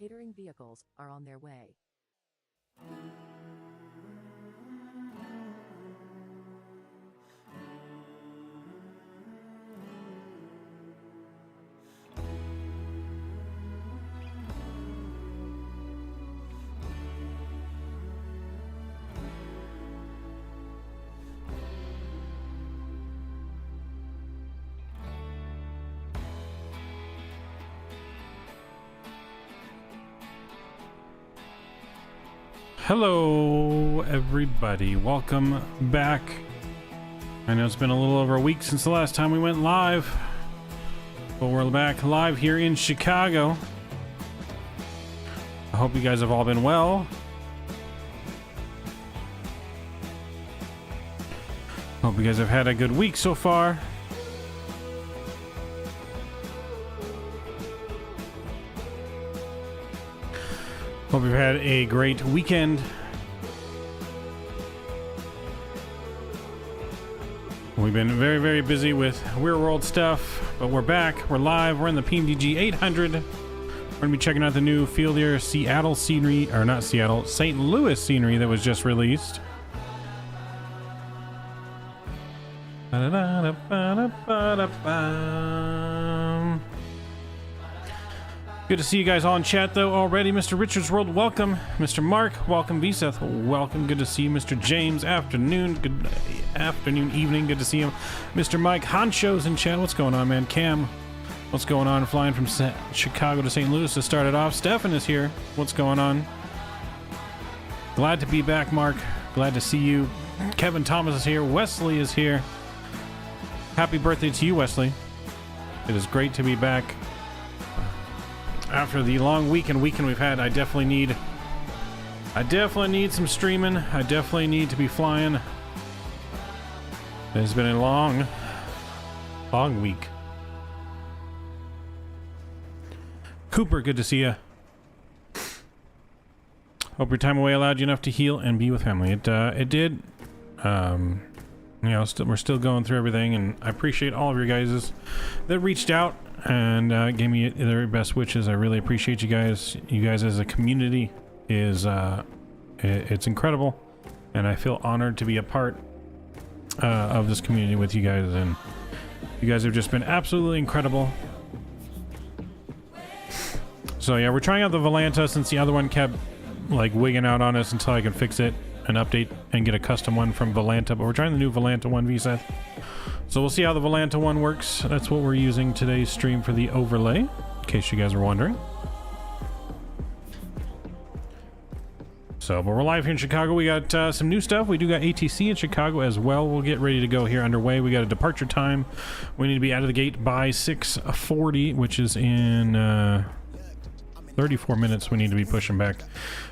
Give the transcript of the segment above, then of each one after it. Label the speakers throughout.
Speaker 1: catering vehicles are on their way.
Speaker 2: Hello everybody, welcome back. I know it's been a little over a week since the last time we went live, but we're back live here in Chicago. I hope you guys have all been well. Hope you guys have had a good week so far. Hope you've had a great weekend. We've been very, very busy with Real World stuff, but we're back. We're live. We're in the PMDG 800. We're going to be checking out the new FeelThere Seattle scenery, or not Seattle, St. Louis scenery that was just released. Good to see you guys all in chat, though, already. Mr. Richards World, welcome. Mr. Mark, welcome. V-Seth, welcome. Good to see you. Mr. James, afternoon. Good afternoon, evening. Good to see him. Mr. Mike, Honcho's in chat. What's going on, man? Cam, what's going on? Flying from Chicago to St. Louis to start it off. Stefan is here. What's going on? Glad to be back, Mark. Glad to see you. Kevin Thomas is here. Wesley is here. Happy birthday to you, Wesley. It is great to be back. After the long weekend we've had, I definitely need some streaming. I definitely need to be flying. It's been a long week. Cooper, good to see you. Hope your time away allowed you enough to heal and be with family. It did. You know, we're still going through everything, and I appreciate all of your guys that reached out and gave me their best wishes. I really appreciate you guys. You guys as a community is it's incredible, and I feel honored to be a part of this community with you guys, and you guys have just been absolutely incredible. So yeah, we're trying out the Volanta since the other one kept like wigging out on us until I can fix it and update and get a custom one from Volanta, but we're trying the new Volanta one, V-Seth. So we'll see how the Volanta one works. That's what we're using today's stream for the overlay, in case you guys are wondering. So, but we're live here in Chicago. We got some new stuff. We do got ATC in Chicago as well. We'll get ready to go here underway. We got a departure time. We need to be out of the gate by 6:40, which is in 34 minutes. We need to be pushing back.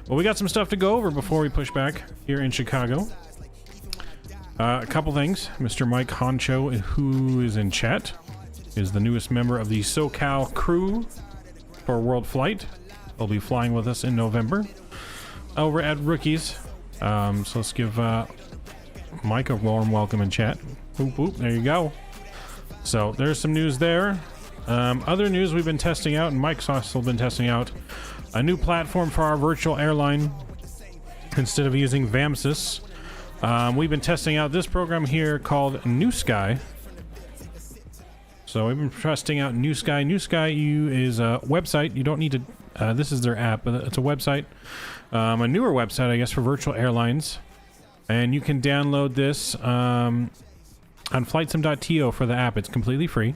Speaker 2: But we got some stuff to go over before we push back here in Chicago. A couple things. Mr. Mike Honcho, who is in chat, is the newest member of the SoCal crew for World Flight. He'll be flying with us in November over at Rookies. So let's give Mike a warm welcome in chat. Whoop, whoop, there you go. So there's some news there. Other news we've been testing out, and Mike's also been testing out a new platform for our virtual airline instead of using VAMSys. We've been testing out this program here called New Sky. So we've been testing out New Sky. New Sky is a website. You don't need to, this is their app, but it's a website, a newer website, I guess, for virtual airlines. And you can download this on flightsim.to for the app. It's completely free.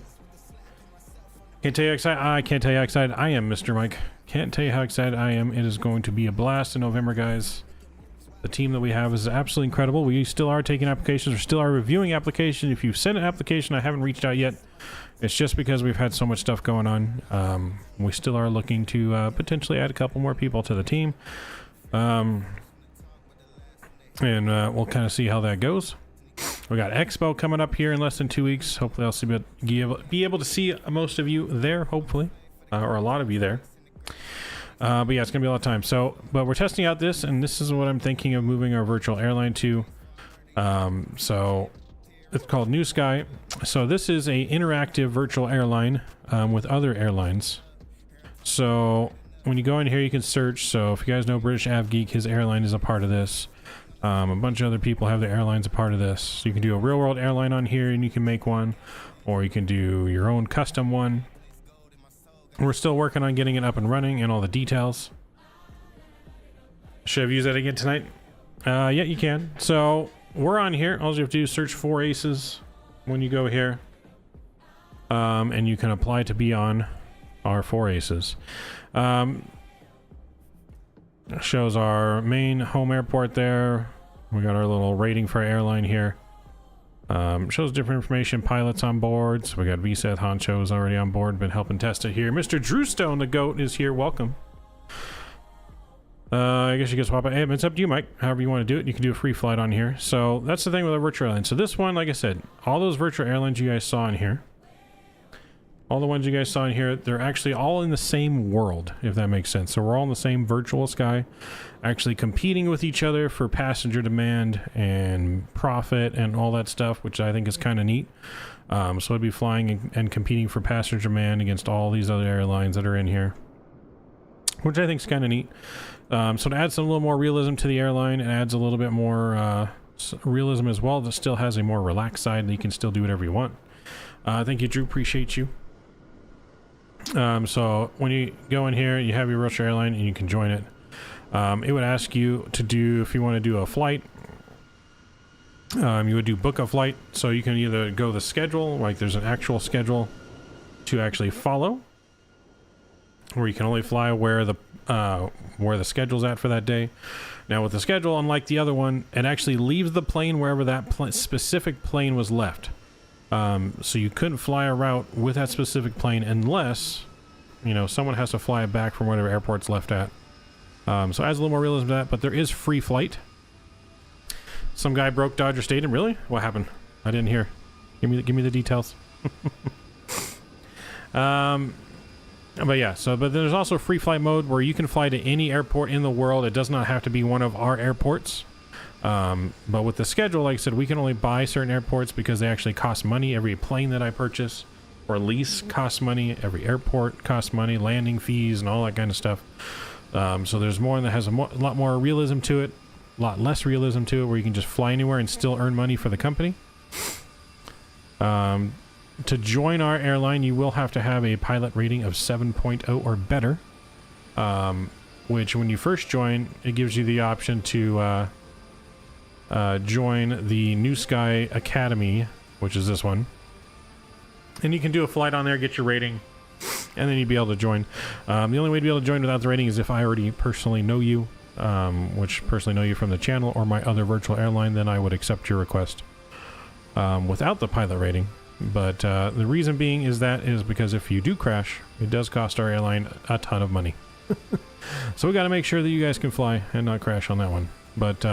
Speaker 2: Can't tell you how excited I can't tell you how excited I am, Mr. Mike. Can't tell you how excited I am. It is going to be a blast in November, guys. The team that we have is absolutely incredible. We still are taking applications. We still are reviewing applications. If you've sent an application, I haven't reached out yet. It's just because we've had so much stuff going on. We still are looking to potentially add a couple more people to the team. And we'll kind of see how that goes. We got Expo coming up here in less than 2 weeks. Hopefully I'll be able to see most of you there, hopefully. Or a lot of you there. But yeah, it's gonna be a lot of time. So, but we're testing out this, and this is what I'm thinking of moving our virtual airline to. So it's called New Sky. So this is a interactive virtual airline with other airlines. So when you go in here, you can search. So if you guys know British Av Geek, his airline is a part of this. A bunch of other people have their airlines a part of this. So you can do a real world airline on here and you can make one, or you can do your own custom one. We're still working on getting it up and running and all the details. Should I use that again tonight? Yeah, you can. So we're on here. All you have to do is search for Aces when you go here. And you can apply to be on our 4 Aces. Shows our main home airport there. We got our little rating for our airline here. Shows different information, pilots on board. So we got VSeth Honcho's already on board, been helping test it here. Mr. Drewstone, the GOAT, is here. Welcome. I guess you can swap it. Hey, it's up to you, Mike. However you want to do it, you can do a free flight on here. So that's the thing with a virtual airline. So this one, like I said, all those virtual airlines you guys saw in here, all the ones you guys saw in here, they're actually all in the same world, if that makes sense. So we're all in the same virtual sky, actually competing with each other for passenger demand and profit and all that stuff, which I think is kind of neat. So I'd be flying and competing for passenger demand against all these other airlines that are in here, which I think is kind of neat. So it adds a little more realism to the airline. It adds a little bit more realism as well. That still has a more relaxed side that you can still do whatever you want. Thank you, Drew. Appreciate you. So when you go in here, you have your virtual airline and you can join it. It would ask you to do, if you want to do a flight, you would do book a flight. So you can either go the schedule, like there's an actual schedule to actually follow, or you can only fly where the schedule's at for that day. Now with the schedule, unlike the other one, it actually leaves the plane wherever that specific plane was left. So you couldn't fly a route with that specific plane unless, you know, someone has to fly it back from whatever airport's left at. So it adds a little more realism to that, but there is free flight. Some guy broke Dodger Stadium. Really? What happened? I didn't hear. Give me the details. But yeah, but there's also free flight mode where you can fly to any airport in the world. It does not have to be one of our airports. But with the schedule, like I said, we can only buy certain airports because they actually cost money. Every plane that I purchase or lease costs money. Every airport costs money, landing fees and all that kind of stuff. So there's more that has a lot more realism to it, a lot less realism to it, where you can just fly anywhere and still earn money for the company. To join our airline, you will have to have a pilot rating of 7.0 or better, which when you first join, it gives you the option to join the New Sky Academy, which is this one. And you can do a flight on there, get your rating, and then you'd be able to join. The only way to be able to join without the rating is if I already personally know you, which personally know you from the channel or my other virtual airline, then I would accept your request without the pilot rating. But the reason being is because if you do crash, it does cost our airline a ton of money. So we got to make sure that you guys can fly and not crash on that one. But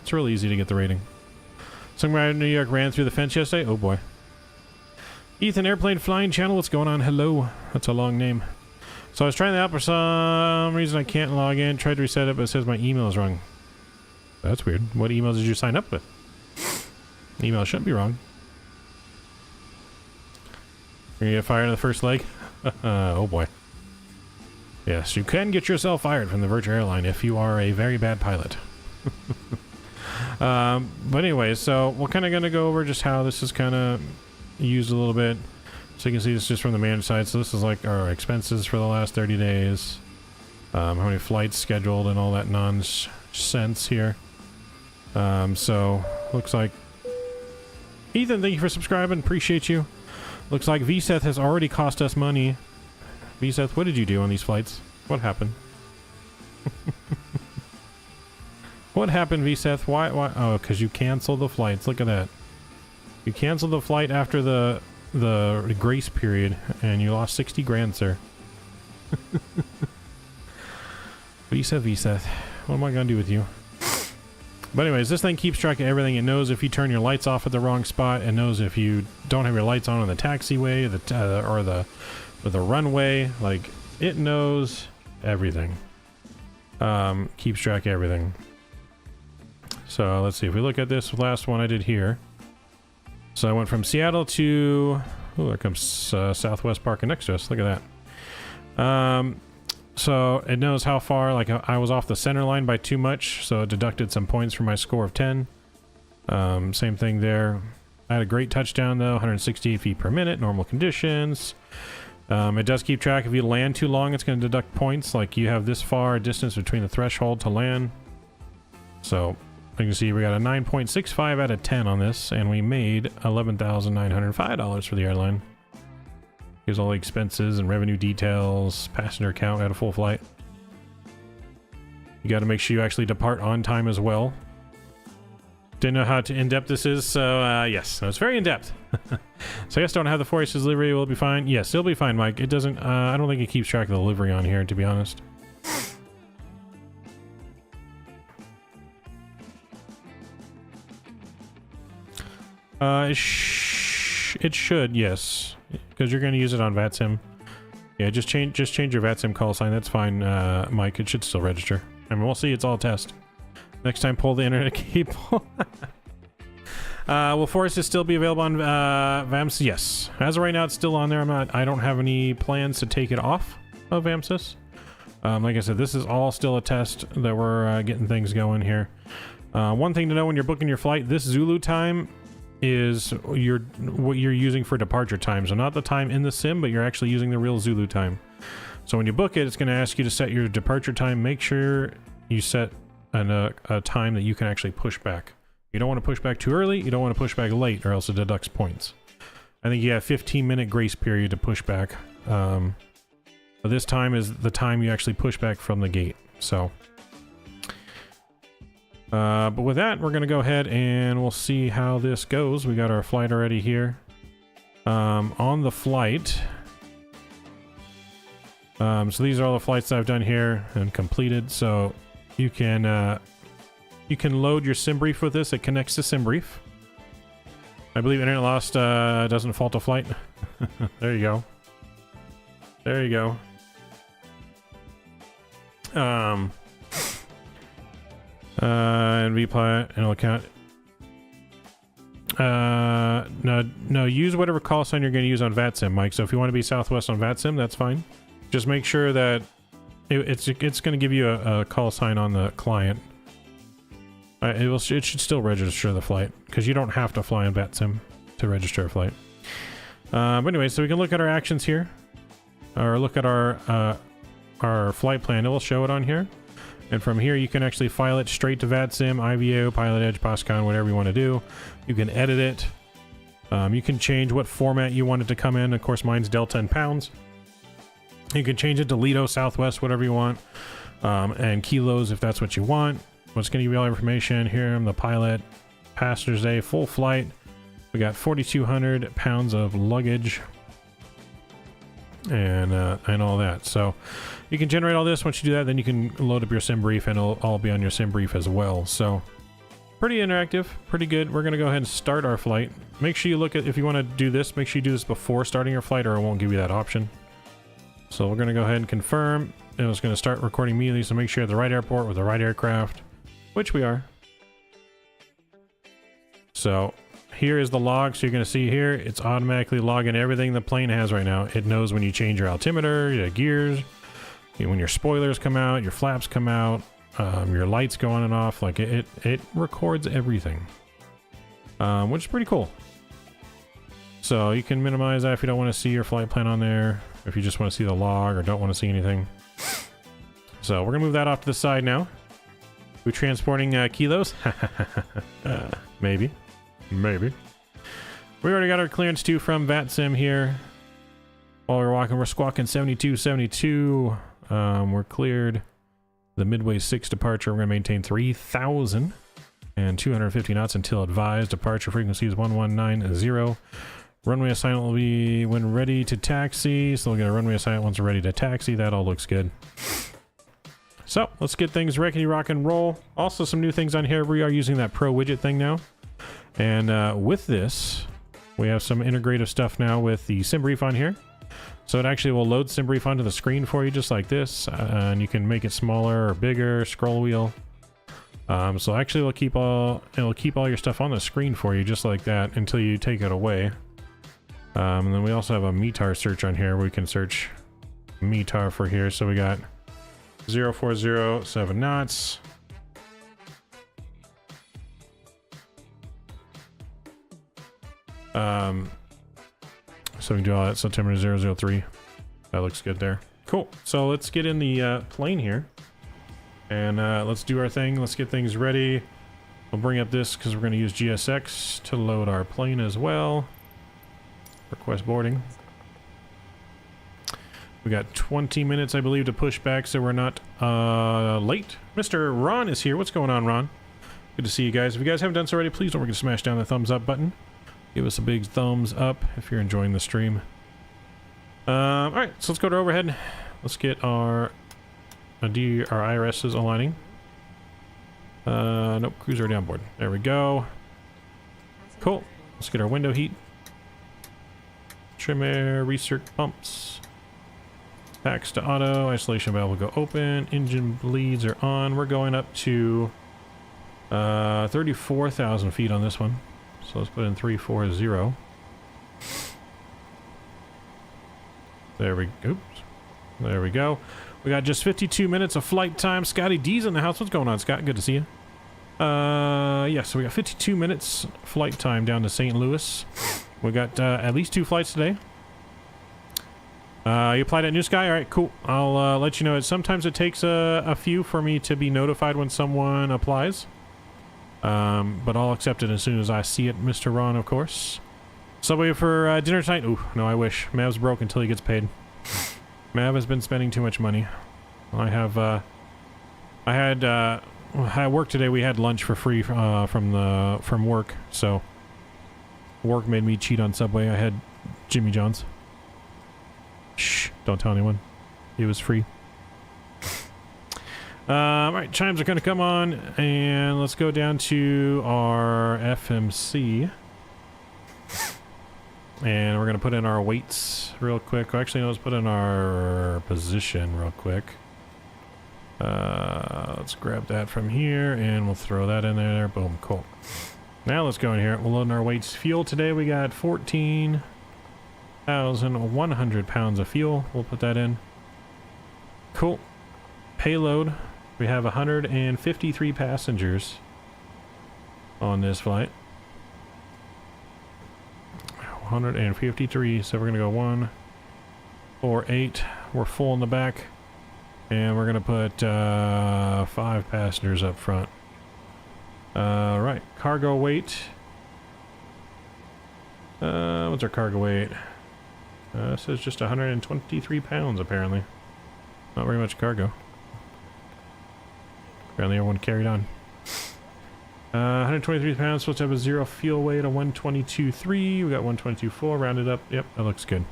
Speaker 2: it's really easy to get the rating. Some guy in New York ran through the fence yesterday. Oh boy. Ethan, Airplane Flying Channel, what's going on? Hello. That's a long name. So I was trying that out for some reason. I can't log in. Tried to reset it, but it says my email is wrong. That's weird. What email did you sign up with? The email shouldn't be wrong. You're gonna get fired on the first leg? Oh boy. Yes, you can get yourself fired from the virtual airline if you are a very bad pilot. But anyway, so we're kind of going to go over just how this is kind of used a little bit. So you can see this just from the manager side. So this is like our expenses for the last 30 days. How many flights scheduled and all that nonsense here. So looks like Ethan, thank you for subscribing. Appreciate you. Looks like VSeth has already cost us money. VSeth, what did you do on these flights? What happened? What happened, VSeth? Why? Oh, because you canceled the flights. Look at that. You canceled the flight after the grace period, and you lost 60 grand, sir. VSeth. What am I going to do with you? But anyways, this thing keeps track of everything. It knows if you turn your lights off at the wrong spot. It knows if you don't have your lights on the taxiway or the runway. Like, it knows everything. Keeps track of everything. So let's see. If we look at this last one I did here. So I went from Seattle to... Oh, there comes Southwest parking next to us. Look at that. So it knows how far, like I was off the center line by too much, so it deducted some points from my score of 10. Same thing there. I had a great touchdown though, 168 feet per minute, normal conditions. It does keep track. If you land too long, it's going to deduct points. Like you have this far distance between the threshold to land. So you can see we got a 9.65 out of 10 on this, and we made $11,905 for the airline. Here's all the expenses and revenue details, passenger count at a full flight. You got to make sure you actually depart on time as well. Didn't know how in-depth this is, so yes, so it's very in-depth. So I guess don't have the 4 inches delivery, will it be fine? Yes, it'll be fine, Mike. It doesn't, I don't think it keeps track of the delivery on here, to be honest. It should, yes, because you're going to use it on VATSIM. Yeah, just change your VATSIM call sign. That's fine, Mike. It should still register. I mean, we'll see. It's all a test. Next time, pull the internet cable. Will Forest still be available on VAMS? Yes. As of right now, it's still on there. I don't have any plans to take it off of VAMSys. Like I said, this is all still a test that we're getting things going here. One thing to know when you're booking your flight, this Zulu time is what you're using for departure time. So not the time in the sim, but you're actually using the real Zulu time. So when you book it, it's going to ask you to set your departure time. Make sure you set a time that you can actually push back. You don't want to push back too early. You don't want to push back late, or else it deducts points. I think you have 15-minute grace period to push back. But this time is the time you actually push back from the gate. So, but with that, we're going to go ahead and we'll see how this goes. We got our flight already here. On the flight. So these are all the flights that I've done here and completed. So you can load your SimBrief with this. It connects to SimBrief. I believe internet lost doesn't fault a flight. There you go. There you go. NVIDIA it'll account. No, use whatever call sign you're going to use on VATSIM, Mike. So if you want to be Southwest on VATSIM, that's fine. Just make sure that it's going to give you a call sign on the client. It should still register the flight, because you don't have to fly on VATSIM to register a flight. But anyway, so we can look at our actions here, or look at our flight plan. It will show it on here, and from here you can actually file it straight to VATSIM, IVO, Pilot Edge, POSCON, whatever you want to do. You can edit it. You can change what format you want it to come in. Of course, mine's Delta and pounds. You can change it to Lido, Southwest, whatever you want, and kilos if that's what you want. What's going to give you all information here? I'm the pilot. Passengers day, full flight. We got 4,200 pounds of luggage, and all that. So you can generate all this. Once you do that, then you can load up your SimBrief, and it'll all be on your SimBrief as well. So pretty interactive, pretty good. We're going to go ahead and start our flight. Make sure you look at, if you want to do this, make sure you do this before starting your flight, or it won't give you that option. So we're going to go ahead and confirm. And it's going to start recording immediately, so make sure you're at the right airport with the right aircraft, which we are. So here is the log. So you're going to see here, it's automatically logging everything the plane has right now. It knows when you change your altimeter, your gears, when your spoilers come out, your flaps come out, your lights go on and off. Like it records everything, which is pretty cool. So you can minimize that if you don't want to see your flight plan on there, if you just want to see the log or don't want to see anything. So we're going to move that off to the side now. We're transporting kilos? Maybe. Maybe. We already got our clearance too from VATSIM here. While we're walking, we're squawking 7272. We're cleared the Midway 6 departure. We're going to maintain 3,000 and 250 knots until advised. Departure frequency is 1190. Runway assignment will be when ready to taxi. So we'll get a runway assignment once we're ready to taxi. That all looks good. So let's get things rickety rock and roll. Also some new things on here. We are using that Pro widget thing now. And with this, we have some integrative stuff now with the SimBrief on here. So it actually will load SimBrief onto the screen for you just like this. And you can make it smaller or bigger, scroll wheel. So actually it'll keep all your stuff on the screen for you just like that until you take it away. And then we also have a METAR search on here where we can search METAR for here. So we got 040, 7 knots. So we can do all that. September 003. That looks good there. Cool. So let's get in the plane here. And let's do our thing. Let's get things ready. We'll bring up this because we're going to use GSX to load our plane as well. Request boarding. We got 20 minutes, I believe, to push back so we're not late. Mr. Ron is here. What's going on, Ron? Good to see you guys. If you guys haven't done so already, please don't forget to smash down the thumbs up button. Give us a big thumbs up if you're enjoying the stream. Alright, so let's go to overhead. Let's get our IRSs aligning. Nope, cruise already on board. There we go. Cool. Let's get our window heat. Trim air, recirc pumps. Packs to auto. Isolation valve will go open. Engine bleeds are on. We're going up to 34,000 feet on this one. So let's put in 340. There we go. We got just 52 minutes of flight time. Scotty D's in the house. What's going on, Scott? Good to see you. Yeah, so we got 52 minutes flight time down to St. Louis. We got at least 2 flights today. You applied at New Sky? Alright, cool. I'll let you know. Sometimes it takes a few for me to be notified when someone applies. But I'll accept it as soon as I see it, Mr. Ron, of course. Subway for dinner tonight? Ooh, no, I wish. Mav's broke until he gets paid. Mav has been spending too much money. I have, at work today, we had lunch for free from work, so work made me cheat on Subway. I had Jimmy John's. Shh, don't tell anyone. It was free. Alright, chimes are going to come on, and let's go down to our FMC. And we're going to put in our weights real quick. Actually, no, let's put in our position real quick. Let's grab that from here, and we'll throw that in there. Boom, cool. Now let's go in here. We'll load in our weights. Fuel today, we got 14,100 pounds of fuel. We'll put that in. Cool. Payload. We have 153 passengers on this flight. 153, so we're gonna go 1, 4, 8. We're full in the back, and we're gonna put 5 passengers up front. Right, cargo weight. What's our cargo weight? It says just 123 pounds apparently. Not very much cargo. Apparently everyone carried on. 123 pounds, supposed to have a 0 fuel weight, a 122.3. We got 122.4, rounded up. Yep, that looks good.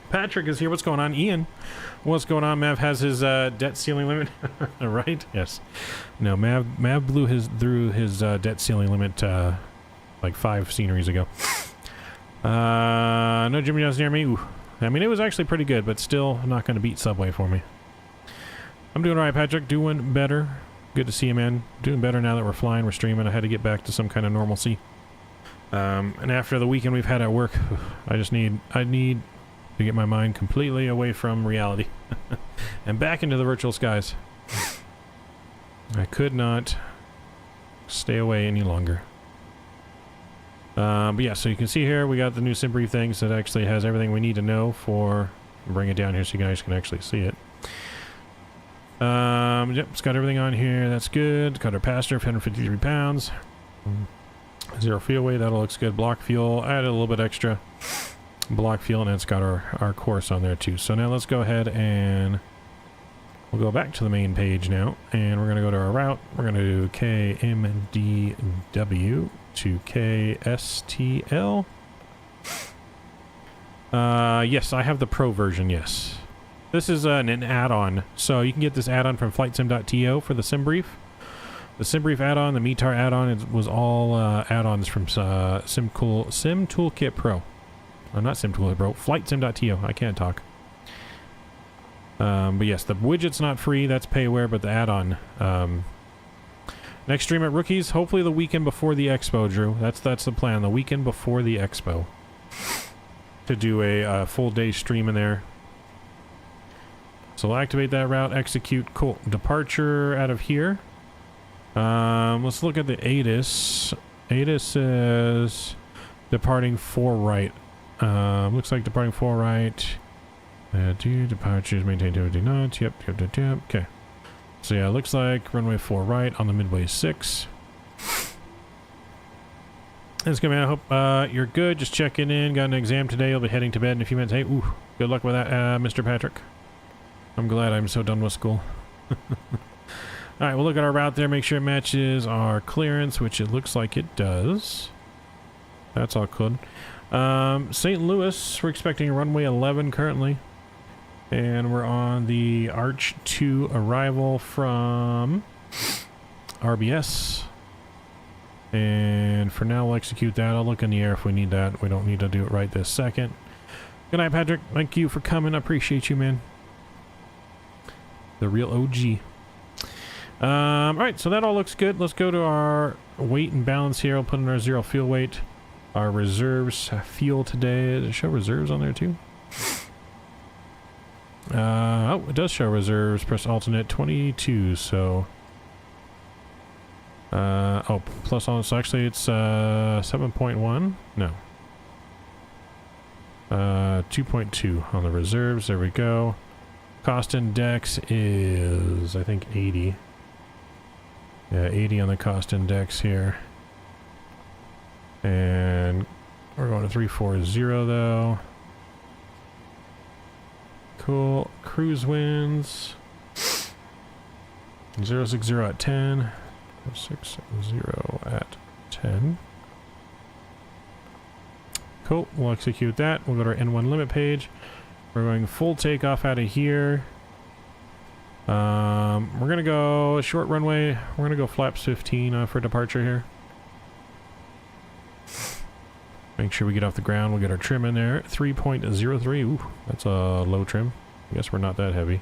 Speaker 2: Patrick is here. What's going on? Ian, what's going on? Mav has his debt ceiling limit. Right? Yes. No, Mav blew through his debt ceiling limit like 5 sceneries ago. No Jimmy John's near me. Ooh. I mean, it was actually pretty good, but still not going to beat Subway for me. I'm doing alright, Patrick. Doing better. Good to see you, man. Doing better now that we're flying, we're streaming. I had to get back to some kind of normalcy. And after the weekend we've had at work, I need to get my mind completely away from reality and back into the virtual skies. I could not stay away any longer. But yeah, so you can see here we got the new SimBrief things that actually has everything we need to know for. Bring it down here so you guys can actually see it. Yep, it's got everything on here. That's good. Got our passenger, 153 pounds. 0 fuel weight. That looks good. Block fuel. Added a little bit extra block fuel, and it's got our course on there too. So now let's go ahead and we'll go back to the main page now, and we're going to go to our route. We're going to do KMDW to KSTL. Yes, I have the pro version. Yes. This is an add-on, so you can get this add-on from flightsim.to for the SimBrief. The SimBrief add-on, the METAR add-on, was all add-ons from Sim Toolkit Pro. Not Sim Toolkit Pro, flightsim.to. I can't talk. But yes, the widget's not free, that's payware, but the add-on. Next stream at Rookies, hopefully the weekend before the expo, Drew. That's the plan, the weekend before the expo. To do a full day stream in there. So we'll activate that route, execute. Cool. Departure out of here. Let's look at the ATIS. ATIS is departing 4 right. Looks like departing 4 right. Departures maintain 250 knots. Yep. Okay. So yeah, looks like runway 4 right on the midway 6. That's good, man. I hope you're good. Just checking in. Got an exam today. I'll be heading to bed in a few minutes. Hey, ooh, good luck with that, Mr. Patrick. I'm glad I'm so done with school. Alright, we'll look at our route there, make sure it matches our clearance, which it looks like it does. That's all good. St. Louis, we're expecting runway 11 currently. And we're on the Arch 2 arrival from RBS. And for now, we'll execute that. I'll look in the air if we need that. We don't need to do it right this second. Good night, Patrick. Thank you for coming. I appreciate you, man. The real OG. Alright, so that all looks good. Let's go to our weight and balance here. I'll put in our 0 fuel weight. Our reserves fuel today. Does it show reserves on there too? Oh, it does show reserves. Press alternate 22, so... oh, plus on, so actually it's 7.1? No. 2.2 on the reserves. There we go. Cost index is, I think, 80. Yeah, 80 on the cost index here. And we're going to 340 though. Cool. Cruise winds. 060 at 10. 60 at 10. Cool. We'll execute that. We'll go to our N1 limit page. We're going full takeoff out of here. We're gonna go short runway. We're gonna go flaps 15 for departure here. Make sure we get off the ground. We'll get our trim in there. 3.03. Ooh, that's a low trim. I guess we're not that heavy.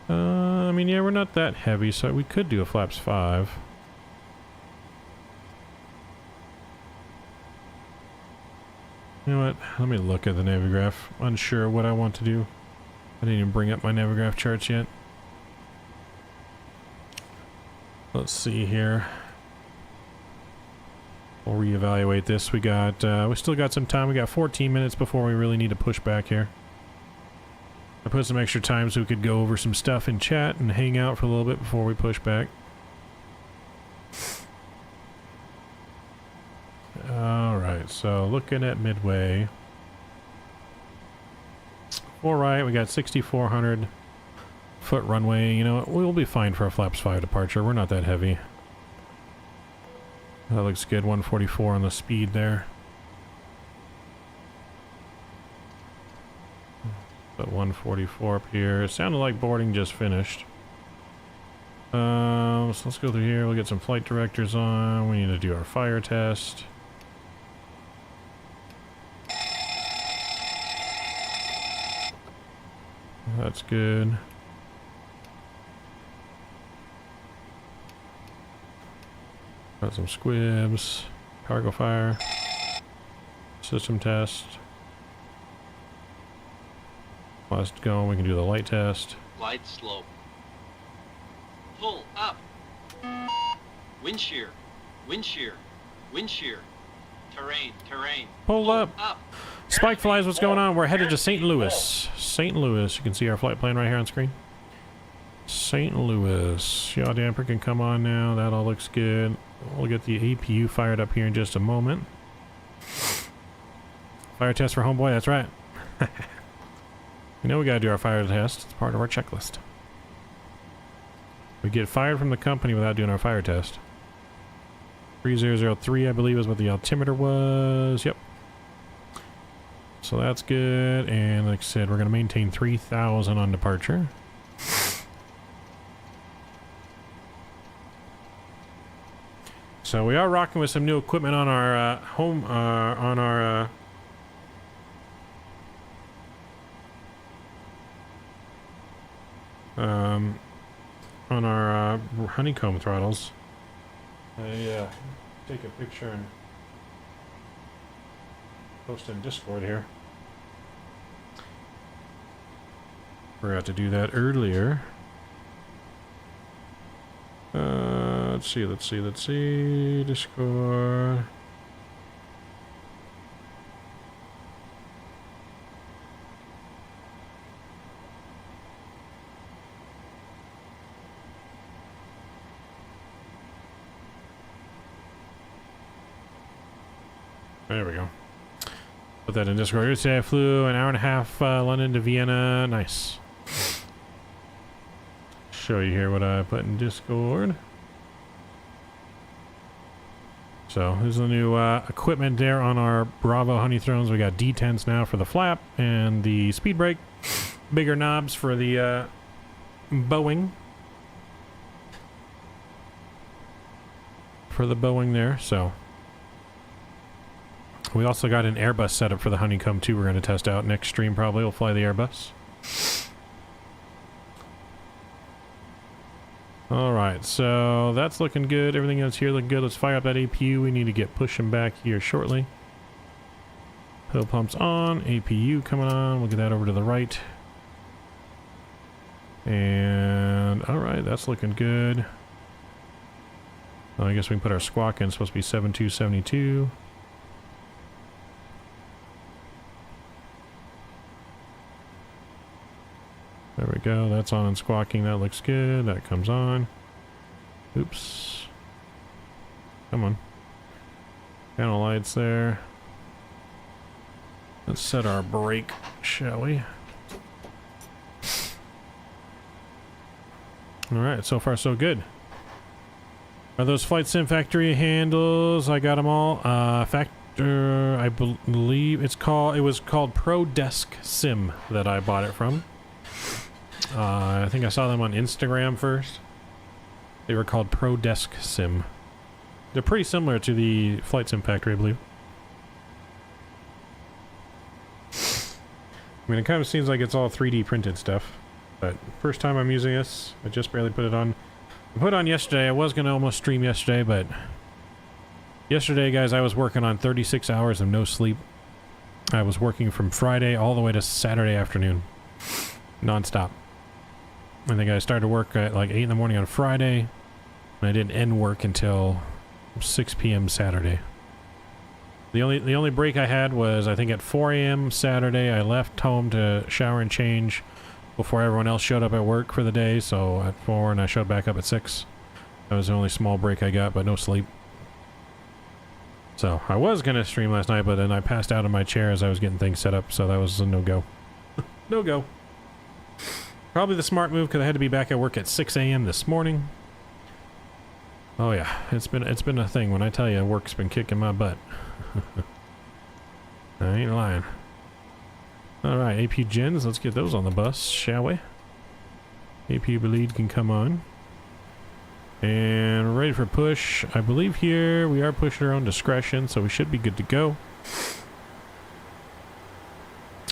Speaker 2: I mean, yeah, we're not that heavy, so we could do a flaps 5. You know what? Let me look at the Navigraph. Unsure what I want to do. I didn't even bring up my Navigraph charts yet. Let's see here. We'll reevaluate this. We still got some time. We got 14 minutes before we really need to push back here. I put some extra time so we could go over some stuff in chat and hang out for a little bit before we push back. Alright, so looking at midway. 4 right, we got 6,400 foot runway. You know, we'll be fine for a flaps 5 departure. We're not that heavy. That looks good. 144 on the speed there. But 144 up here. It sounded like boarding just finished. So let's go through here. We'll get some flight directors on. We need to do our fire test. That's good. Got some squibs. Cargo fire. System test. Last go, we can do the light test.
Speaker 3: Glide slope. Pull up. Wind shear. Wind shear. Wind shear. Terrain. Terrain.
Speaker 2: Pull up. Spike flies, what's going on? We're headed to St. Louis. St. Louis. You can see our flight plan right here on screen. St. Louis. Yaw damper can come on now. That all looks good. We'll get the APU fired up here in just a moment. Fire test for homeboy, that's right. You know we gotta do our fire test. It's part of our checklist. We get fired from the company without doing our fire test. 3003, I believe, is what the altimeter was. Yep. So that's good. And like I said, we're gonna maintain 3,000 on departure. So we are rocking with some new equipment on our Honeycomb throttles. I take a picture and post in Discord here. Forgot to do that earlier. Let's see. Discord. There we go. Put that in Discord. Yesterday I flew an hour and a half London to Vienna. Nice. Show you here what I put in Discord. So this is the new equipment there on our Bravo Honey Thrones. We got D10s now for the flap and the speed brake. Bigger knobs for the bowing. For the bowing there, so. We also got an Airbus setup for the Honeycomb too. We're going to test out next stream. Probably we'll fly the Airbus. All right, so that's looking good. Everything else here looking good. Let's fire up that APU. We need to get pushing back here shortly. Pill pumps on. APU coming on. We'll get that over to the right. And all right, that's looking good. Well, I guess we can put our squawk in. It's supposed to be 7272. There we go. That's on and squawking. That looks good. That comes on. Oops. Come on. Panel lights there. Let's set our brake, shall we? Alright, so far so good. Are those Flight Sim Factory handles? I got them all. I believe it was called Pro Desk Sim that I bought it from. I think I saw them on Instagram first. They were called Pro Desk Sim. They're pretty similar to the Flight Sim Factory, I believe. I mean, it kind of seems like it's all 3D printed stuff. But first time I'm using this. I just barely put it on. I put it on yesterday. I was going to almost stream yesterday, but... Yesterday, guys, I was working on 36 hours of no sleep. I was working from Friday all the way to Saturday afternoon. Non-stop. I think I started work at like 8 in the morning on Friday, and I didn't end work until 6 p.m. Saturday. The only break I had was, I think, at 4 a.m. Saturday. I left home to shower and change before everyone else showed up at work for the day, so at 4, and I showed back up at 6. That was the only small break I got, but no sleep. So, I was going to stream last night, but then I passed out in my chair as I was getting things set up, so that was a no-go. No-go. Probably the smart move because I had to be back at work at 6 a.m. this morning. Oh yeah, it's been a thing. When I tell you, work's been kicking my butt. I ain't lying. All right, AP gens, let's get those on the bus, shall we? AP lead can come on. And we're ready for push. I believe here we are pushing our own discretion, so we should be good to go.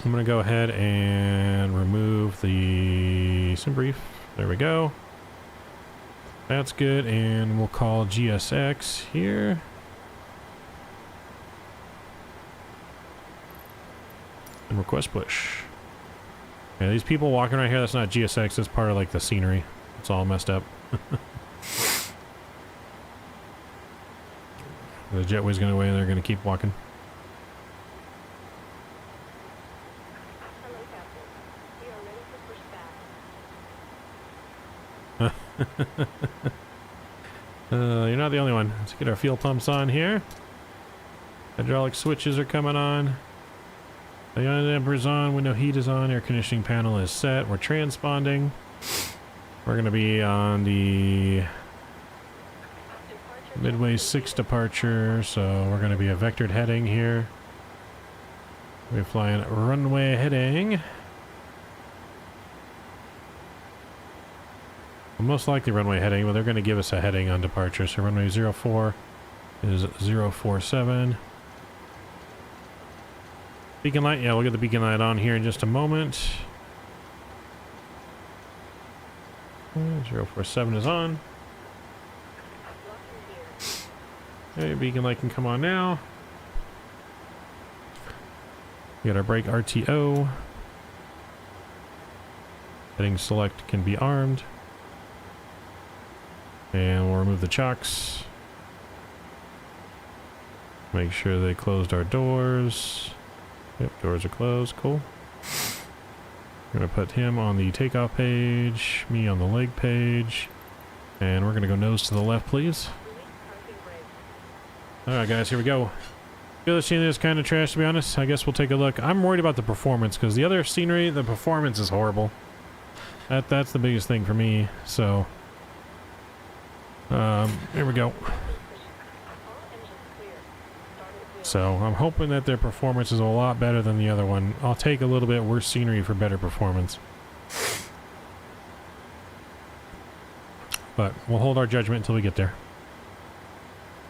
Speaker 2: I'm going to go ahead and remove the sim brief. There we go. That's good, and we'll call GSX here. And request push. Yeah, these people walking right here, that's not GSX, that's part of like the scenery. It's all messed up. The jetway's going away and they're going to keep walking. You're not the only one. Let's get our fuel pumps on here. Hydraulic switches are coming on. The damper's on. Window heat is on. Air conditioning panel is set. We're transponding. We're going to be on the Midway 6 departure, so we're going to be a vectored heading here. We're flying runway heading. Well, most likely runway heading, but they're going to give us a heading on departure. So runway 04 is 047. Beacon light, yeah, we'll get the beacon light on here in just a moment. 047 is on. Okay, beacon light can come on now. We got our brake RTO. Heading select can be armed. And we'll remove the chocks. Make sure they closed our doors. Yep, doors are closed. Cool. We're going to put him on the takeoff page, me on the leg page, and we're going to go nose to the left, please. Alright guys, here we go. The other scenery is kind of trash, to be honest. I guess we'll take a look. I'm worried about the performance, because the other scenery, the performance is horrible. That's the biggest thing for me, so... here we go. So, I'm hoping that their performance is a lot better than the other one. I'll take a little bit worse scenery for better performance. But we'll hold our judgment until we get there.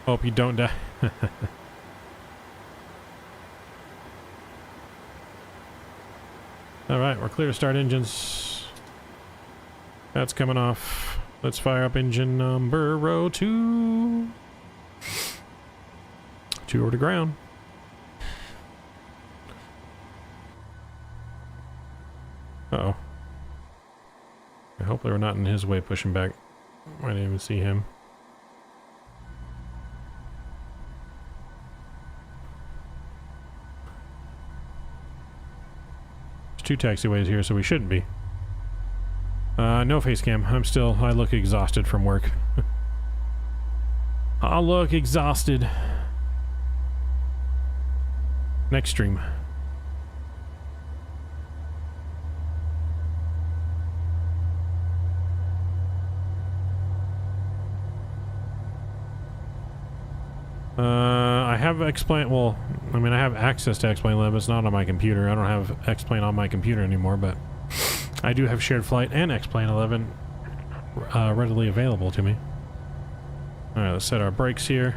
Speaker 2: Hope you don't die. Alright, we're clear to start engines. That's coming off. Let's fire up engine number 2. 2 over to ground. Uh-oh. I hope they were not in his way pushing back. I didn't even see him. There's 2 taxiways here, so we shouldn't be. No face cam. I look exhausted from work. I look exhausted. Next stream. I have Explain. Well, I mean, I have access to Explain Lab. It's not on my computer. I don't have Explain on my computer anymore, but I do have Shared Flight and Explain 11 readily available to me. All right, let's set our brakes here.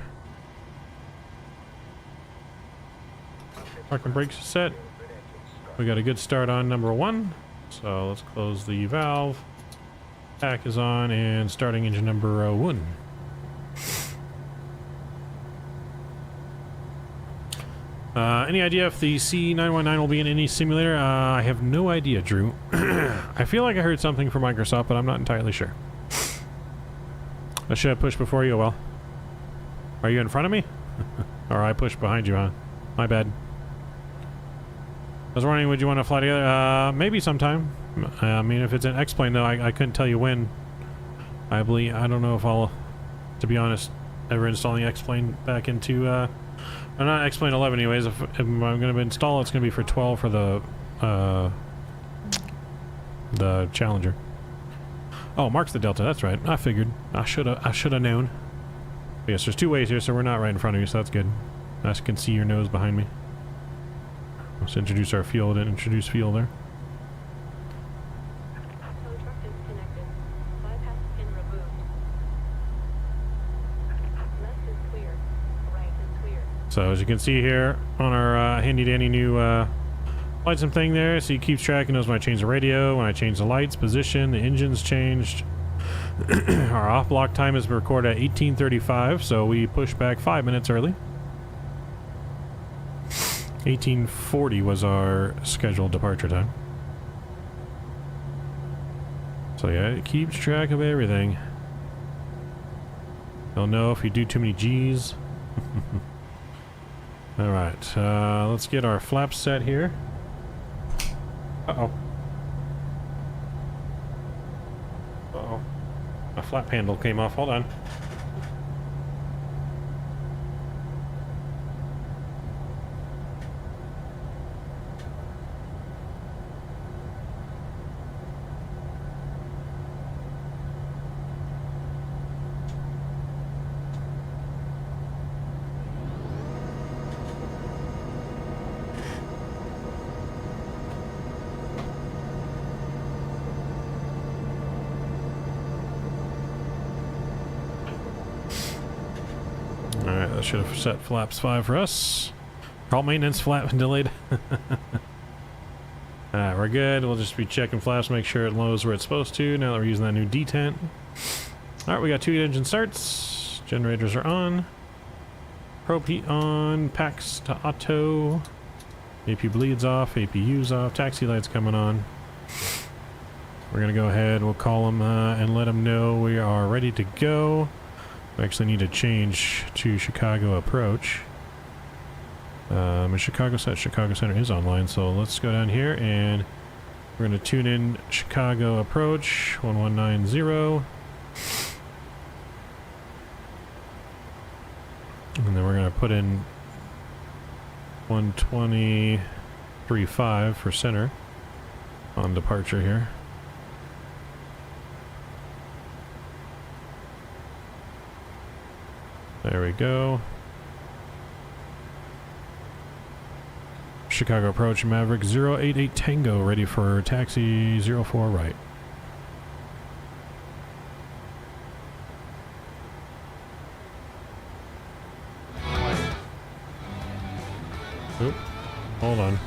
Speaker 2: Parking brakes set. We got a good start on number 1. So let's close the valve. Pack is on and starting engine number 1. Any idea if the C919 will be in any simulator? I have no idea, Drew. I feel like I heard something from Microsoft, but I'm not entirely sure. I should have pushed before you. Well, are you in front of me? Or I pushed behind you, huh? My bad. I was wondering, would you want to fly together? Maybe sometime. I mean, if it's an X-plane, though, I couldn't tell you when. I don't know if I'll, to be honest, ever installing X-plane back into, I'm not X-plane 11 anyways. If I'm going to install it, it's going to be for 12 for the Challenger. Oh, Mark's the Delta. That's right. I figured. I should have known. But yes, there's 2 ways here, so we're not right in front of you, so that's good. I can see your nose behind me. Let's introduce our fuel. Didn't introduce fuel there. So as you can see here on our handy dandy new light sim thing there, so he keeps track and knows when I change the radio, when I change the lights, position, the engine's changed. Our off block time is recorded at 18:35, so we push back 5 minutes early. 18:40 was our scheduled departure time. So yeah, it keeps track of everything. You'll know if you do too many G's. Alright, let's get our flaps set here. Uh-oh. Uh-oh. My flap handle came off. Hold on. Alright, that should have set flaps 5 for us. Call maintenance, flap delayed. Alright, we're good. We'll just be checking flaps, make sure it loads where it's supposed to now that we're using that new detent. Alright, we got 2 engine starts. Generators are on. Probe heat on. Packs to auto. AP bleeds off. APU's off. Taxi lights coming on. we're going to go ahead. We'll call them and let them know we are ready to go. We actually need to change to Chicago approach. Chicago Center is online, so let's go down here and we're going to tune in Chicago approach 1190. And then we're going to put in 123.5 for center on departure here. There we go. Chicago approach, Maverick 088 Tango, ready for taxi 04 right. Oop, hold on.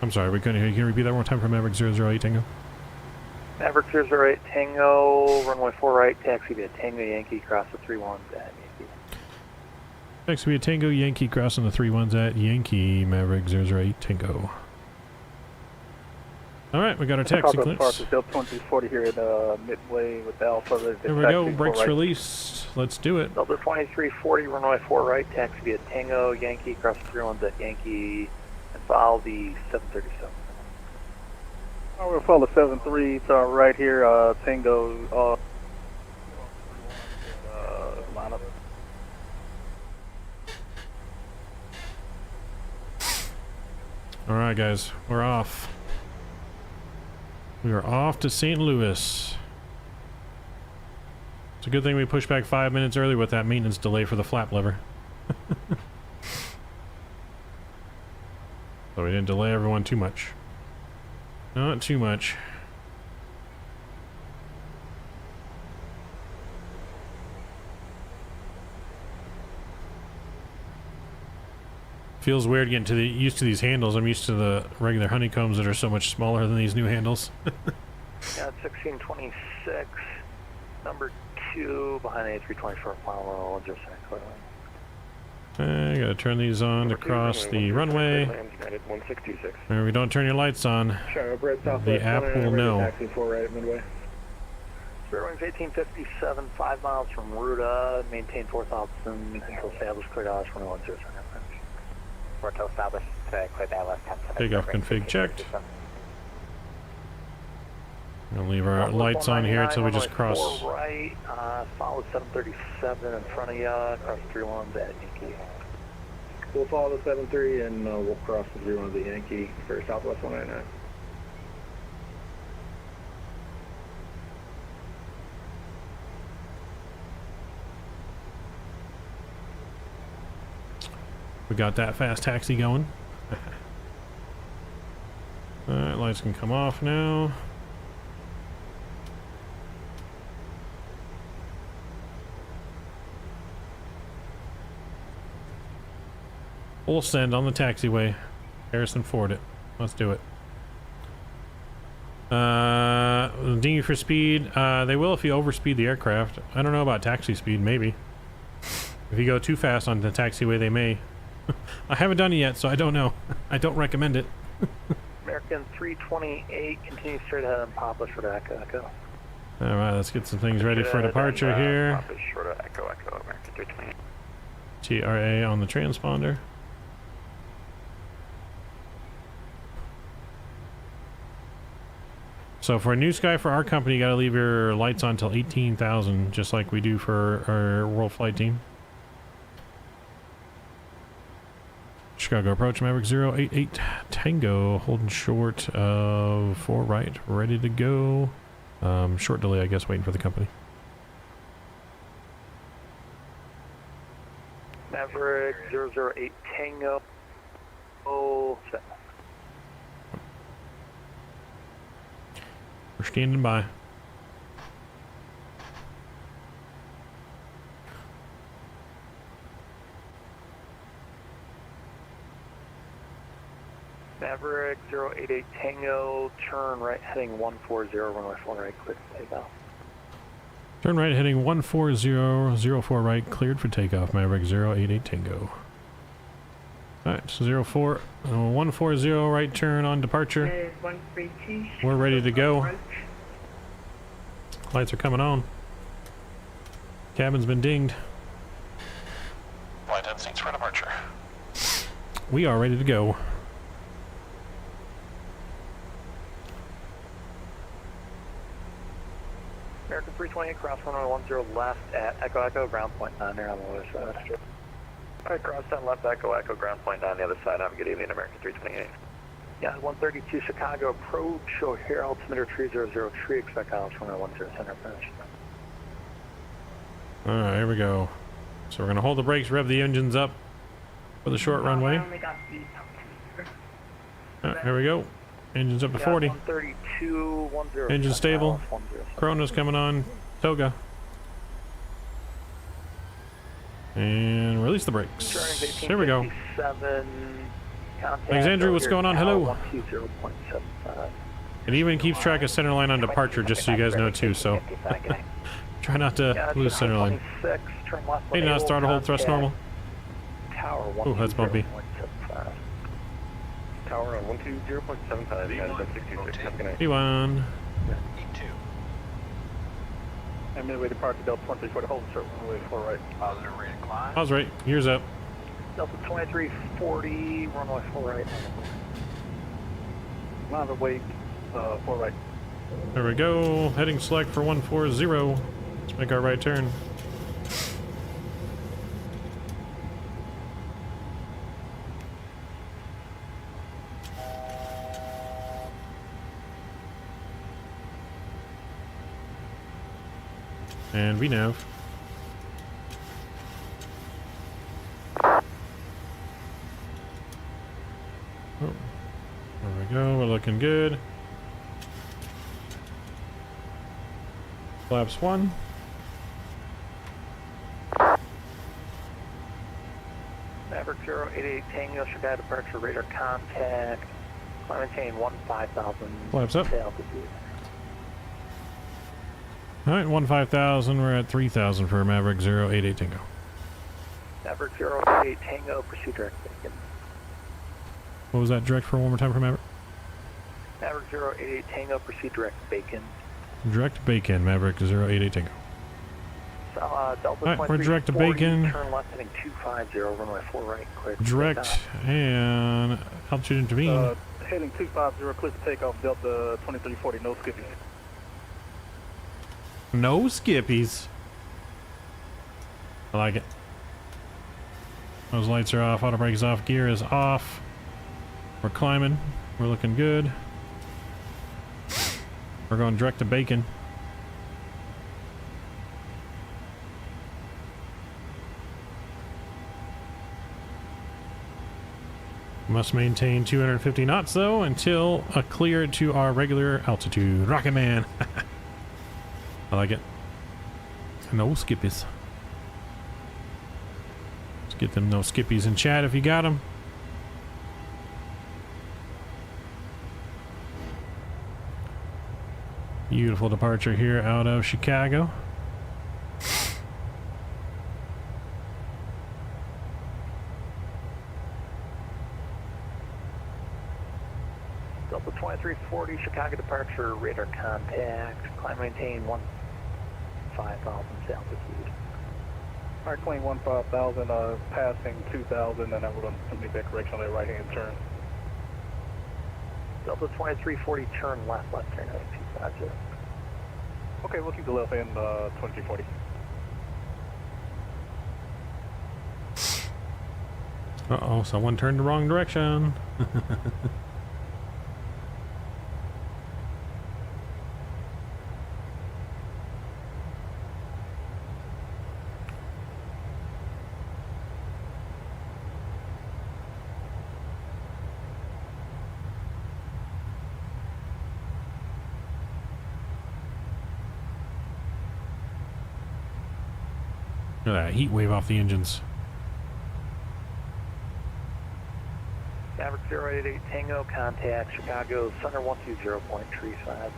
Speaker 2: I'm sorry, we couldn't hear you. Can you repeat that one more time for Maverick 008 Tango?
Speaker 4: Maverick 008 Tango, runway 4 right, taxi via Tango Yankee, cross the 3-1s at Yankee.
Speaker 2: Taxi via Tango Yankee, crossing the 3-1s at Yankee, Maverick 008 Tango. Alright, we got our taxi clearance.
Speaker 4: Bill 2040 here at midway with the Alpha.
Speaker 2: There we go, brakes right. Released. Let's do it.
Speaker 4: Delta 2340, runway 4 right, taxi via Tango Yankee, cross the 3-1s at Yankee, and follow the 737. We'll follow the 73 to our right here, Tango, line up.
Speaker 2: Alright guys, we're off. We are off to St. Louis. It's a good thing we pushed back 5 minutes early with that maintenance delay for the flap lever. So we didn't delay everyone too much. Not too much. Feels weird getting used to these handles. I'm used to the regular honeycombs that are so much smaller than these new handles.
Speaker 4: Yeah, 1626, number 2, behind the A324 Apollo, just
Speaker 2: I gotta turn these on to cross the runway. If we don't turn your lights on, the app will know.
Speaker 4: Runway 1857, 5 miles from Ruta, maintain 4,000 until established clear hours 2100.
Speaker 2: Takeoff config checked. We'll leave our lights on here until we just cross.
Speaker 4: Right, follow 737 in front of you, cross 3-1s at Yankee. We'll follow the 73 and we'll cross the 3-1 of the Yankee for Southwest 199.
Speaker 2: We got that fast taxi going. Alright, lights can come off now. Full send on the taxiway. Harrison Ford it. Let's do it. Dinghy for speed. They will if you overspeed the aircraft. I don't know about taxi speed, maybe. If you go too fast on the taxiway, they may. I haven't done it yet, so I don't know. I don't recommend it.
Speaker 4: American 328, continue straight ahead and Papa short of Echo Echo.
Speaker 2: Alright, let's get some things ready for departure here.
Speaker 4: Papa short of Echo Echo, American 328.
Speaker 2: TRA on the transponder. So for a new sky for our company, you gotta leave your lights on till 18,000, just like we do for our World Flight Team. Chicago approach, Maverick 088 Tango, holding short of 4 right, ready to go. Short delay, I guess, waiting for the company.
Speaker 4: Maverick 008 Tango. Oh, set.
Speaker 2: We're standing by.
Speaker 4: Maverick 088 Tango, turn right heading 140, runway 4 right, cleared for takeoff.
Speaker 2: Turn right heading 140, 04 right, cleared for takeoff, Maverick 088 Tango. Alright, so 140 right turn on departure. We're ready to go. Lights are coming on. Cabin's been dinged.
Speaker 5: Flight 10 seats for departure.
Speaker 2: We are ready to go.
Speaker 4: American 328, cross 1010 left at Echo Echo, ground point 9 there on the other side. Alright, cross 10 left, Echo Echo, ground point 9 on the other side. Have a good evening, American 328. Yeah, 132 Chicago approach, show here, altimeter 300 expect Alex 1010 center approach.
Speaker 2: Alright, here we go. So we're going to hold the brakes, rev the engines up for the short runway. Alright, here we go. Engines up to 40.
Speaker 4: 132, 10.
Speaker 2: Engine stable. Chrono's coming on. Toga. And release the brakes. Here we go. Thanks, Andrew. What's going on? Hello. It even keeps track of center line on departure, just so you guys know too. So try not to lose center line. 8 knots, throttle hold, thrust normal. Oh, that's bumpy.
Speaker 4: Tower on 120.75,
Speaker 2: P1.
Speaker 5: E2.
Speaker 4: And midway departure, Delta 2340, hold short runway 4 right.
Speaker 5: Positive rate of climb.
Speaker 2: Pause right. Gears up.
Speaker 4: Delta 2340, runway 4 right. Line of weight, 4 right.
Speaker 2: There we go. Heading select for 140. Let's make our right turn. And VNAV. Oh. There we go, we're looking good. Flaps 1.
Speaker 4: Maverick 088 Tango, Chicago departure, radar contact. Climb maintain 15,000.
Speaker 2: Flaps up.
Speaker 4: Altitude.
Speaker 2: Alright, 15,000. We're at 3,000 for Maverick 088 Tango.
Speaker 4: Maverick 088 Tango, pursue direct bacon.
Speaker 2: What was that direct for one more time for Maverick?
Speaker 4: Maverick 088 Tango, pursue direct bacon.
Speaker 2: Direct bacon, Maverick 088 Tango.
Speaker 4: So, Delta
Speaker 2: Alright, we're direct to bacon.
Speaker 4: Turn left heading 250, runway 4 right, clear.
Speaker 2: Direct and altitude intervene.
Speaker 4: Heading 250, clear to takeoff, Delta 2340, no skipping.
Speaker 2: No skippies. I like it. Those lights are off, auto brake is off, gear is off. We're climbing. We're looking good. We're going direct to bacon. Must maintain 250 knots though until a clear to our regular altitude. Rocket Man. I like it. No skippies. Let's get them no skippies in chat if you got them. Beautiful departure here out of Chicago.
Speaker 4: Delta 2340, Chicago departure, radar contact, climb maintain 15,000 altitude. Alright, 15,000, passing 2,000, and then we're going to make that correction on that right hand turn. Delta 2340, turn left turn out 250. Okay, we'll keep the left hand 2340.
Speaker 2: Uh-oh, someone turned the wrong direction. Look at that heat wave off the engines.
Speaker 4: Maverick 088 Tango, contact Chicago, center 120.35.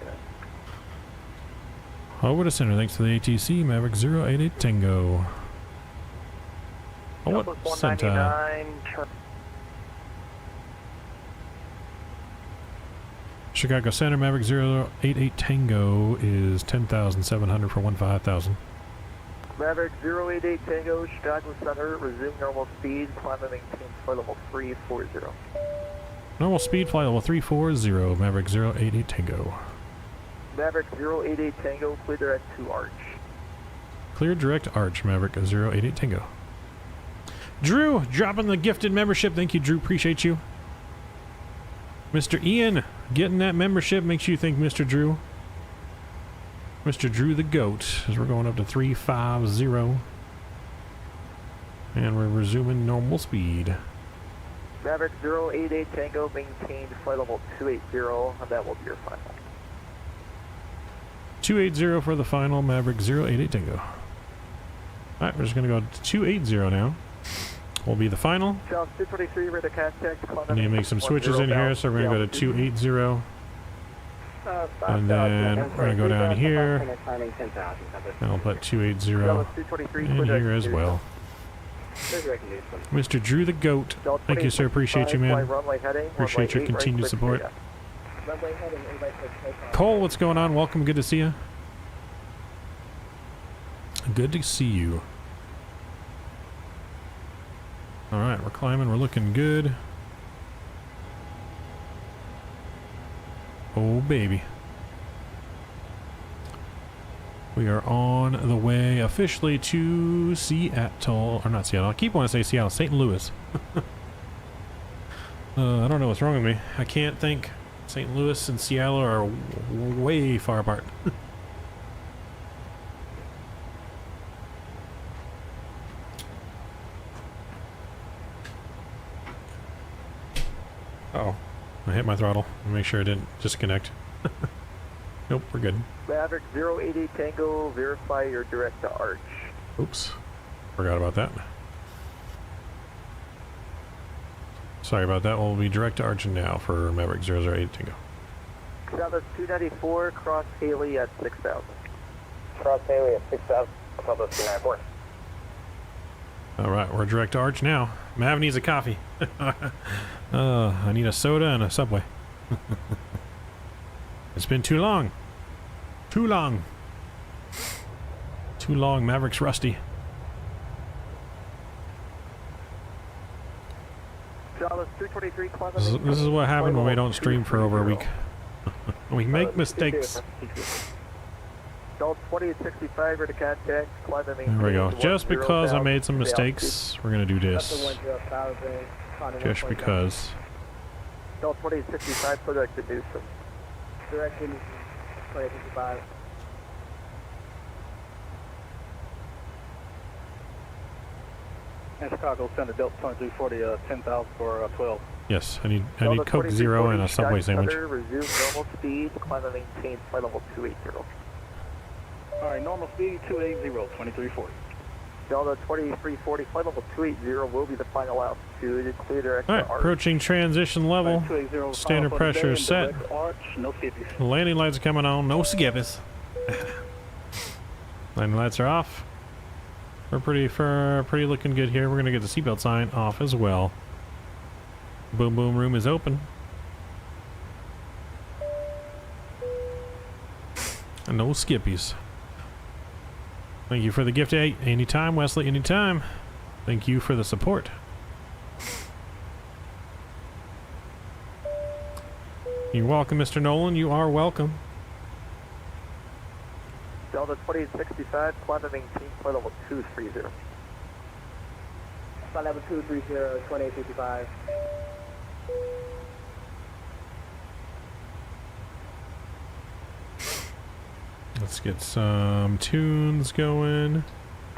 Speaker 2: Over to center, thanks to the ATC, Maverick 088 Tango. Oh, what center?
Speaker 4: Turn.
Speaker 2: Chicago Center, Maverick 088 Tango is 10,700 for 15,000.
Speaker 4: Maverick 088 Tango, Chicago Center, resume normal speed, climb and maintain flight level 340.
Speaker 2: Normal speed, flight level 340, Maverick 088 Tango.
Speaker 4: Maverick 088 Tango, clear direct to Arch.
Speaker 2: Clear direct Arch, Maverick 088 Tango. Drew, dropping the gifted membership. Thank you, Drew. Appreciate you. Mr. Ian, getting that membership makes you think Mr. Drew. Mr. Drew the GOAT, as we're going up to 350. And we're resuming normal speed.
Speaker 4: Maverick 088 Tango, maintained flight level 280, and that will be your final.
Speaker 2: 280 for the final, Maverick 088 Tango. Alright, we're just going to go to 280 now. Will be the final.
Speaker 4: South 223, radar contact.
Speaker 2: I need to make some switches in here, so we're going to go to 280. And then we're going to go down here. And I'll put 280 in here as well. Mr. Drew the GOAT. Thank you, sir. Appreciate you, man. Appreciate your continued support. Cole, what's going on? Welcome. Good to see you. Good to see you. Alright, we're climbing. We're looking good. Oh, baby. We are on the way officially to Seattle. Or not Seattle. I keep wanting to say Seattle. St. Louis. I don't know what's wrong with me. I can't think. St. Louis and Seattle are way far apart. Uh-oh. I hit my throttle. Make sure I didn't disconnect. Nope, we're good.
Speaker 4: Maverick 088 Tango, verify your direct to Arch.
Speaker 2: Oops. Forgot about that. Sorry about that. We'll be direct to Arch now for Maverick 008 Tango.
Speaker 4: Southwest 294, cross Haley at 6,000. Cross Haley at 6,000, Southwest 294.
Speaker 2: Alright, we're direct to Arch now. Mav needs a coffee. I need a soda and a Subway. It's been too long. Too long. Too long. Maverick's rusty. This is what happens when we don't stream for over a week. We make mistakes.
Speaker 4: There
Speaker 2: we go. Just because I made some mistakes, we're going to do this. Just because.
Speaker 4: Delta 2865, for direct to Newsom. Direction 2865. And Chicago Center, Delta 2340, 10,000 for 12.
Speaker 2: Yes, I need Coke Zero and a Subway sandwich.
Speaker 4: Resume normal speed, climb and maintain flight level 280.
Speaker 6: Alright, normal speed 280, 2340.
Speaker 4: Delta 2340, flight level 280 will be the final altitude. Clear direct
Speaker 2: Alright, approaching transition level. Standard pressure is set.
Speaker 6: Arch, no skippies.
Speaker 2: Landing lights are coming on, no skippies. Landing lights are off. We're pretty looking good here. We're gonna get the seatbelt sign off as well. Boom boom room is open. And no skippies. Thank you for the gift. Hey, anytime, Wesley, anytime. Thank you for the support. You're welcome, Mr. Nolan. You are welcome.
Speaker 4: Delta 2865, climb and maintain flight level 230. Flight level 230, 2865.
Speaker 2: Let's get some tunes going.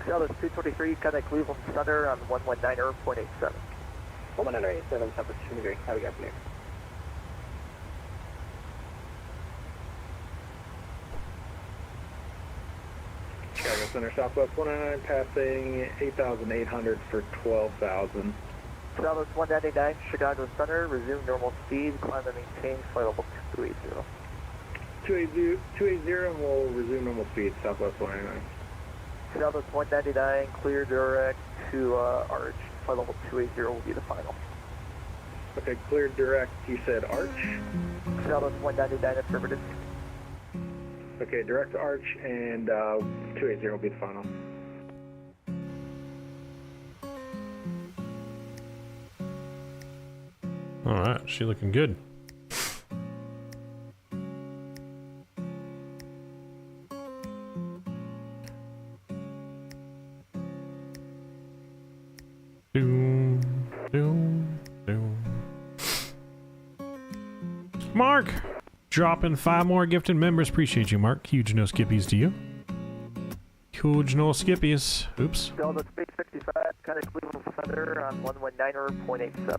Speaker 4: Delta 223, contact Cleveland Center on 119.87. 119.87, Southwest 223. Have a good afternoon.
Speaker 6: Chicago Center, Southwest 199, passing 8,800 for 12,000.
Speaker 4: Southwest 199, Chicago Center, resume normal speed, climb and maintain flight level 280.
Speaker 6: 280 and we'll resume normal speed, Southwest 199.
Speaker 4: Southwest 199, clear direct to Arch, flight level 280 will be the final.
Speaker 6: Okay, cleared direct. You said Arch.
Speaker 4: Dallas 199 affirmative.
Speaker 6: Okay, direct to Arch and 280 will be the final.
Speaker 2: All right, she looking good. Doom, doom, doom. Mark, dropping 5 more gifted members. Appreciate you, Mark. Huge no skippies to you. Huge no skippies. Oops.
Speaker 4: Delta Space 55, kind of Cleveland Center on 119.87.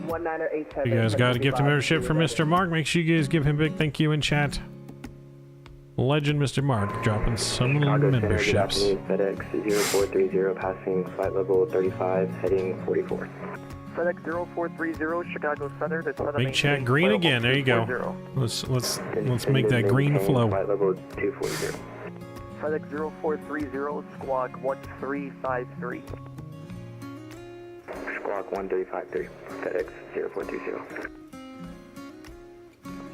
Speaker 7: 1987.
Speaker 2: You guys got a gift of membership for Mr. Mark. Make sure you guys give him a big thank you in chat. Legend Mr. Mark dropping some
Speaker 7: Chicago Center, good
Speaker 2: memberships.
Speaker 7: afternoon, FedEx 0430 passing flight level 35 heading 44.
Speaker 4: FedEx 0430 Chicago Center. That's
Speaker 2: Make chat green again. There you go. Let's make that green flow.
Speaker 7: Flight level 240.
Speaker 4: FedEx 0430 Squawk 1353.
Speaker 7: Squawk 1353. FedEx 0420.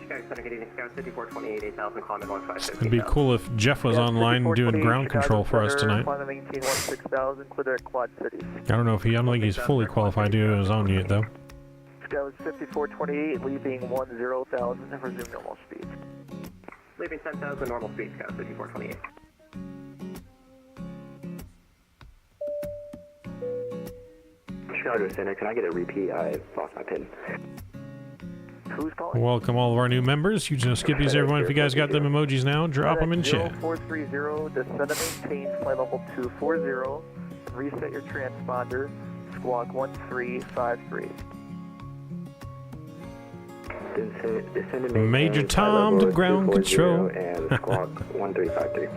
Speaker 7: Chicago Center, good evening. Scout 5428, 8000, climate 156.
Speaker 2: It'd be cool if Jeff was online doing ground control for us tonight.
Speaker 4: Climate maintain 16000, clear at Quad Cities.
Speaker 2: I don't know if he, I don't think he's fully qualified to do his own yet though.
Speaker 4: Scout 5428, leaving 10,000, resume normal speed.
Speaker 7: Leaving 10,000, normal speed, Scout 5428. Chicago Center, can I get a repeat? I lost my pin.
Speaker 4: Who's calling?
Speaker 2: Welcome all of our new members. Huge no skippies, everyone. If you guys got them emojis now, drop them in chat.
Speaker 4: 0430, descend and maintain flight level 240, and reset your transponder, Squawk 1353.
Speaker 7: Descend and maintain
Speaker 2: Major
Speaker 7: flight
Speaker 2: Tom
Speaker 7: level
Speaker 2: to ground
Speaker 7: 240
Speaker 2: control.
Speaker 7: And Squawk 1353.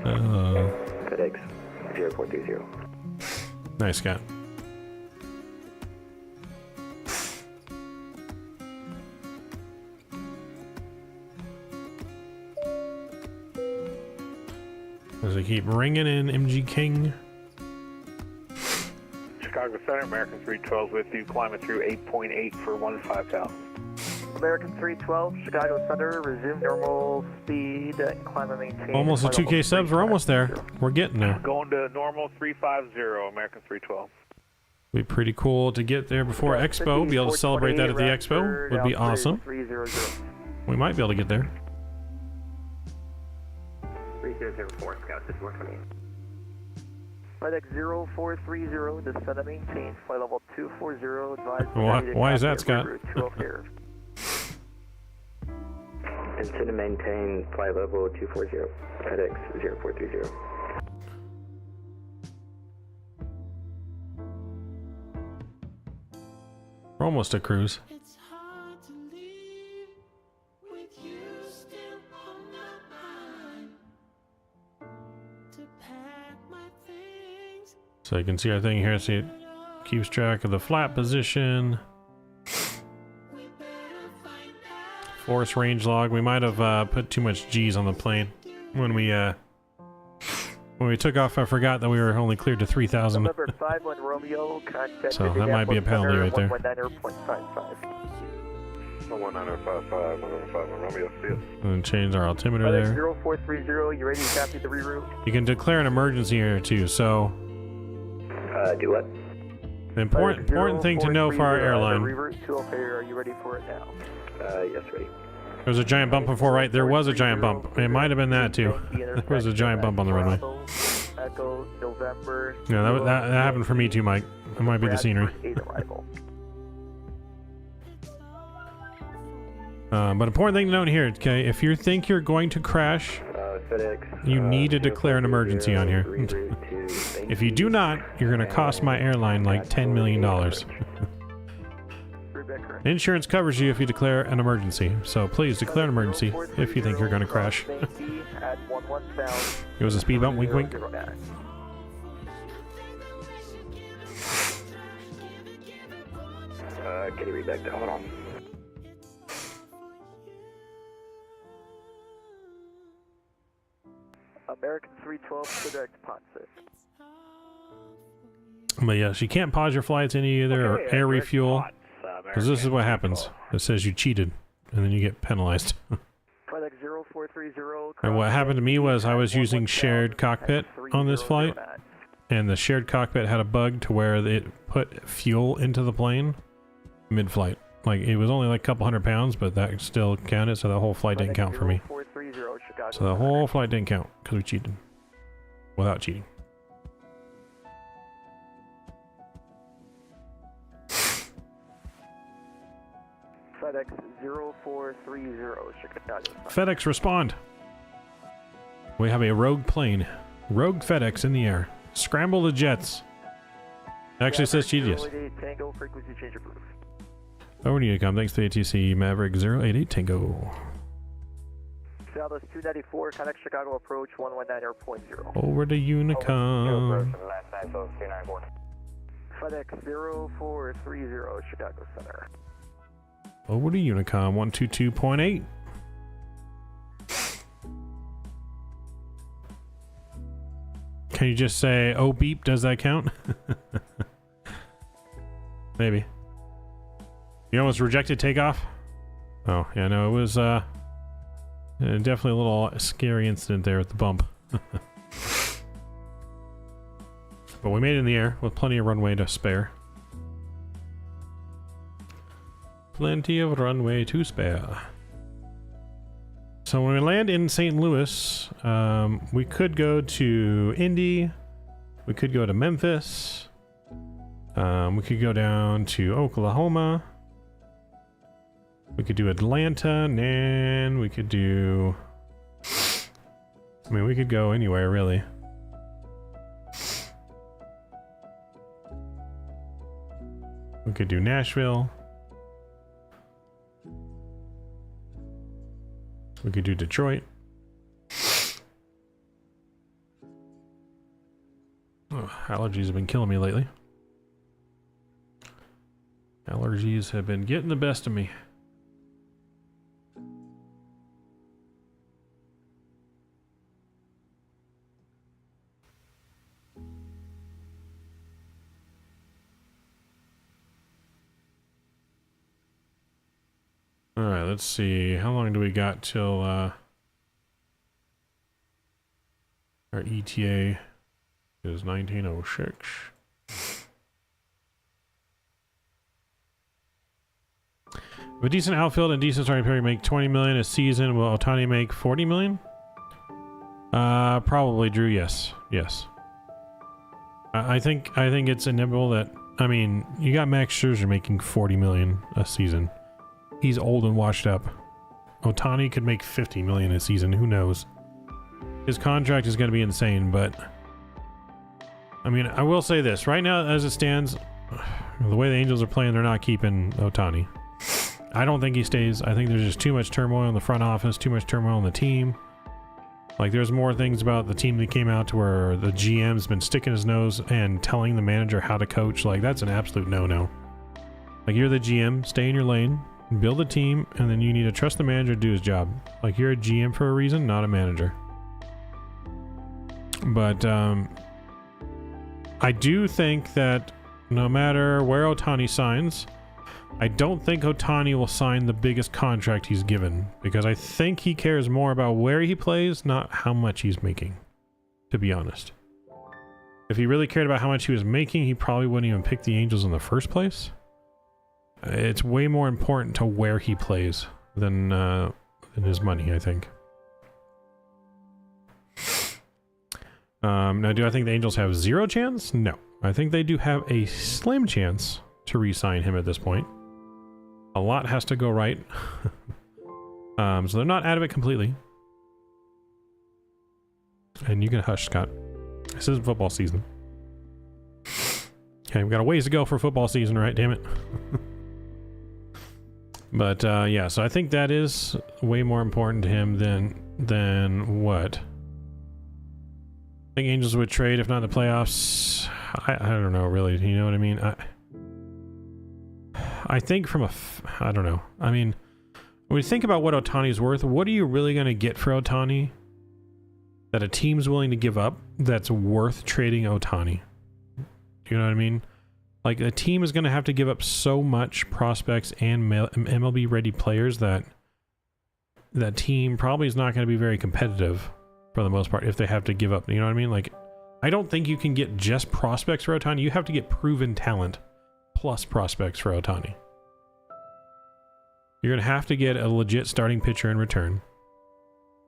Speaker 7: FedEx 0430.
Speaker 2: Nice, Scott. As they keep ringing in, MG King.
Speaker 6: Chicago Center, American 312 with you, climbing through 8.8 for 15,000.
Speaker 4: American 312, Chicago Center, resume normal speed, and climb and maintain.
Speaker 2: Almost a 2K subs. We're almost there. We're getting there.
Speaker 6: Going to normal 350, American 312.
Speaker 2: Be pretty cool to get there before Expo. Be able to celebrate that at the Expo. Would be awesome.
Speaker 4: 300.
Speaker 2: We might be able to get there.
Speaker 7: 3004, Scout 5428.
Speaker 4: FedEx 0430, descend and maintain, flight level 240, advise.
Speaker 2: Why is that, Scott?
Speaker 7: Descend and maintain flight level 240, FedEx 0430.
Speaker 2: We're almost at cruise. So you can see our thing here. See, it keeps track of the flat position. Force range log. We might have put too much G's on the plane when we took off. I forgot that we were only cleared to 3,000.
Speaker 4: November 51 Romeo, contact
Speaker 2: So that might be a penalty right there.
Speaker 4: 119.55.
Speaker 6: 119.55, Romeo, see us.
Speaker 2: And change our altimeter there.
Speaker 4: 0430, you ready to copy the reroute?
Speaker 2: You can declare an emergency here too. So
Speaker 7: Do what?
Speaker 2: the important thing to know for our airline.
Speaker 4: Reroute to O'Hare, are you ready for it now?
Speaker 7: Yes, ready.
Speaker 2: There was a giant bump before, right? There was a giant bump. It might have been that too. There was a giant bump on the runway.
Speaker 4: Echo, November.
Speaker 2: Yeah, that happened for me too, Mike. That might be the scenery. But important thing to note here, okay? If you think you're going to crash,
Speaker 7: FedEx,
Speaker 2: you need to declare an emergency on here. If you do not, you're going to cost my airline like $10 million. Insurance covers you if you declare an emergency, so please declare an emergency if you think you're going to crash. It was a speed bump, wink wink.
Speaker 7: Can you read back down? Hold on.
Speaker 4: American 312, direct Ponce.
Speaker 2: But yeah, she can't pause your flights any either or air refuel. Because this is what happens. It says you cheated, and then you get penalized.
Speaker 4: FedEx 0430.
Speaker 2: And what happened to me was I was using shared cockpit on this flight, and the shared cockpit had a bug to where it put fuel into the plane mid-flight. Like, it was only like a couple 100 pounds, but that still counted, so the whole flight didn't count for me. So the whole flight didn't count, because we cheated. Without cheating.
Speaker 4: FedEx 0430, Chicago.
Speaker 2: FedEx, respond! We have a rogue plane. Rogue FedEx in the air. Scramble the jets. Actually, it says GDS.
Speaker 4: Tango, frequency change approved.
Speaker 2: Over to Unicom. Thanks to the ATC Maverick 088 Tango.
Speaker 4: Southwest 294, contact Chicago approach 119.0.
Speaker 2: Over to Unicom.
Speaker 4: FedEx 0430, Chicago Center.
Speaker 2: Over to Unicom 122.8. Can you just say, oh beep, does that count? Maybe. You almost rejected takeoff? Oh, yeah, no, it was definitely a little scary incident there at the bump. But we made it in the air with plenty of runway to spare. Plenty of runway to spare. So when we land in St. Louis, we could go to Indy, we could go to Memphis, we could go down to Oklahoma, we could do Atlanta, and we could do... I mean, we could go anywhere, really. We could do Nashville. We could do Detroit. Oh, allergies have been killing me lately. Allergies have been getting the best of me. Alright, let's see. How long do we got till our ETA is 1906. With a decent outfield and decent starting period, make 20 million a season. Will Ohtani make 40 million? Probably, Drew. Yes, yes. I think it's inevitable that, I mean, you got Max Scherzer making 40 million a season. He's old and washed up. Ohtani could make 50 million a season. Who knows? His contract is going to be insane, but I mean, I will say this right now, as it stands, the way the Angels are playing, they're not keeping Ohtani. I don't think he stays. I think there's just too much turmoil in the front office, too much turmoil in the team. Like, there's more things about the team that came out to where the GM's been sticking his nose and telling the manager how to coach. Like, that's an absolute no-no. Like, you're the GM, stay in your lane, build a team, and then you need to trust the manager to do his job. Like, you're a GM for a reason, not a manager. But I do think that no matter where Ohtani signs, I don't think Ohtani will sign the biggest contract he's given, because I think he cares more about where he plays, not how much he's making, to be honest. If he really cared about how much he was making, he probably wouldn't even pick the Angels in the first place. It's way more important to where he plays than his money, I think. Now, do I think the Angels have zero chance? No. I think they do have a slim chance to re-sign him at this point. A lot has to go right. So they're not out of it completely. And you can hush, Scott. This is football season. Okay, we've got a ways to go for football season, right? Damn it. But yeah, so I think that is way more important to him than what? I think Angels would trade, if not the playoffs. I don't know, really. You know what I mean? I think from I don't know. I mean, when we think about what Ohtani's worth, what are you really going to get for Ohtani that a team's willing to give up that's worth trading Ohtani? Do you know what I mean? Like, a team is going to have to give up so much prospects and MLB ready players that that team probably is not going to be very competitive for the most part if they have to give up. You know what I mean? Like, I don't think you can get just prospects for Ohtani. You have to get proven talent plus prospects for Ohtani. You're going to have to get a legit starting pitcher in return.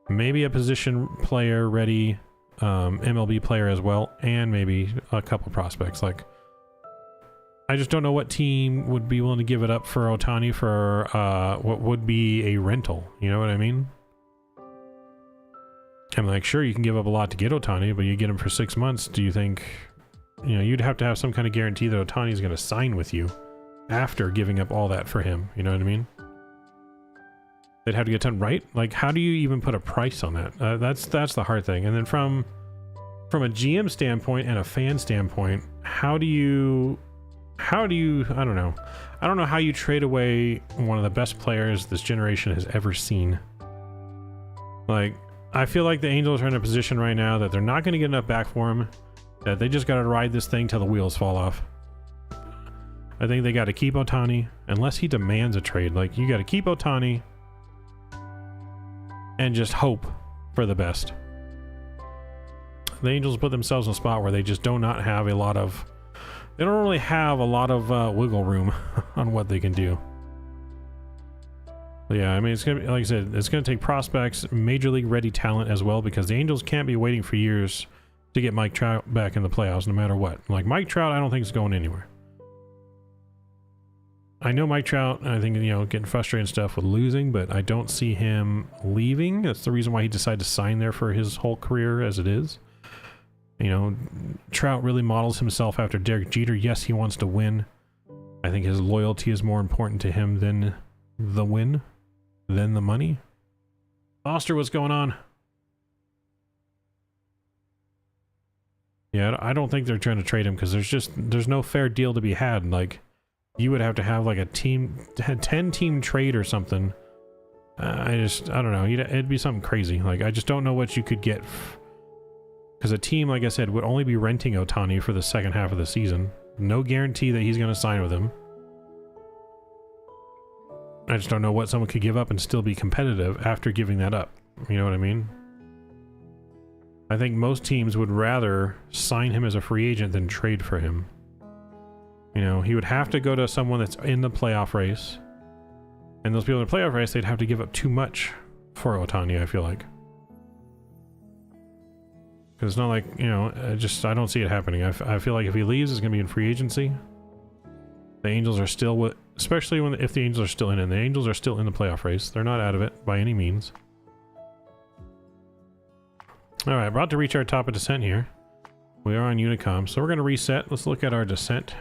Speaker 2: Maybe a position player ready MLB player as well, and maybe a couple prospects. Like, I just don't know what team would be willing to give it up for Ohtani for what would be a rental. You know what I mean? I'm like, sure, you can give up a lot to get Ohtani, but you get him for 6 months. Do you think, you know, you'd have to have some kind of guarantee that Ohtani is going to sign with you after giving up all that for him? You know what I mean? They'd have to get done right. Like, how do you even put a price on that? That's the hard thing. And then from a GM standpoint and a fan standpoint, how do you I don't know. I don't know how you trade away one of the best players this generation has ever seen. Like, I feel like the Angels are in a position right now that they're not going to get enough back for him, that they just got to ride this thing till the wheels fall off. I think they got to keep Ohtani unless he demands a trade. Like, you got to keep Ohtani and just hope for the best. The Angels put themselves in a spot where they just do not have a lot of... They don't really have a lot of wiggle room on what they can do. But yeah, I mean, it's going to be, like I said, it's going to take prospects, major league ready talent as well, because the Angels can't be waiting for years to get Mike Trout back in the playoffs no matter what. Like, Mike Trout, I don't think is going anywhere. I know Mike Trout, I think, you know, getting frustrated and stuff with losing, but I don't see him leaving. That's the reason why he decided to sign there for his whole career as it is. You know, Trout really models himself after Derek Jeter. Yes, he wants to win. I think his loyalty is more important to him than the win, than the money. Foster, what's going on? Yeah, I don't think they're trying to trade him because there's no fair deal to be had. Like, you would have to have like a 10-team trade or something. I don't know. It'd be something crazy. Like, I just don't know what you could get. Because a team, like I said, would only be renting Ohtani for the second half of the season. No guarantee that he's going to sign with him. I just don't know what someone could give up and still be competitive after giving that up. You know what I mean? I think most teams would rather sign him as a free agent than trade for him. You know, he would have to go to someone that's in the playoff race. And those people in the playoff race, they'd have to give up too much for Ohtani, I feel like. Because it's not like, you know, I don't see it happening. I feel like if he leaves, it's going to be in free agency. The Angels are still with, especially if the Angels are still in it. The Angels are still in the playoff race. They're not out of it by any means. All right, about to reach our top of descent here. We are on Honeycomb, so we're going to reset. Let's look at our descent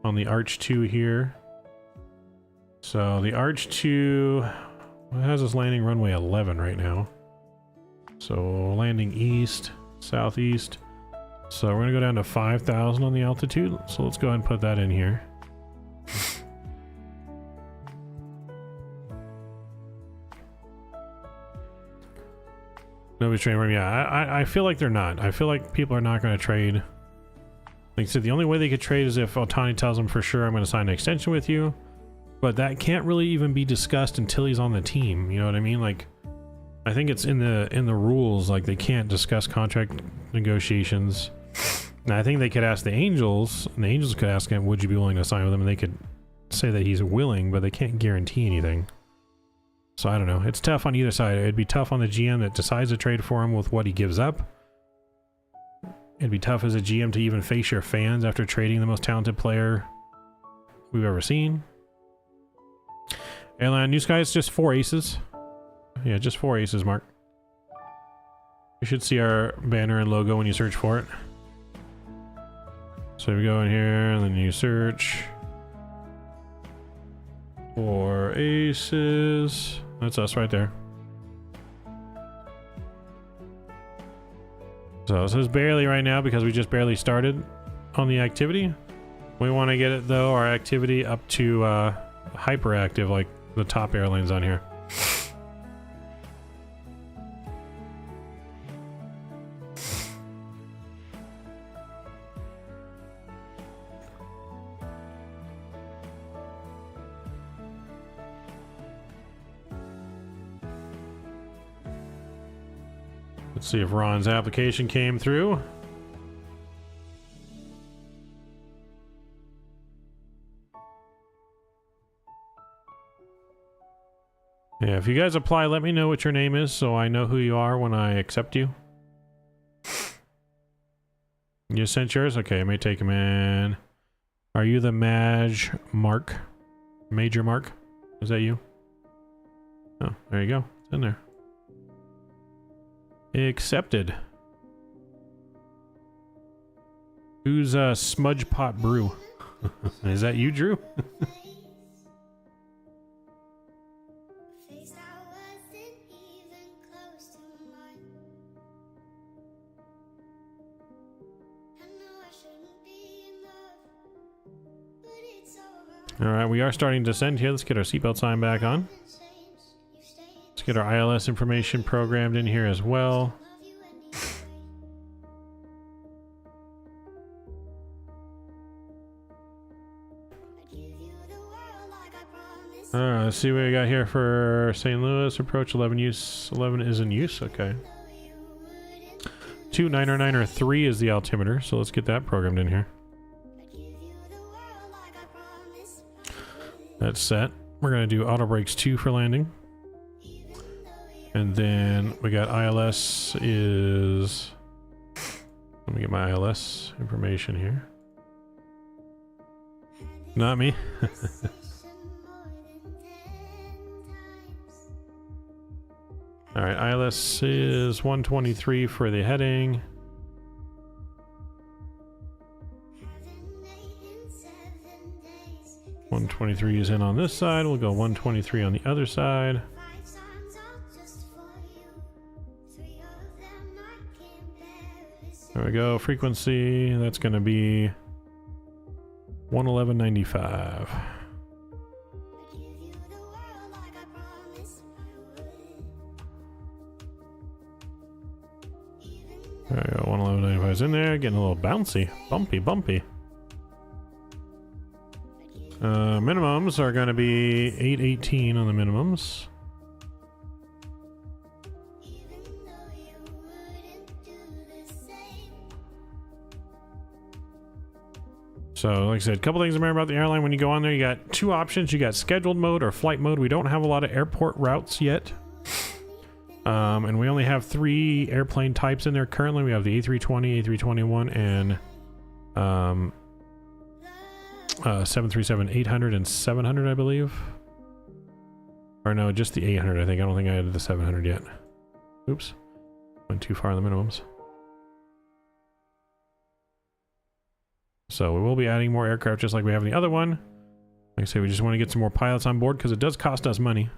Speaker 2: on the Arch 2 here. So the Arch 2 has us landing runway 11 right now. So landing east, southeast. So we're going to go down to 5,000 on the altitude. So let's go ahead and put that in here. Nobody's trading. Yeah, I feel like they're not. I feel like people are not going to trade. Like I said, the only way they could trade is if Ohtani tells them for sure, I'm going to sign an extension with you. But that can't really even be discussed until he's on the team. You know what I mean? Like, I think it's in the rules, like they can't discuss contract negotiations. Now, I think they could ask the Angels, and the Angels could ask him, would you be willing to sign with him? And they could say that he's willing, but they can't guarantee anything. So I don't know. It's tough on either side. It'd be tough on the GM that decides to trade for him with what he gives up. It'd be tough as a GM to even face your fans after trading the most talented player we've ever seen. Airline, New Sky is just 4 aces. Yeah, just 4 aces, Mark. You should see our banner and logo when you search for it. So we go in here and then you search 4 aces. That's us right there. So this is barely right now because we just barely started on the activity. We want to get it though, our activity up to hyperactive, like the top airlines on here. Let's see if Ron's application came through. Yeah, if you guys apply, let me know what your name is so I know who you are when I accept you. You sent yours? Okay, I may take him in. Are you the Mark? Major Mark? Is that you? Oh, there you go. It's in there. Accepted. Who's Smudge Pot Brew? Is that you, Drew? Alright, we are starting to descend here. Let's get our seatbelt sign back on. Let's get our ILS information programmed in here as well. Alright, let's see what we got here for St. Louis. Approach 11 use. 11 is in use. Okay. 2909 is the altimeter, so let's get that programmed in here. That's set. We're going to do auto brakes 2 for landing. And then we got ILS is... Let me get my ILS information here. Not me. Alright, ILS is 123 for the heading. 123 is in on this side. We'll go 123 on the other side. There we go. Frequency, that's going to be 111.95. There we go. 111.95 is in there. Getting a little bouncy. Bumpy. Minimums are going to be 818 on the minimums. So, like I said, a couple things to remember about the airline. When you go on there, you got two options. You got scheduled mode or flight mode. We don't have a lot of airport routes yet. And we only have 3 airplane types in there currently. We have the A320, A321, and 737-800 and 700, I believe. Or no, just the 800, I think. I don't think I added the 700 yet. Oops. Went too far on the minimums. So we will be adding more aircraft just like we have in the other one. Like I say, we just want to get some more pilots on board because it does cost us money.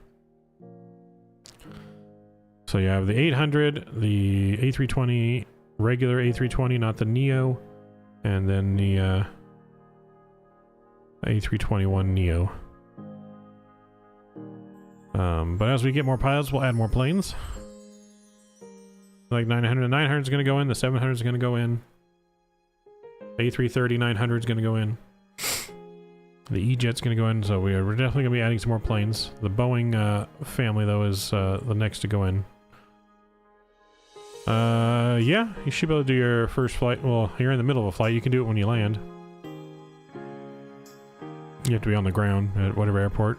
Speaker 2: So you have the 800, the A320, regular A320, not the Neo, and then the A321 Neo. But as we get more pilots, we'll add more planes. Like 900, the 900 is going to go in, the 700 is going to go in. A330 900 is going to go in. The E-Jet's going to go in, so we're definitely going to be adding some more planes. The Boeing family, though, is the next to go in. Yeah, you should be able to do your first flight. Well, you're in the middle of a flight. You can do it when you land. You have to be on the ground at whatever airport.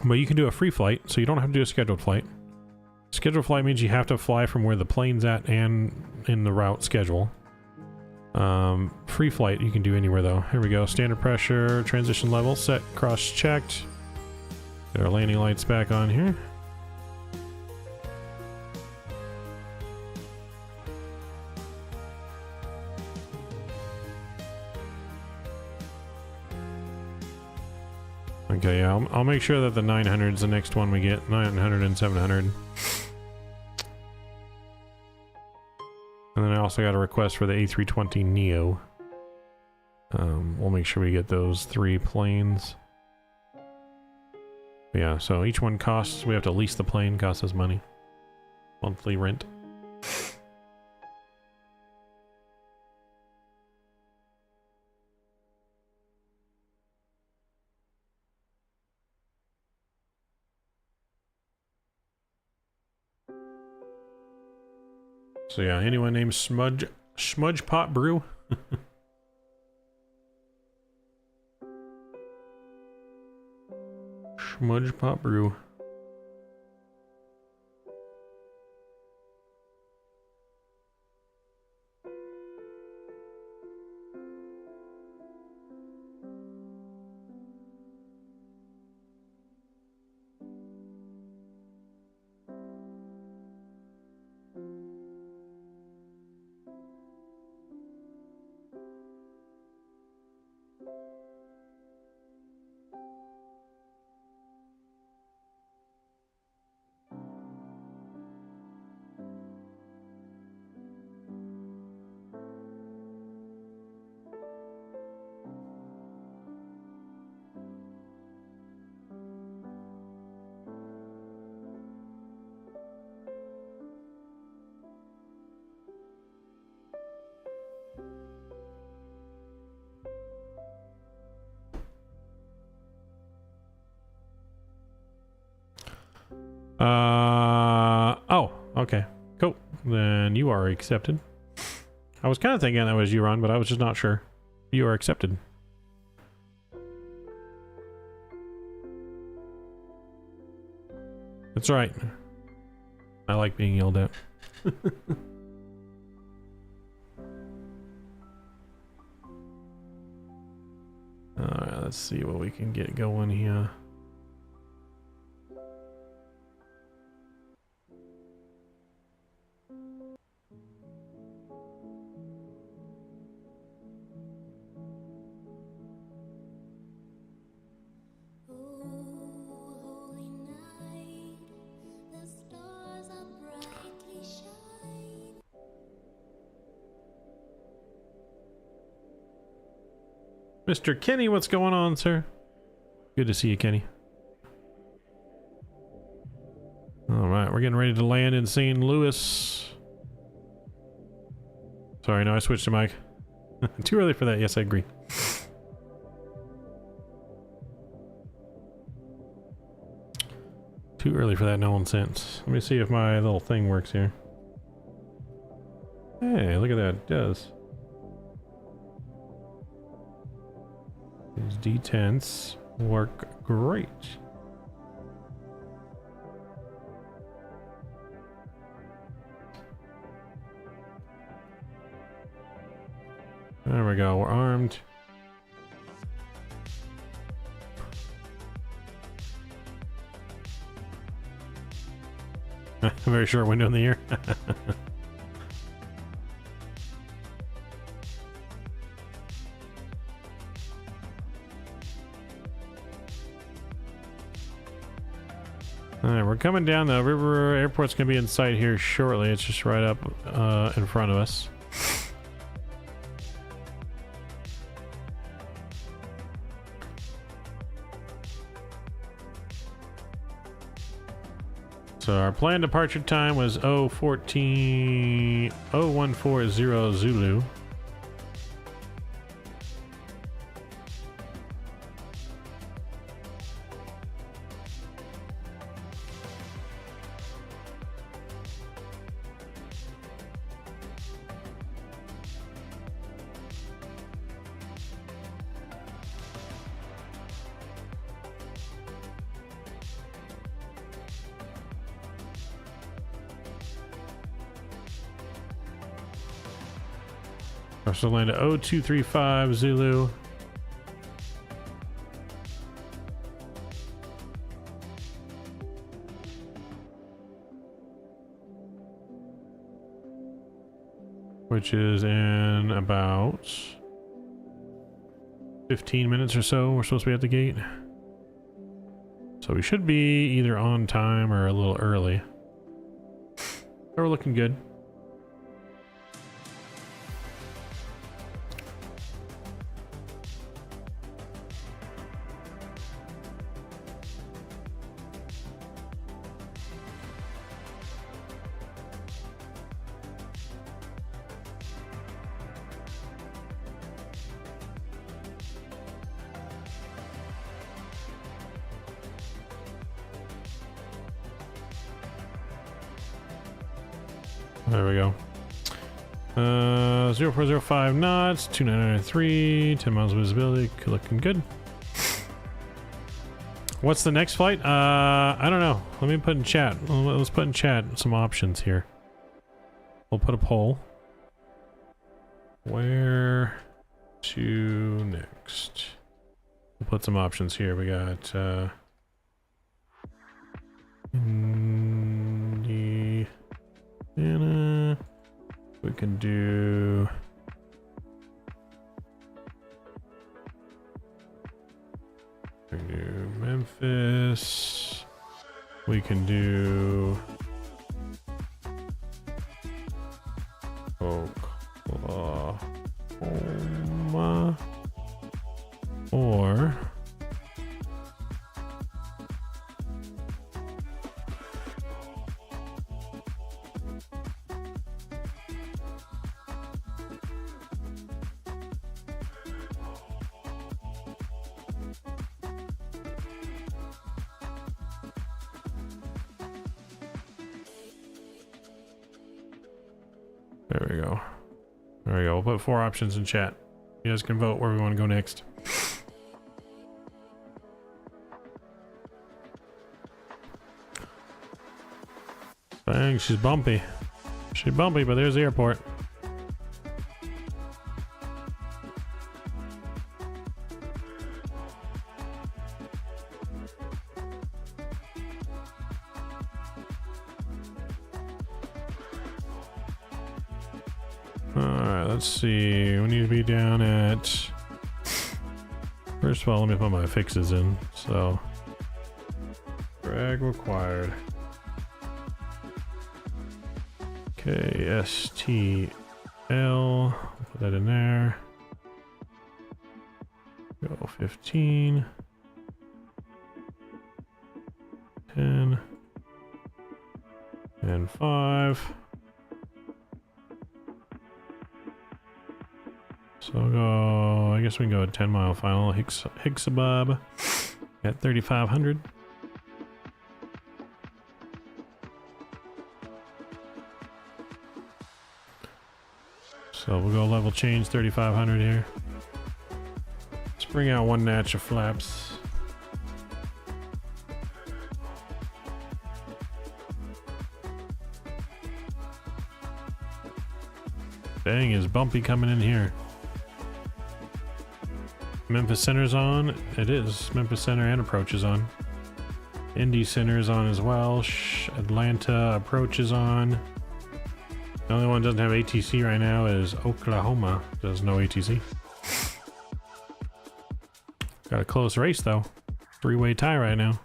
Speaker 2: But you can do a free flight, so you don't have to do a scheduled flight. Scheduled flight means you have to fly from where the plane's at and in the route schedule. Free flight you can do anywhere though. Here we go. Standard pressure, transition level set, cross-checked. Get our landing lights back on here. Okay, yeah, I'll make sure that the 900 is the next one we get. 900 and 700. And then I also got a request for the A320 Neo. We'll make sure we get those 3 planes. But yeah, so each one costs, we have to lease the plane, costs us money. Monthly rent. So yeah, anyone named Smudge Pot Brew? Smudge Pot Brew. Oh, okay. Cool. Then you are accepted. I was kind of thinking that was you, Ron, but I was just not sure. You are accepted. That's right. I like being yelled at. Alright, let's see what we can get going here. Mr. Kenny, what's going on, sir? Good to see you, Kenny. Alright, we're getting ready to land in St. Louis. Sorry, no, I switched to mic. Too early for that, yes, I agree. Too early for that nonsense. Let me see if my little thing works here. Hey, look at that, it does. These detents work great. There we go, we're armed. Very short window in the year. Alright, we're coming down. The river airport's gonna be in sight here shortly. It's just right up in front of us. So our planned departure time was 0140 Zulu. So land at 0235 Zulu. Which is in about 15 minutes or so. We're supposed to be at the gate. So we should be either on time or a little early. But we're looking good. There we go. 0405 knots, 2993, 10 miles of visibility, looking good. What's the next flight? I don't know. Let me put in chat. Let's put in chat some options here. We'll put a poll. Where to next? We'll put some options here. We got Indiana. We can do Memphis. We can do Oklahoma, or there we go. There we go. We'll put 4 options in chat. You guys can vote where we want to go next. Dang, she's bumpy. She's bumpy, but there's the airport. Alright, let's see. We need to be down at... First of all, let me put my fixes in. So... Drag required. KSTL. Put that in there. Go 15. 10. And 5. So I'll go, I guess we can go at 10 mile final. Hicksabub at 3,500. So we'll go level change 3,500 here. Let's bring out 1 natch of flaps. Dang, is bumpy coming in here. Memphis Center's on. It is. Memphis Center and approach is on. Indy Center is on as well. Atlanta approach is on. The only one that doesn't have ATC right now is Oklahoma. There's no ATC. Got a close race though. 3-way tie right now.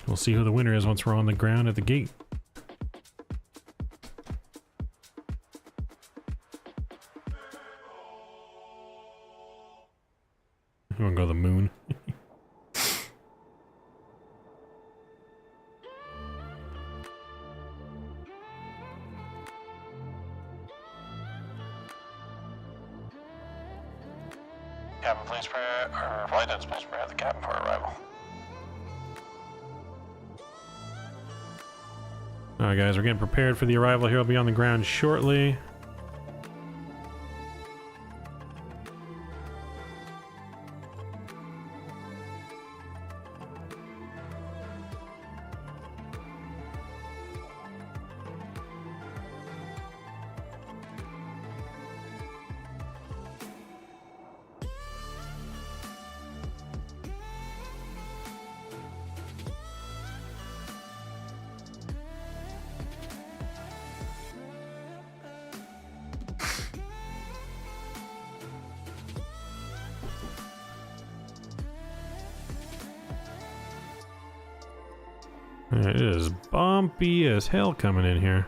Speaker 2: We'll see who the winner is once we're on the ground at the gate. You wanna go to the moon?
Speaker 5: Cabin, please prepare, or flight attendants, please prepare the cabin for arrival.
Speaker 2: Alright guys, we're getting prepared for the arrival here. I'll be on the ground shortly. It is bumpy as hell coming in here.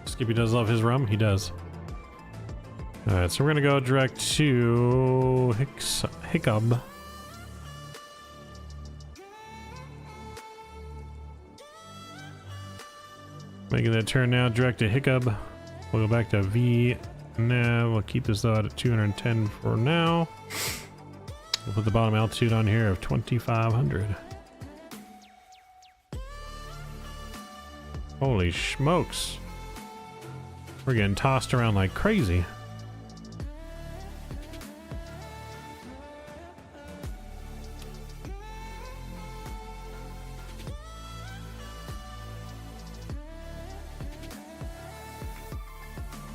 Speaker 2: Skippy does love his rum. He does. Alright, so we're gonna go direct to Hickab. Making that turn now, direct to Hiccup. We'll go back to V nav. We'll keep this though at 210 for now. We'll put the bottom altitude on here of 2,500. Holy smokes. We're getting tossed around like crazy.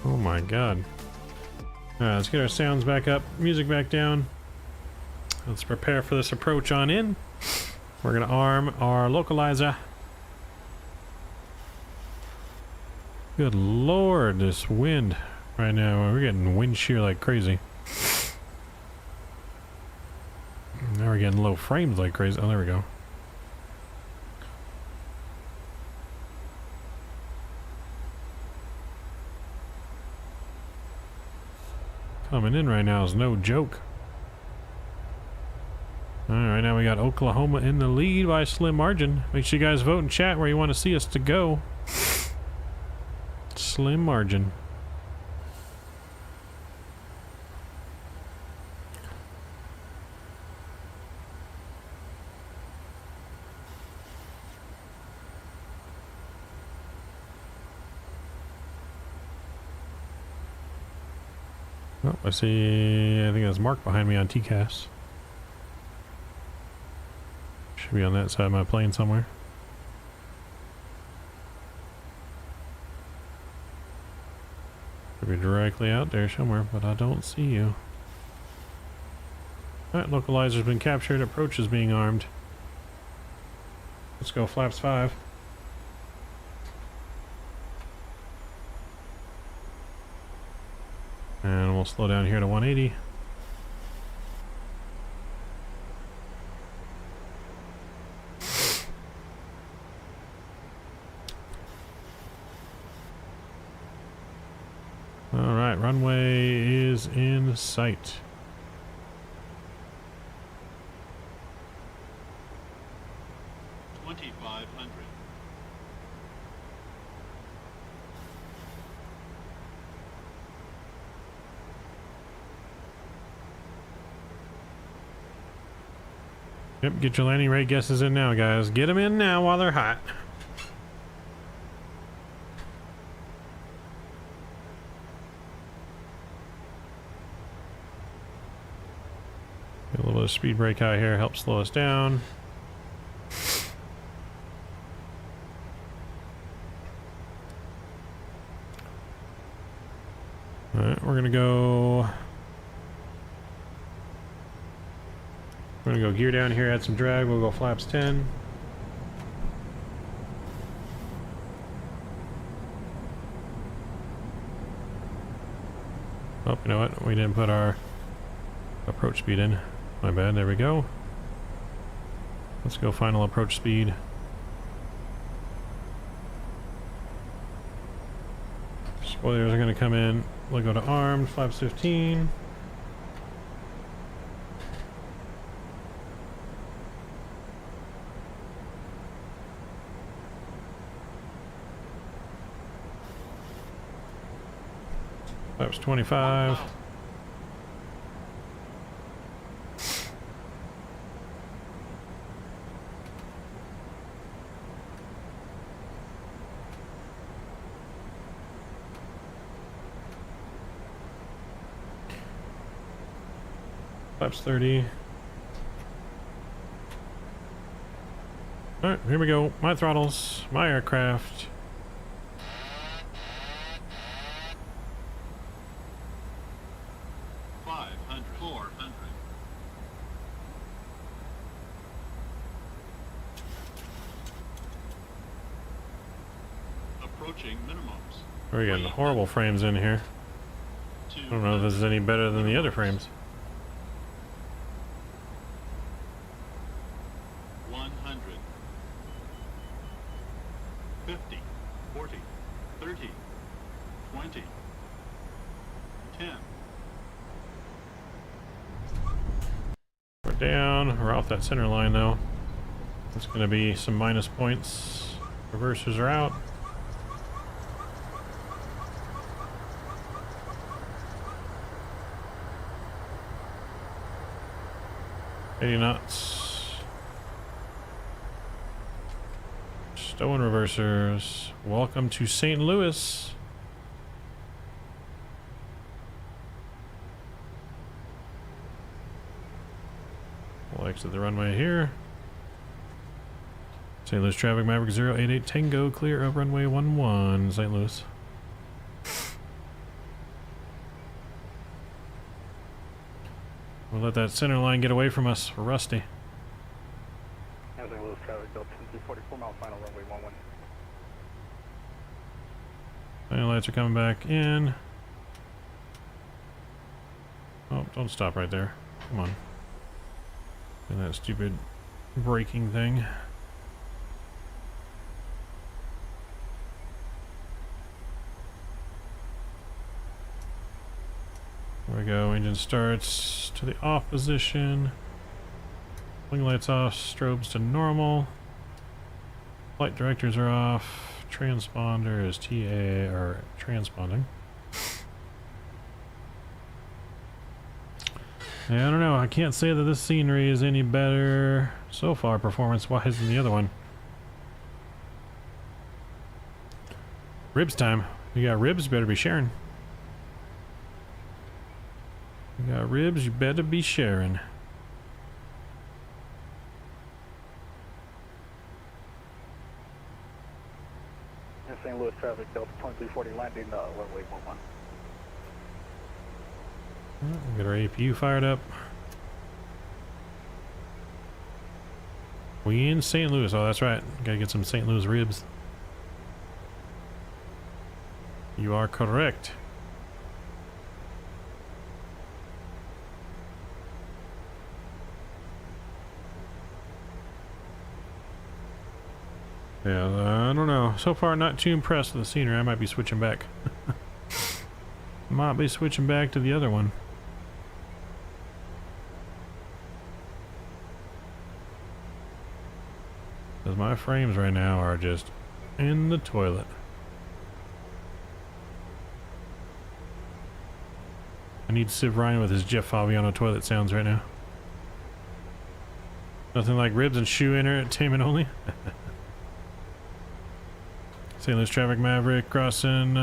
Speaker 2: Oh my god. Alright, let's get our sounds back up, music back down. Let's prepare for this approach on in. We're gonna arm our localizer. Good lord, this wind right now. We're getting wind shear like crazy. Now we're getting low frames like crazy. Oh, there we go. Coming in right now is no joke. Alright, now we got Oklahoma in the lead by a slim margin. Make sure you guys vote and chat where you want to see us to go. Slim margin. Oh, I see. I think that's Mark behind me on TCAS. Should be on that side of my plane somewhere. Could be directly out there somewhere, but I don't see you. Alright, localizer's been captured. Approach is being armed. Let's go flaps 5. And we'll slow down here to 180. Alright, runway is in sight. Yep, get your landing rate guesses in now, guys. Get them in now while they're hot. Get a little bit of speed brake out here, help slow us down. Alright, we're gonna go gear down here, add some drag, we'll go flaps 10. Oh, you know what? We didn't put our approach speed in. My bad, there we go. Let's go final approach speed. Spoilers are going to come in. We'll go to armed, flaps 15. Flaps 25. Flaps 30. Alright, here we go. My throttles, my aircraft. We're getting horrible frames in here. I don't know if this is any better than the other frames.
Speaker 3: 100, 50, 40, 30, 20, 10.
Speaker 2: We're down. We're off that center line though. That's going to be some minus points. Reversers are out. 80 knots. Stowing reversers. Welcome to St. Louis. We'll exit the runway here. St. Louis traffic, Maverick 088 Tango, clear of runway 11, St. Louis. We'll let that center line get away from us for Rusty.
Speaker 4: St. Louis traffic, Delta 344 mile final runway 11.
Speaker 2: Final lights are coming back in. Oh, don't stop right there. Come on. And that stupid braking thing. There we go. Engine starts to the off position. Wing lights off. Strobes to normal. Flight directors are off. Transponder is TA or transponding. Yeah, I don't know. I can't say that this scenery is any better so far performance-wise than the other one. Ribs time. You got ribs, you better be sharing. You got ribs, you better be sharing.
Speaker 4: St. Louis traffic, Delta 2340 landing, runway 11.
Speaker 2: We'll get our APU fired up. We in St. Louis. Oh, that's right. Gotta get some St. Louis ribs. You are correct. Yeah, I don't know. So far, not too impressed with the scenery. I might be switching back. Might be switching back to the other one. Because my frames right now are just in the toilet. I need Civ Ryan with his Jeff Fabiano toilet sounds right now. Nothing like ribs and shoe entertainment only. St. Louis traffic, Maverick crossing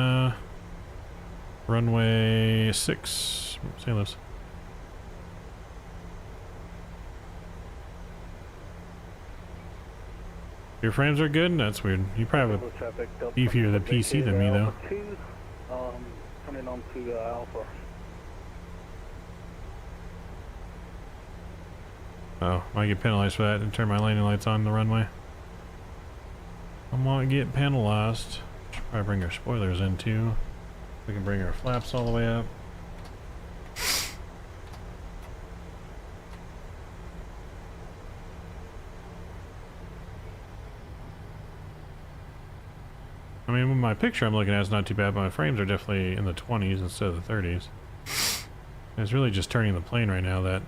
Speaker 2: runway 6, St. Louis. Your frames are good? That's weird. You probably have a beefier the PC than me, though.
Speaker 4: Turning on to Alpha.
Speaker 2: Oh, might get penalized for that and turn my landing lights on the runway. I might get penalized. Should probably bring our spoilers in too. We can bring our flaps all the way up. I mean, with my picture I'm looking at is not too bad, but my frames are definitely in the 20s instead of the 30s. And it's really just turning the plane right now that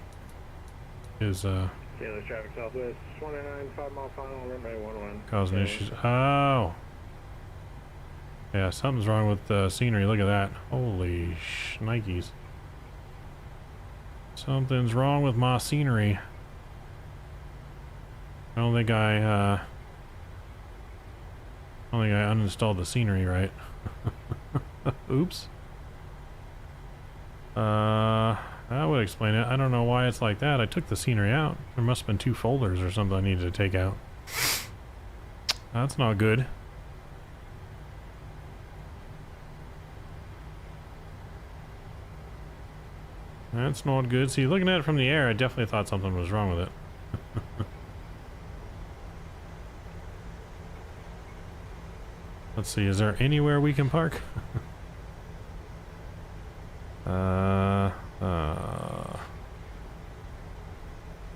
Speaker 2: is
Speaker 6: Taylor traffic southwest 109, 5 mile final, runway 11.
Speaker 2: causing issues. Oh. Yeah, something's wrong with the scenery. Look at that. Holy shnikes. Something's wrong with my scenery. I don't think I uninstalled the scenery right. Oops. That would explain it. I don't know why it's like that. I took the scenery out. There must have been 2 folders or something I needed to take out. That's not good. That's not good. See, looking at it from the air, I definitely thought something was wrong with it. Let's see, is there anywhere we can park?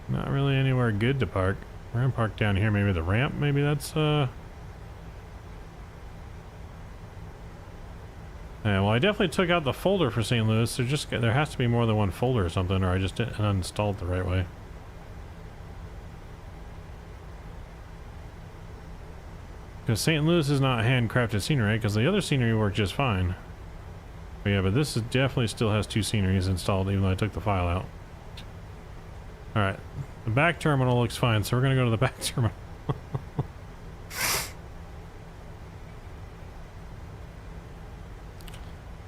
Speaker 2: Not really anywhere good to park. We're gonna park down here, maybe the ramp, maybe that's yeah, well, I definitely took out the folder for St. Louis. There has to be more than one folder or something, or I just didn't uninstall it the right way. Because St. Louis is not handcrafted scenery, right? Because the other scenery worked just fine. But yeah, but this is definitely still has 2 sceneries installed, even though I took the file out. All right, the back terminal looks fine, so we're gonna go to the back terminal.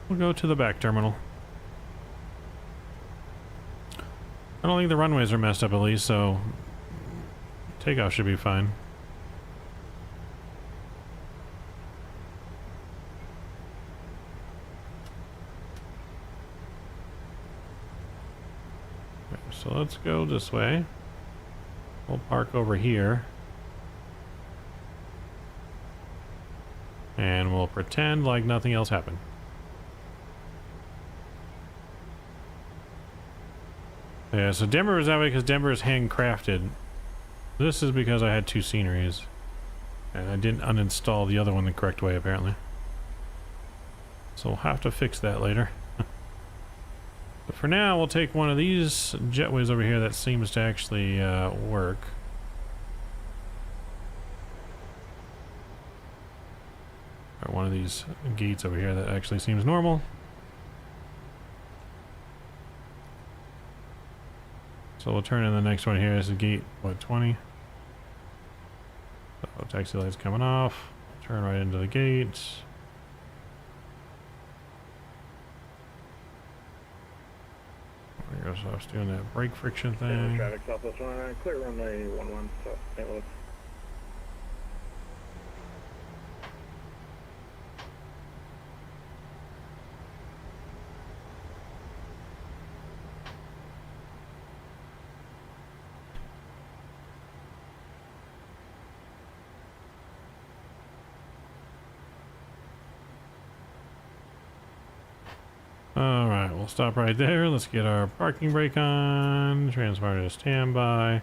Speaker 2: We'll go to the back terminal. I don't think the runways are messed up at least, so takeoff should be fine. Okay, so let's go this way. We'll park over here. And we'll pretend like nothing else happened. Yeah, so Denver was that way because Denver is handcrafted. This is because I had two sceneries. And I didn't uninstall the other one the correct way, apparently. So we'll have to fix that later. But for now, we'll take one of these jetways over here that seems to actually work. Or one of these gates over here that actually seems normal. So we'll turn in the next one here. This is gate, what, 20? So taxi light's coming off. Turn right into the gate. There goes, I was doing that brake friction thing.
Speaker 6: Traffic Southwest 109, clear runway 11, South St. Louis.
Speaker 2: Alright, we'll stop right there. Let's get our parking brake on. Transponder to standby.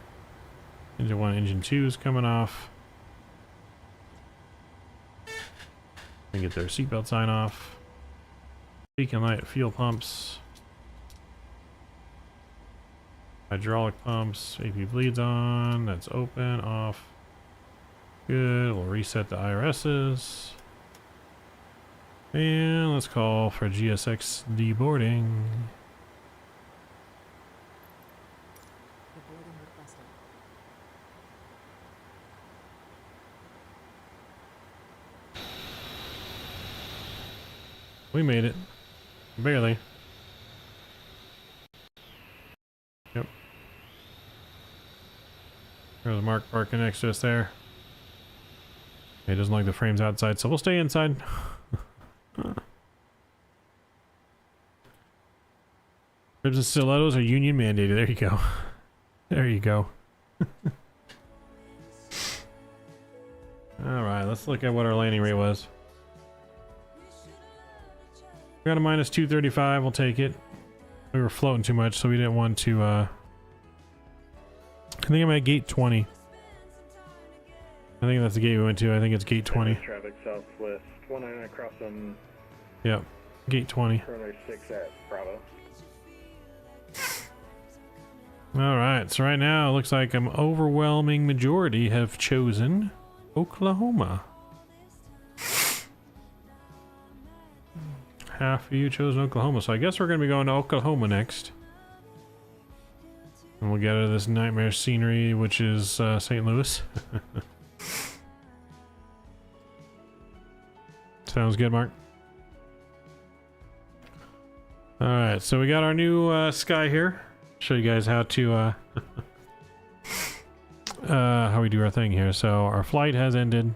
Speaker 2: Engine 1, engine 2 is coming off. And get their seatbelt sign off. Beacon light, fuel pumps. Hydraulic pumps. AP bleeds on. That's open, off. Good. We'll reset the IRSs. And let's call for GSX deboarding.
Speaker 1: Deboarding requested.
Speaker 2: We made it. Barely. Yep. There's Mark parking next to us there. He doesn't like the frames outside, so we'll stay inside. Ribs and stilettos are union mandated. There you go. There you go. Alright, let's look at what our landing rate was. We got a minus 235, we'll take it. We were floating too much, so we didn't want to, I think I'm at gate 20. I think that's the gate we went to. I think it's gate 20.
Speaker 6: Traffic Southwest 199 crossing.
Speaker 2: Yep, gate 20.
Speaker 6: Runway 6 at Bravo.
Speaker 2: Alright, so right now it looks like an overwhelming majority have chosen Oklahoma. Half of you chose Oklahoma, so I guess we're going to be going to Oklahoma next. And we'll get out of this nightmare scenery, which is St. Louis. Sounds good, Mark. Alright, so we got our new sky here. Show you guys how to how we do our thing here. So our flight has ended.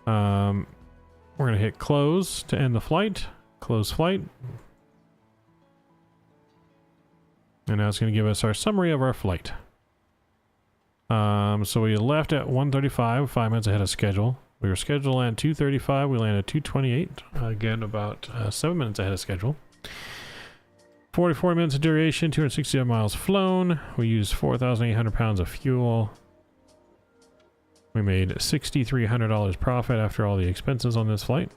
Speaker 2: We're gonna hit close to end the flight. Close flight. And now it's gonna give us our summary of our flight. So we left at 1:35, 5 minutes ahead of schedule. We were scheduled to land 2:35. We landed 2:28. Again, about 7 minutes ahead of schedule. 44 minutes of duration, 267 miles flown. We used 4,800 pounds of fuel. We made $6,300 profit after all the expenses on this flight.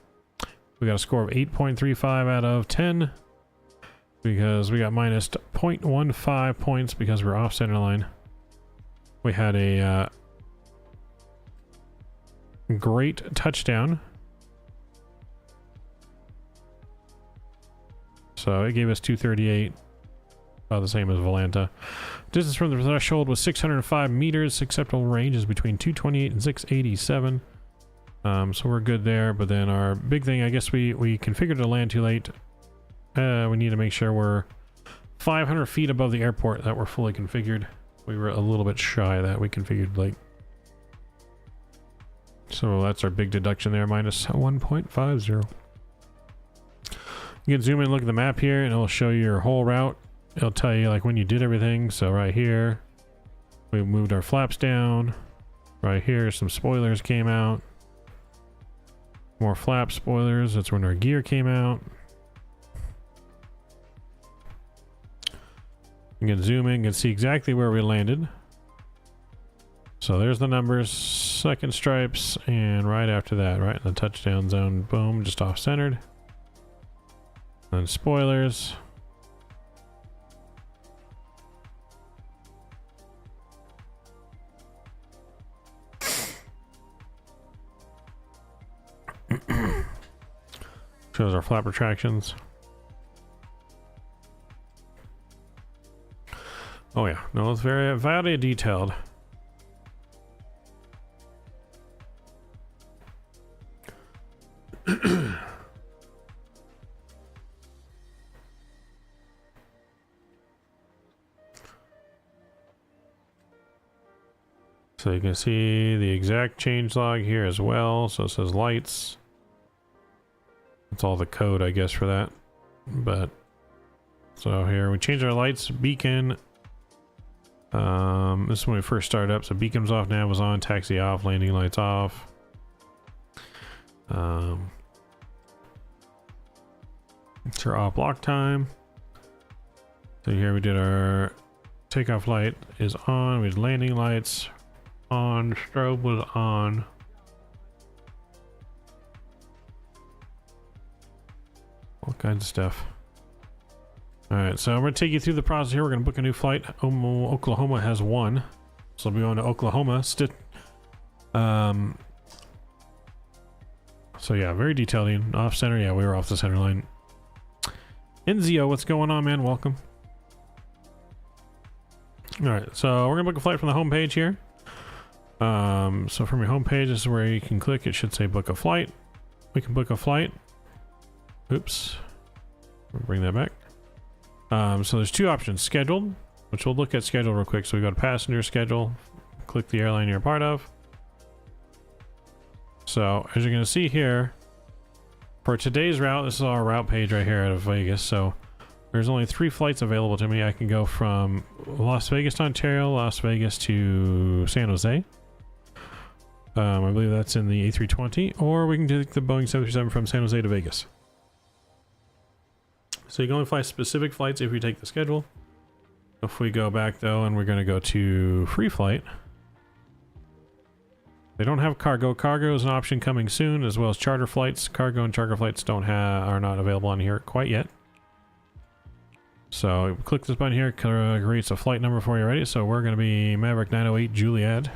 Speaker 2: We got a score of 8.35 out of 10 because we got minus 0.15 points because we're off center line. We had a great touchdown. So it gave us 238. about the same as Volanta. Distance from the threshold was 605 meters. Acceptable range is between 228 and 687. So we're good there. But then our big thing, I guess we configured to land too late. We need to make sure we're 500 feet above the airport, that we're fully configured. We were a little bit shy of that. We configured late. So that's our big deduction there, minus 1.50. You can zoom in and look at the map here, and it'll show you your whole route. It'll tell you like when you did everything. So right here, we moved our flaps down. Right here, some spoilers came out. More flap spoilers. That's when our gear came out. You can zoom in and see exactly where we landed. So there's the numbers, second stripes, and right after that, right in the touchdown zone, boom, just off-centered. And spoilers. Shows our flap retractions. Oh yeah, no, it's very detailed. So you can see the exact change log here as well. So it says lights. That's all the code, I guess, for that. But so here we changed our lights, beacon. This is when we first started up. So beacon's off, nav was on, taxi off, landing lights off. It's our off block time. So here we did our takeoff light is on. We did landing lights on. Strobe was on. All kinds of stuff. Alright, so I'm going to take you through the process here. We're going to book a new flight. Oklahoma has one. So we'll be going to Oklahoma. So yeah, very detailed. Off center. Yeah, we were off the center line. Enzio, what's going on, man? Welcome. Alright, so we're going to book a flight from the home page here. So from your home page, this is where you can click. It should say book a flight. We can book a flight. Oops. We'll bring that back. So there's two options. Scheduled, which we'll look at schedule real quick. So we go to passenger schedule, click the airline you're a part of. So as you're going to see here, for today's route, this is our route page right here out of Vegas. So there's only 3 flights available to me. I can go from Las Vegas to Ontario, Las Vegas to San Jose. I believe that's in the A320, or we can take the Boeing 737 from San Jose to Vegas. So you can only fly specific flights if you take the schedule. If we go back though, and we're going to go to free flight, they don't have cargo. Cargo is an option coming soon, as well as charter flights. Cargo and charter flights are not available on here quite yet. So click this button here, creates a flight number for you already. So we're going to be Maverick 908 Juliet.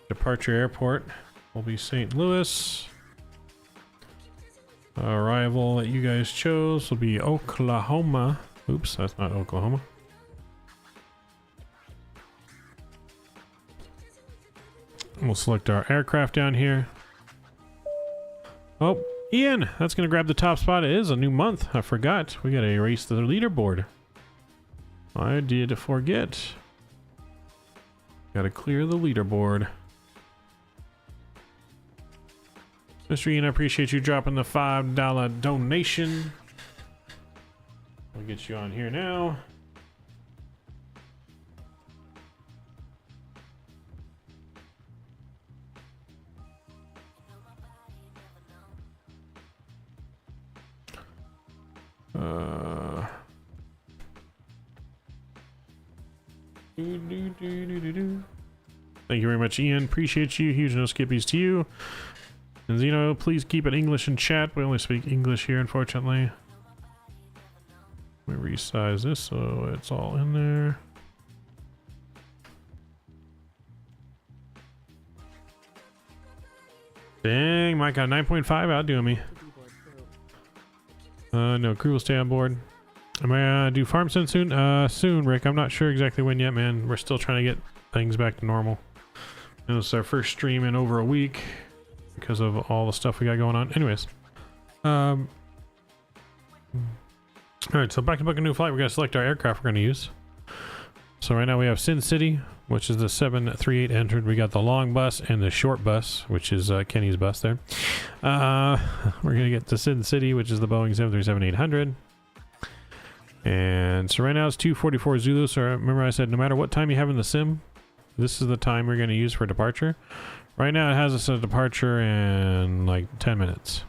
Speaker 2: Departure airport will be St. Louis. Arrival that you guys chose will be Oklahoma. Oops, that's not Oklahoma. We'll select our aircraft down here. Oh, Ian, that's going to grab the top spot. It is a new month. I forgot. We got to erase the leaderboard. I did forget. Got to clear the leaderboard. Mr. Ian, I appreciate you dropping the $5 donation. We'll get you on here now. Thank you very much, Ian. Appreciate you. Huge no skippies to you. And Zeno, please keep it English in chat. We only speak English here, unfortunately. Let me resize this so it's all in there. Dang, Mike got 9.5 outdoing me. No, crew will stay on board. Am I gonna do farm sim soon? Soon, Rick. I'm not sure exactly when yet, man. We're still trying to get things back to normal. And it's our first stream in over a week because of all the stuff we got going on. Anyways. Alright, so back to book a new flight. We're gonna select our aircraft we're gonna use. So right now we have Sin City, which is the 738 entered. We got the long bus and the short bus, which is Kenny's bus there. We're gonna get to Sin City, which is the Boeing 737-800. And so right now it's 2:44 Zulu. So remember I said no matter what time you have in the sim, this is the time we're gonna use for departure. Right now it has us a departure in like 10 minutes.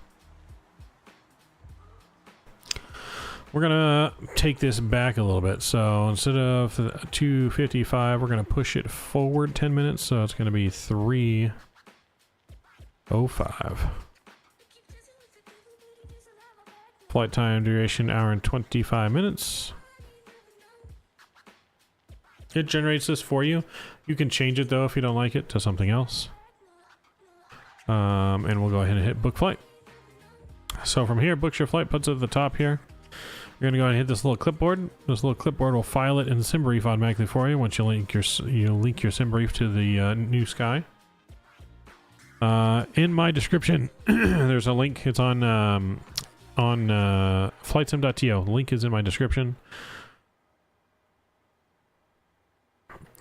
Speaker 2: We're gonna take this back a little bit. So instead of 2:55, we're gonna push it forward 10 minutes. So it's gonna be 3:05. Flight time duration, hour and 25 minutes. It generates this for you. You can change it though if you don't like it to something else. And we'll go ahead and hit book flight. So from here, books your flight, puts it at the top here. You're gonna go ahead and hit this little clipboard. This little clipboard will file it in SimBrief automatically for you once you link your SimBrief to the new Sky. In my description, there's a link. It's on flightsim.to. The link is in my description.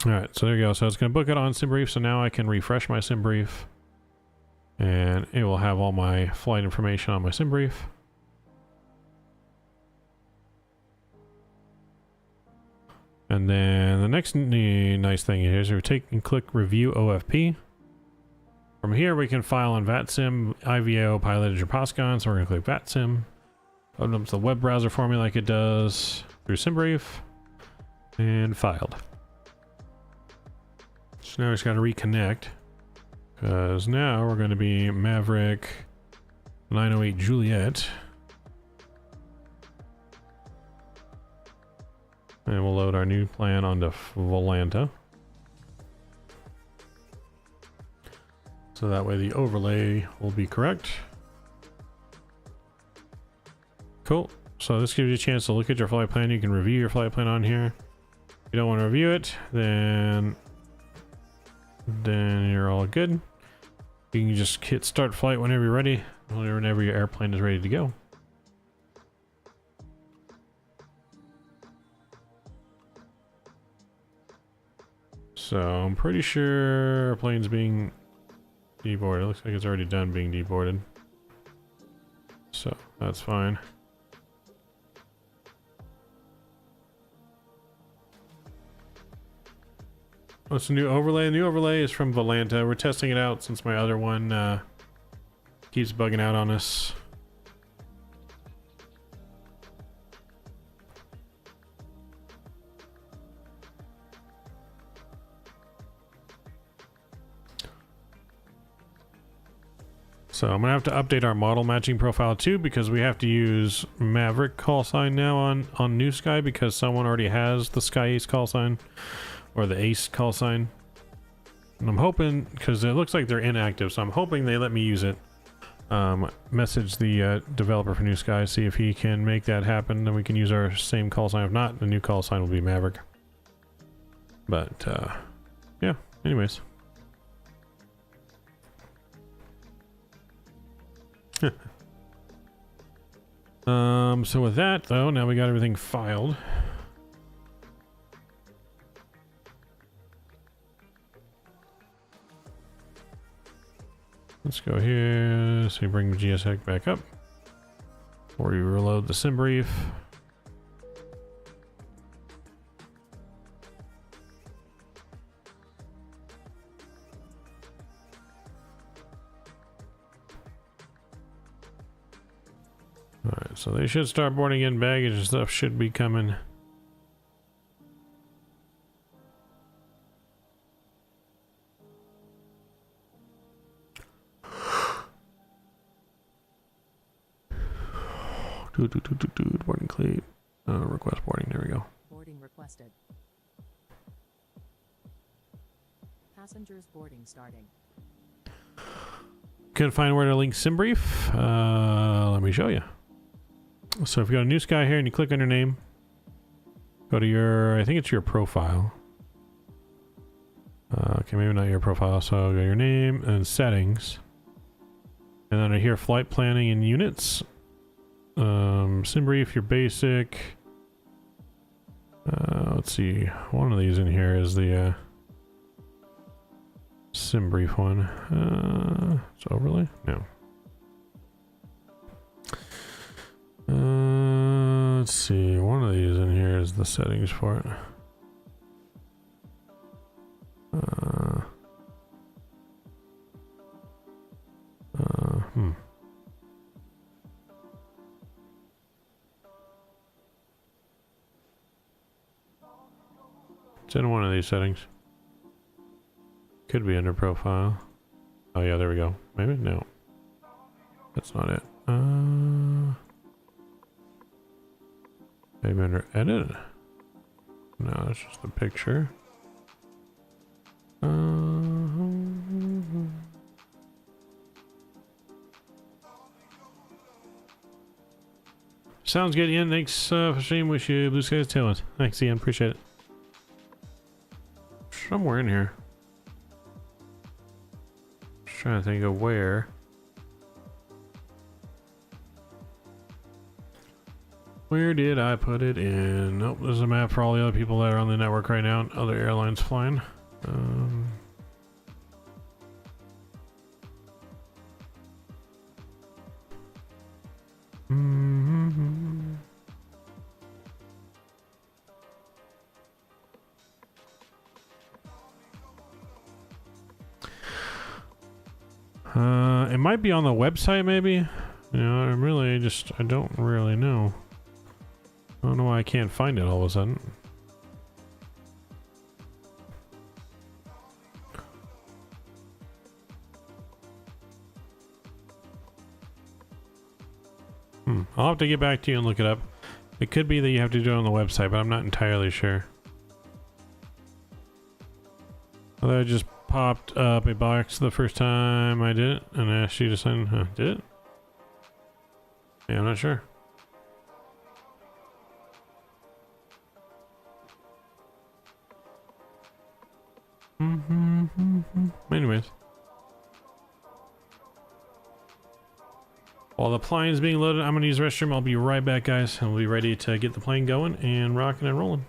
Speaker 2: All right, so there you go. So it's gonna book it on SimBrief. So now I can refresh my SimBrief, and it will have all my flight information on my SimBrief. And then the next nice thing is we take and click Review OFP. From here we can file on VATSIM, IVAO, Pilotage, or POSCON. So we're going to click VATSIM. Open up the web browser for me like it does through SimBrief. And filed. So now we just got to reconnect. Because now we're going to be Maverick 908 Juliet. And we'll load our new plan onto Volanta. So that way the overlay will be correct. Cool. So this gives you a chance to look at your flight plan. You can review your flight plan on here. If you don't want to review it, then you're all good. You can just hit start flight whenever you're ready, whenever your airplane is ready to go. So I'm pretty sure our plane's being deboarded. It looks like it's already done being deboarded. So that's fine. What's the new overlay? The new overlay is from Volanta. We're testing it out since my other one keeps bugging out on us. So I'm gonna have to update our model matching profile too, because we have to use Maverick call sign now on New Sky, because someone already has the Sky Ace call sign or the Ace call sign. And I'm hoping, because it looks like they're inactive, so I'm hoping they let me use it. Message the developer for New Sky, see if he can make that happen, then we can use our same call sign. If not, the new call sign will be Maverick. But yeah, anyways. So with that though, now we got everything filed. Let's go here. So you bring the GSX back up, or you reload the SimBrief. Alright, so they should start boarding in. Baggage and stuff should be coming. Boarding cleat. Request boarding, there we go.
Speaker 1: Boarding requested. Passengers boarding starting.
Speaker 2: Couldn't find where to link SimBrief. Let me show you. So if you go to New Sky here and you click on your name, Go to your, I think it's your profile. Okay, maybe not your profile. So go to your name and settings. And under here, flight planning and units. Sim brief, your basic. Let's see. One of these in here is the sim brief one. It's overlay? No. Let's see. One of these in here is the settings for it. It's in one of these settings. Could be under profile. Oh yeah, there we go. Maybe? No. That's not it. Maybe under edit? No, that's just a picture. Sounds good, Ian. Thanks for stream. Wish you blue skies tailwind. Thanks, Ian. Appreciate it. Somewhere in here. Just trying to think of where. Where did I put it in? Nope, there's a map for all the other people that are on the network right now. Other airlines flying. It might be on the website, maybe. You know, I don't really know. I don't know why I can't find it all of a sudden. I'll have to get back to you and look it up. It could be that you have to do it on the website, but I'm not entirely sure. Although I just popped up a box the first time I did it and asked you to sign. Did it? Yeah, I'm not sure. Anyways. While the plane is being loaded, I'm going to use the restroom. I'll be right back, guys. And we'll be ready to get the plane going and rocking and rolling.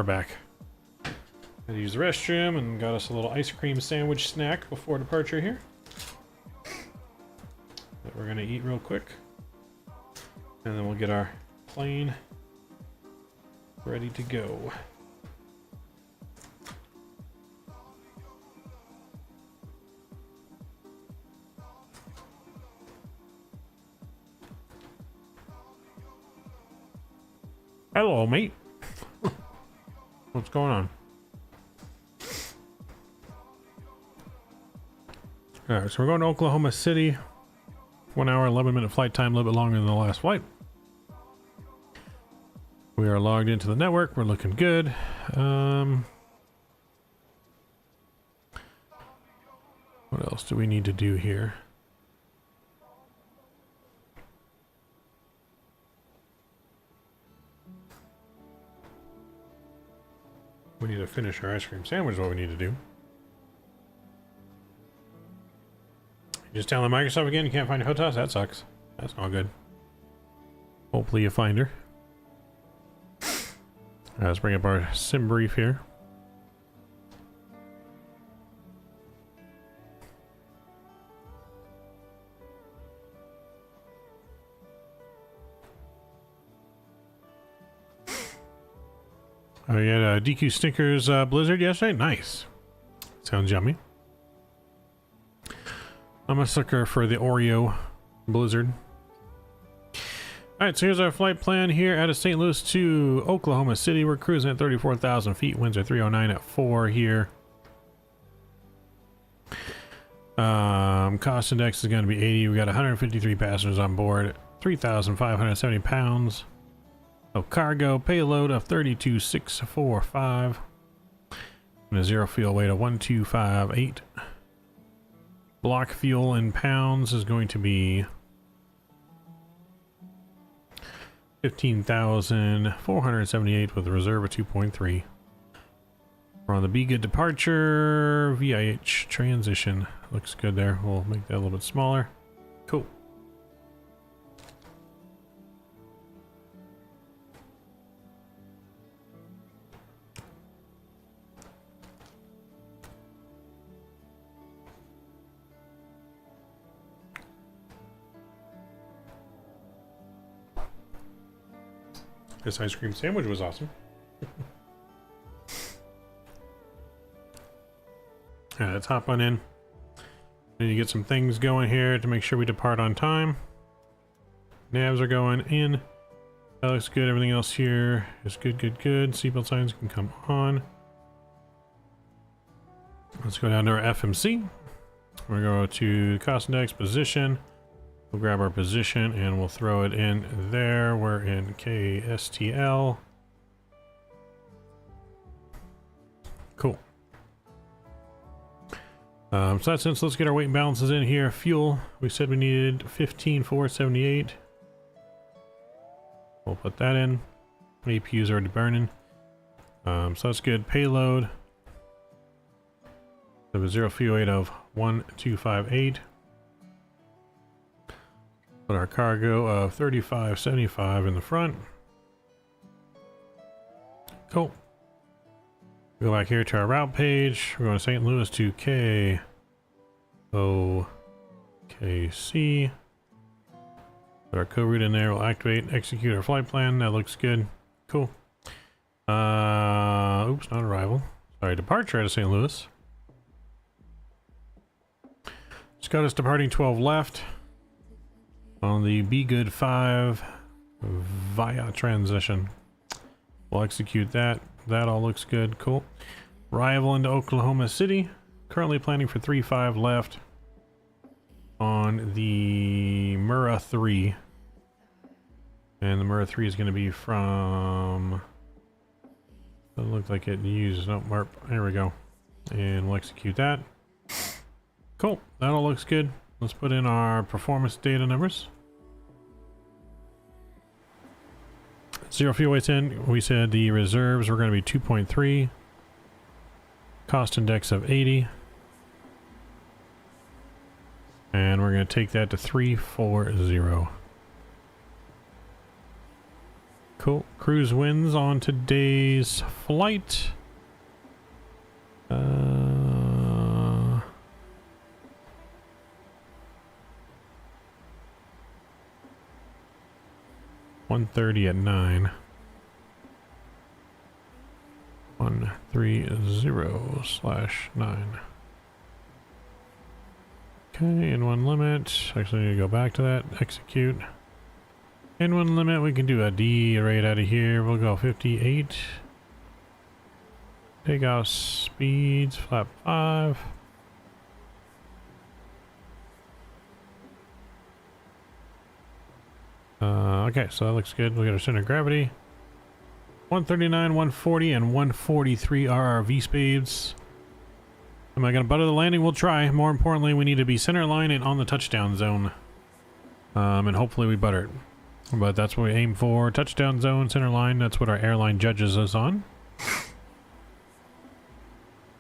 Speaker 2: back. Had to use the restroom and got us a little ice cream sandwich snack before departure here. That we're gonna eat real quick. And then we'll get our plane ready to go. Hello, mate. What's going on? Alright, so we're going to Oklahoma City. 1 hour, 11-minute flight time, a little bit longer than the last flight. We are logged into the network. We're looking good. What else do we need to do here? We need to finish our ice cream sandwich is what we need to do. Just telling Microsoft again you can't find your hotels? That sucks. That's not good. Hopefully you find her. Let's bring up our sim brief here. Oh, you had a DQ Snickers Blizzard yesterday? Nice. Sounds yummy. I'm a sucker for the Oreo Blizzard. Alright, so here's our flight plan here out of St. Louis to Oklahoma City. We're cruising at 34,000 feet. Winds are 309 at 4 here. Cost index is going to be 80. We got 153 passengers on board. 3,570 pounds. of cargo, payload of 32,645, and a zero fuel weight of 1,258. Block fuel in pounds is going to be 15,478 with a reserve of 2.3. We're on the Be Good departure, VIH transition. Looks good there. We'll make that a little bit smaller. Cool. This ice cream sandwich was awesome. Alright, let's hop on in. Need to get some things going here to make sure we depart on time. Navs are going in. That looks good. Everything else here is good, good, good. Seatbelt signs can come on. Let's go down to our FMC. We're going to go to cost index position. We'll grab our position and we'll throw it in there. We're in KSTL. Cool. So that's it. So let's get our weight and balances in here. Fuel, we said we needed 15,478. We'll put that in. APU is already burning. So that's good. Payload. There was zero fuel weight of 1,258. Put our cargo of 3,575 in the front. Cool. Go back here to our route page. We're going to St. Louis to KOKC. Put our code route in there. We'll activate, execute our flight plan. That looks good. Cool. Oops, not arrival. Sorry, departure out of St. Louis. Just got us departing 12 left. On the Be Good 5 via transition. We'll execute that. That all looks good. Cool. Arrival into Oklahoma City. Currently planning for 3-5 left on the Murrah 3. And the Murrah 3 is going to be from... Doesn't look like it uses... No, Marp. There we go. And we'll execute that. Cool. That all looks good. Let's put in our performance data numbers. Zero fuel weights in. We said the reserves were going to be 2.3. Cost index of 80. And we're going to take that to 340. Cool. Cruise winds on today's flight. 1:30 at 9. 130/9. Okay, in one limit. Actually, I need to go back to that. Execute. In one limit, we can do a D right out of here. We'll go 58. Takeoff speeds, flap 5. Okay, so that looks good. We got our center of gravity. 139, 140, and 143 are our V speeds. Am I going to butter the landing? We'll try. More importantly, we need to be center line and on the touchdown zone. And hopefully we butter it. But that's what we aim for. Touchdown zone, center line. That's what our airline judges us on.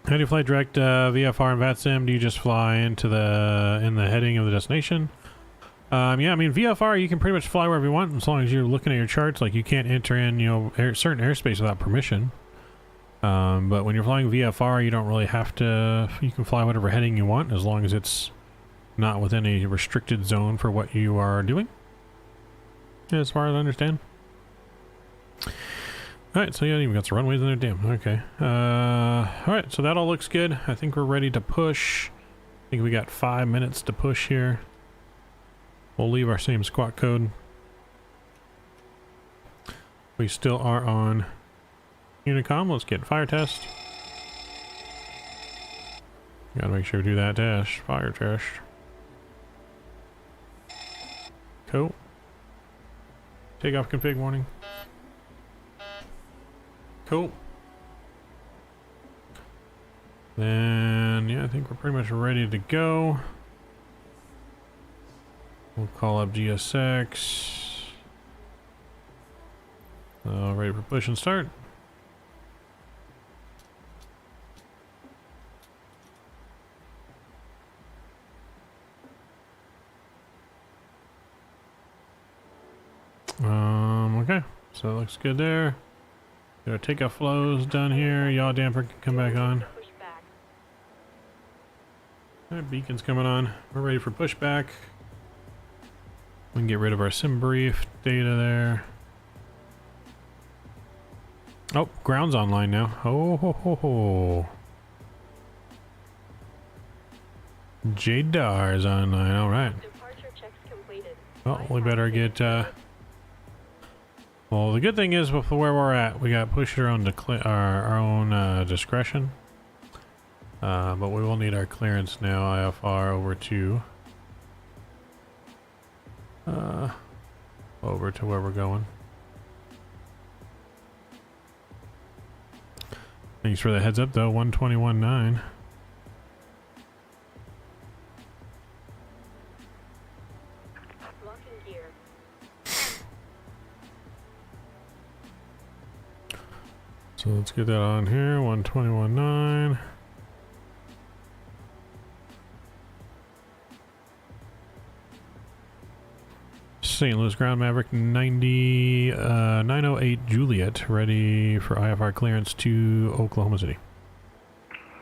Speaker 2: How do you fly direct VFR and VATSIM? Do you just fly into the heading of the destination? Yeah, I mean VFR you can pretty much fly wherever you want as long as you're looking at your charts. Like you can't enter in certain airspace without permission. But when you're flying VFR, you don't really have to. You can fly whatever heading you want as long as it's not within a restricted zone for what you are doing. Yeah, as far as I understand. Alright, so yeah, even got some runways in there, damn, okay. Alright, so that all looks good. I think we're ready to push. I think we got 5 minutes to push here. We'll leave our same squawk code. We still are on Unicom. Let's get fire test. Gotta make sure we do that test. Fire test. Cool. Takeoff config warning. Cool. Then, yeah, I think we're pretty much ready to go. We'll call up GSX. Ready for push and start. Okay, so it looks good there. Got our takeoff flows done here. Yaw damper can come back on. Alright, beacon's coming on. We're ready for pushback. We can get rid of our sim brief data there. Oh, ground's online now. Oh ho ho ho. Jadar's online, alright. Well, we better get well, the good thing is with where we're at, we got pushed around our own discretion. But we will need our clearance now, IFR over to where we're going. Thanks for the heads up though, 121.9. So let's get that on here, 121.9. St. Louis Ground Maverick 908 Juliet, ready for IFR clearance to Oklahoma City.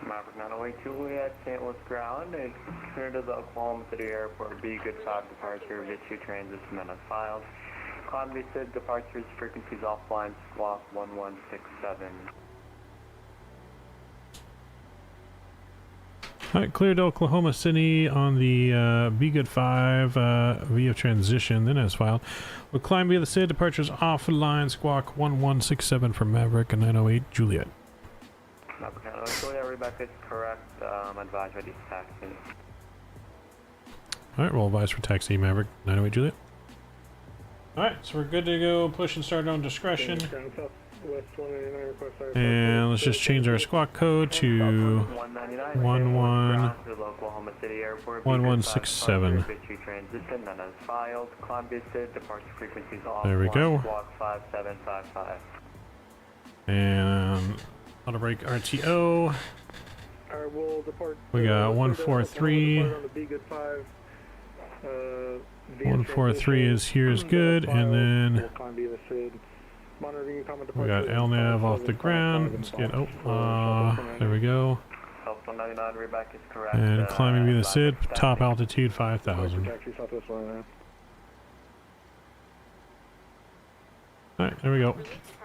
Speaker 8: Maverick 908 Juliet, St. Louis Ground, it's cleared to the Oklahoma City Airport. Be good 5 departure, get 2 transits and then unfiled. Climb said departures, frequencies offline, squawk 1167.
Speaker 2: Alright, cleared to Oklahoma City on the Be Good 5 via transition, then as filed. We'll climb via the SID, departures offline, squawk 1167 for Maverick and 908 Juliet.
Speaker 8: Maverick 908 Juliet, Rebecca is correct, advise ready to taxi. Alright,
Speaker 2: we'll advise for taxi Maverick 908 Juliet. Alright, so we're good to go, push and start on discretion. And let's just change our squawk code to 1167. There we go. And auto brake RTO. We got 143. 143 is here is good, and then
Speaker 6: Monitoring common
Speaker 2: We
Speaker 6: departure.
Speaker 2: got LNAV off the ground. Let's get, there we go.
Speaker 8: South 199, readback is correct.
Speaker 2: And climbing via the SID, top
Speaker 8: static.
Speaker 2: altitude 5,000.
Speaker 6: Taxi Southwest 199.
Speaker 2: Alright, there we go.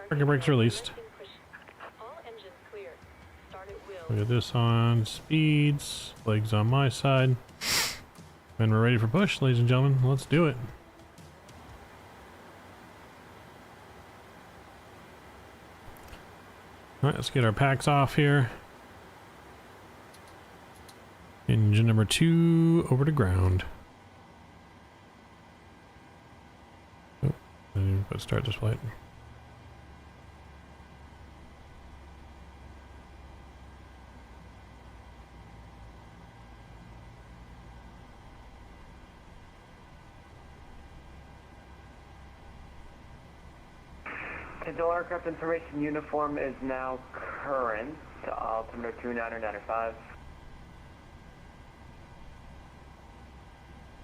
Speaker 2: Parking brake's released. We got this on speeds, legs on my side. And we're ready for push, ladies and gentlemen. Let's do it. Alright, let's get our packs off here. Engine number 2 over to ground. Oh, I didn't even put start this flight.
Speaker 8: Digital aircraft information uniform is now current. Altimeter 2995.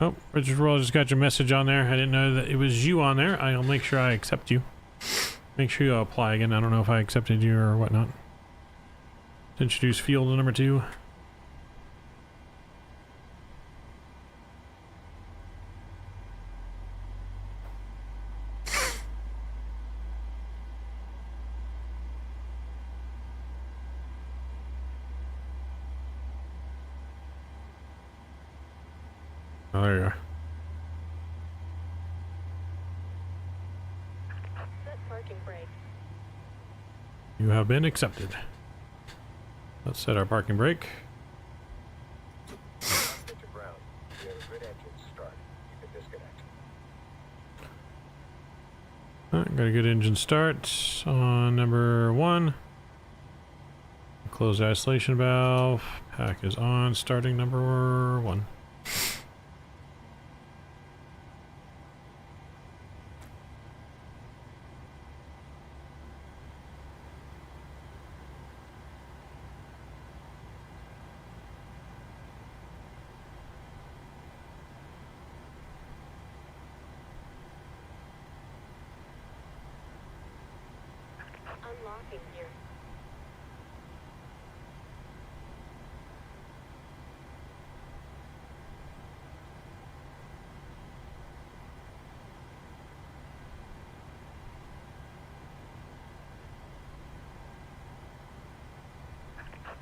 Speaker 2: Oh, Richard Roll just got your message on there. I didn't know that it was you on there. I'll make sure I accept you. Make sure you apply again. I don't know if I accepted you or whatnot. Introduce field number 2. Oh, there you are.
Speaker 9: Set parking brake.
Speaker 2: You have been accepted. Let's set our parking brake. Alright, got a good engine start on number 1. Close the isolation valve. Pack is on, starting number 1.
Speaker 9: Unlocking gear.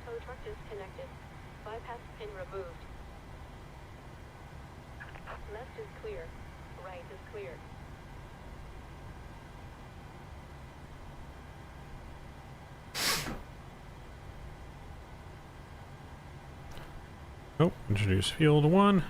Speaker 9: Tow truck disconnected. Bypass pin removed. Left is clear. Right is clear.
Speaker 2: Oh, introduce field 1.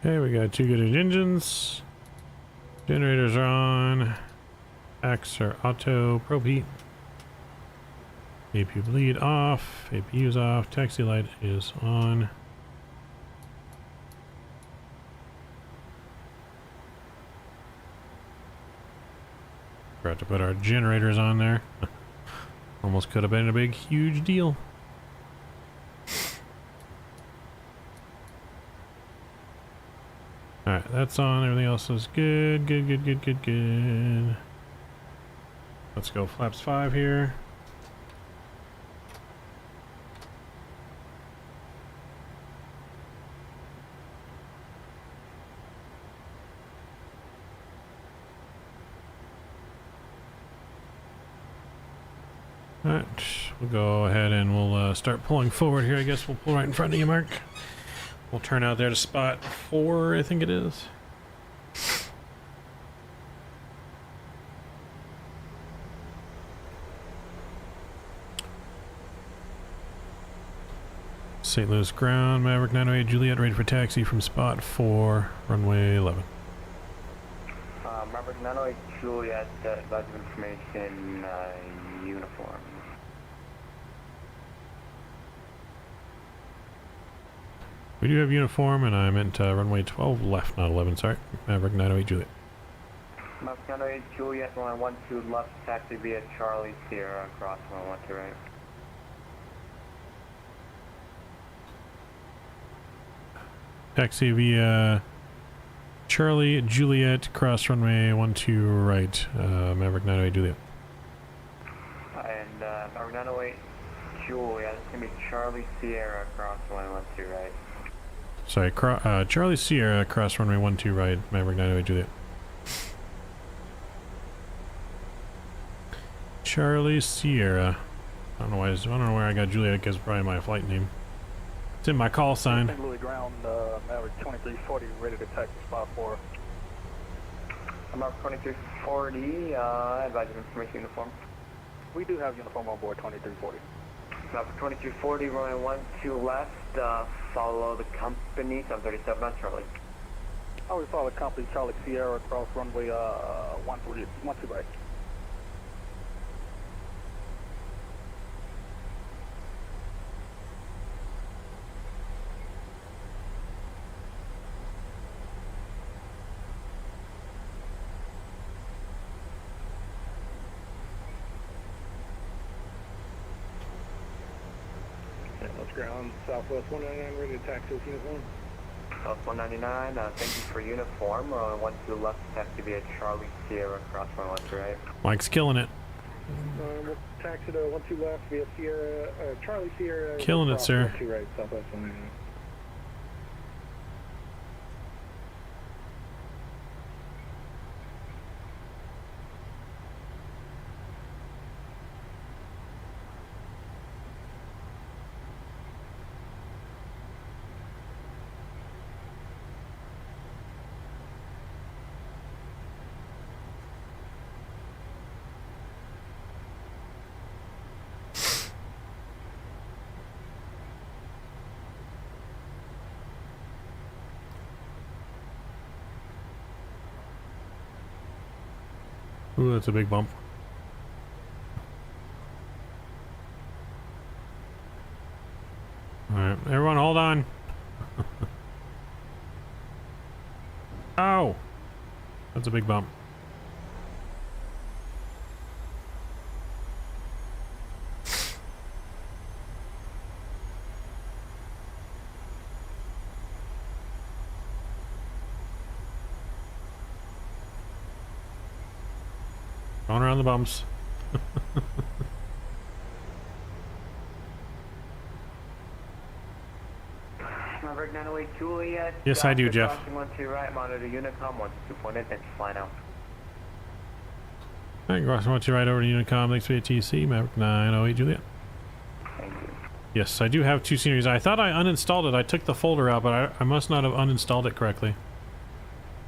Speaker 2: Okay, we got 2 good engines. Generators are on. Packs are auto. Probe heat. APU bleed off. APU's off. Taxi light is on. Forgot to put our generators on there. Almost could have been a big, huge deal. Alright, that's on. Everything else is good. Good. Let's go flaps 5 here. Alright, we'll go ahead and we'll start pulling forward here. I guess we'll pull right in front of you, Mark. We'll turn out there to spot 4, I think it is. St. Louis ground, Maverick 908 Juliet, ready for taxi from spot 4, runway 11.
Speaker 8: Maverick 908 Juliet, advice of information, uniform.
Speaker 2: We do have uniform, and I meant runway 12 left, not 11, sorry. Maverick 908 Juliet.
Speaker 8: Maverick 908 Juliet, runway 12 left, taxi via Charlie Sierra, cross runway 12 right.
Speaker 2: Taxi via Charlie Juliet, cross runway 12 right, Maverick 908 Juliet.
Speaker 8: And Maverick 908 Juliet, it's going to be Charlie Sierra, cross runway 12 right.
Speaker 2: Sorry, Charlie Sierra, cross runway 12 right, Maverick 908 Juliet. Charlie Sierra. I don't know why. I don't know where I got Juliet, because it's probably my flight name. It's in my call sign.
Speaker 4: St. Louis ground, Maverick 2340, ready to taxi spot 4.
Speaker 8: Maverick 2340, advice of information uniform.
Speaker 4: We do have uniform on board 2340.
Speaker 8: Maverick 2340, runway 12 left, follow the company, 737 on Charlie.
Speaker 4: I would follow the company Charlie Sierra across runway 12 right.
Speaker 6: Ground, Southwest 199, ready to taxi with uniform.
Speaker 8: South 199, thank you for uniform. Runway 12 left, taxi via Charlie Sierra, cross runway 12 right.
Speaker 2: Mike's killing it.
Speaker 6: We'll taxi to 12 left via Sierra, Charlie Sierra.
Speaker 2: Killing it, sir.
Speaker 6: 12 right, Southwest 199.
Speaker 2: Ooh, that's a big bump. Alright, everyone hold on. Ow! That's a big bump. Going around the bumps.
Speaker 8: Maverick 908 Juliet.
Speaker 2: Yes, I do, Jeff.
Speaker 8: Crossing 12 right, monitor Unicom, 122.8, thanks for flying out.
Speaker 2: Alright, crossing 12 right over to Unicom, thanks for the TC, Maverick 908 Juliet.
Speaker 8: Thank you.
Speaker 2: Yes, I do have two sceneries. I thought I uninstalled it. I took the folder out, but I must not have uninstalled it correctly.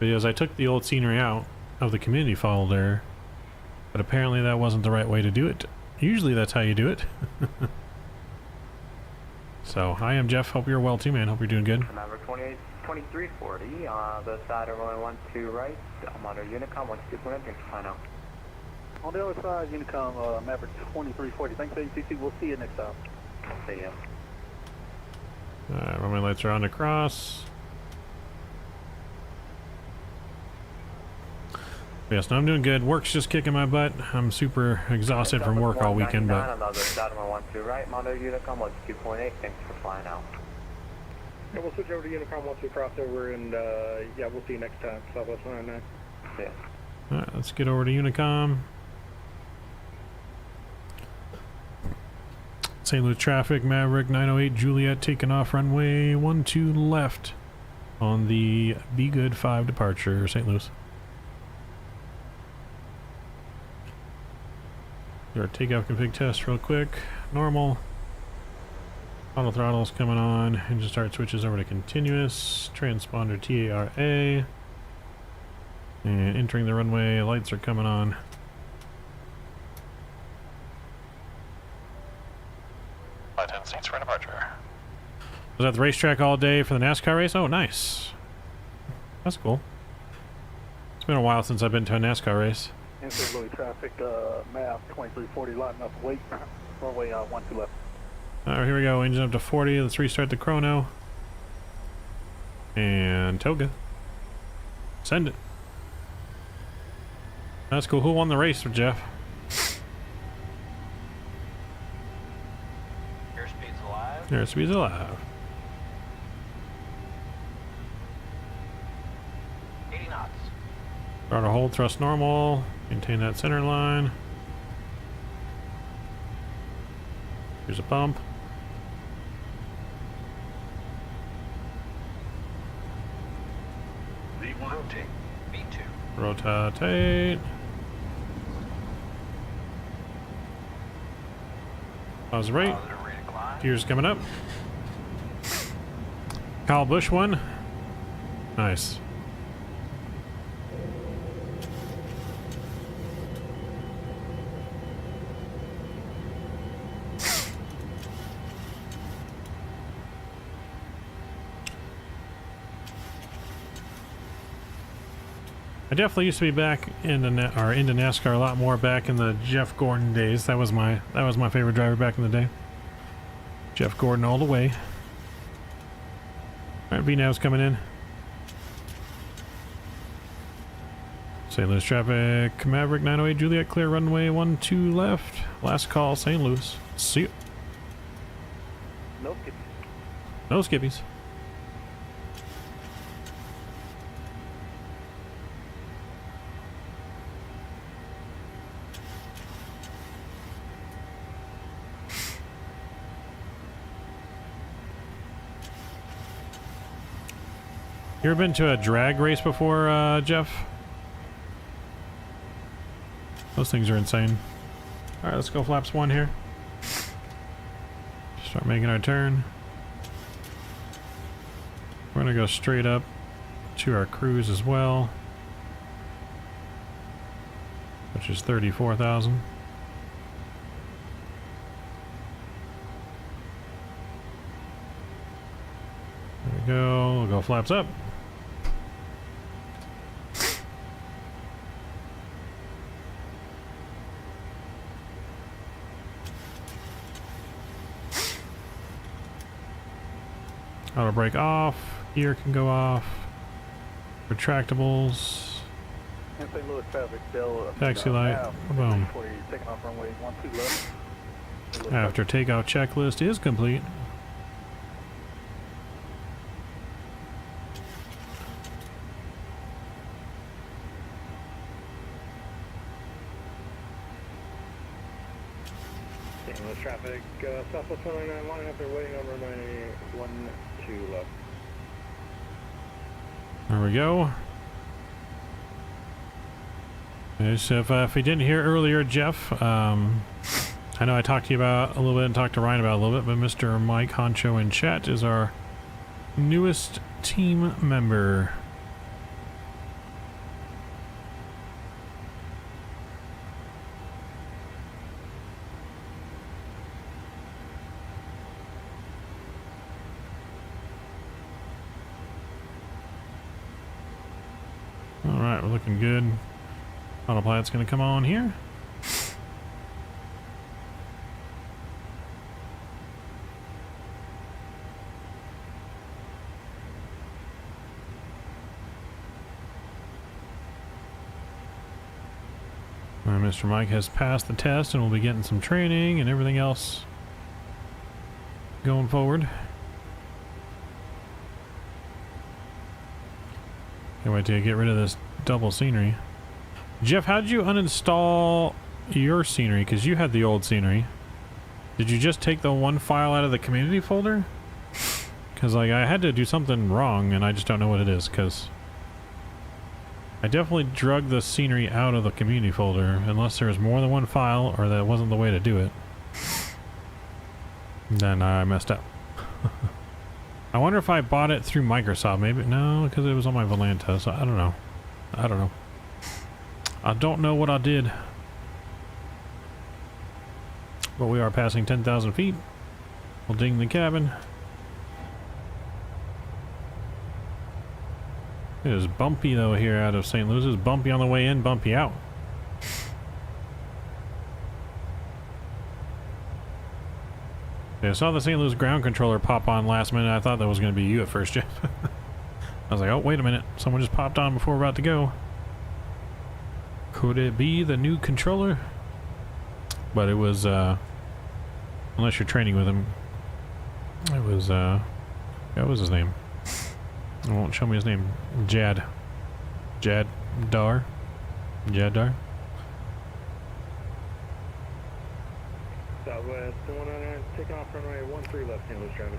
Speaker 2: Because I took the old scenery out of the community folder. But apparently that wasn't the right way to do it. Usually that's how you do it. So, hi, I'm Jeff. Hope you're well too, man. Hope you're doing good.
Speaker 8: Maverick 2340, the side of runway 12 right, monitor Unicom, 122.8, thanks for flying out.
Speaker 4: On the other side, Unicom, Maverick 2340. Thanks, ATC. We'll see you next time.
Speaker 8: See ya.
Speaker 2: Alright, runway lights are on to cross. Yes, no, I'm doing good. Work's just kicking my butt. I'm super exhausted from work all weekend, but...
Speaker 8: On the other side of runway 12 right, monitor Unicom, 122.8, thanks for flying out.
Speaker 6: Yeah, we'll switch over to Unicom once we cross over, and yeah, we'll see you next time, Southwest 199.
Speaker 8: Yeah.
Speaker 2: Alright, let's get over to Unicom. St. Louis traffic, Maverick 908 Juliet taking off runway 12 left on the Be Good 5 departure, St. Louis. Do our takeoff config test real quick. Normal. Auto throttles coming on. Engine start switches over to continuous. Transponder TARA. And entering the runway. Lights are coming on.
Speaker 5: Flight 10 seats for departure.
Speaker 2: Was at the racetrack all day for the NASCAR race? Oh, nice. That's cool. It's been a while since I've been to a NASCAR race.
Speaker 4: And St. Louis traffic, map 2340, lot enough wait. Runway 12 left.
Speaker 2: Alright, here we go. Engine up to 40. Let's restart the chrono. And Toga. Send it. That's cool. Who won the race, Jeff?
Speaker 5: Airspeed's alive.
Speaker 2: Airspeed's alive.
Speaker 5: 80 knots.
Speaker 2: Throttle hold, thrust normal. Maintain that center line. Here's a bump.
Speaker 3: V1.
Speaker 5: Rotate. V2.
Speaker 2: Rotate. Pause right.
Speaker 5: Positive rate of climb.
Speaker 2: Gears coming up. Kyle Busch won. Nice. I definitely used to be back into into NASCAR a lot more back in the Jeff Gordon days. That was my favorite driver back in the day. Jeff Gordon all the way. All right, VNAV's coming in. St. Louis traffic, Maverick 908 Juliet, clear runway 12 left. Last call, St. Louis. See you.
Speaker 4: No skip.
Speaker 2: No skippies. You ever been to a drag race before, Jeff? Those things are insane. Alright, let's go flaps 1 here. Start making our turn. We're gonna go straight up to our cruise as well, which is 34,000. There we go. We'll go flaps up. Auto brake off, gear can go off, retractables,
Speaker 4: And St. Louis traffic, still.
Speaker 2: taxi light, boom.
Speaker 4: Taking off runway 12 left.
Speaker 2: After takeoff checklist is complete.
Speaker 6: St. Louis traffic, Southwest 199 line up, they're waiting on runway 12 left.
Speaker 2: There we go. Okay, so if we didn't hear earlier, Jeff, I know I talked to you about a little bit and talked to Ryan about a little bit, but Mr. Mike Honcho in chat is our newest team member. Alright, we're looking good. Autopilot's gonna come on here. Alright, Mr. Mike has passed the test and we'll be getting some training and everything else going forward. Can't wait to get rid of this double scenery. Jeff, how did you uninstall your scenery? Because you had the old scenery. Did you just take the one file out of the community folder? Because like I had to do something wrong and I just don't know what it is, because I definitely drug the scenery out of the community folder unless there's more than one file or that wasn't the way to do it. Then I messed up. I wonder if I bought it through Microsoft. Maybe no, because it was on my Volanta, so I don't know. I don't know. I don't know what I did. But we are passing 10,000 feet. We'll ding the cabin. It is bumpy though here out of St. Louis. It's bumpy on the way in, bumpy out. Yeah, I saw the St. Louis ground controller pop on last minute. I thought that was going to be you at first, Jeff. I was like, oh, wait a minute. Someone just popped on before we're about to go. Could it be the new controller? But it was, unless you're training with him, it was, yeah, what was his name? It won't show me his name. Jaddar.
Speaker 6: Southwest 199, taking off runway 13 left, St. Louis traffic.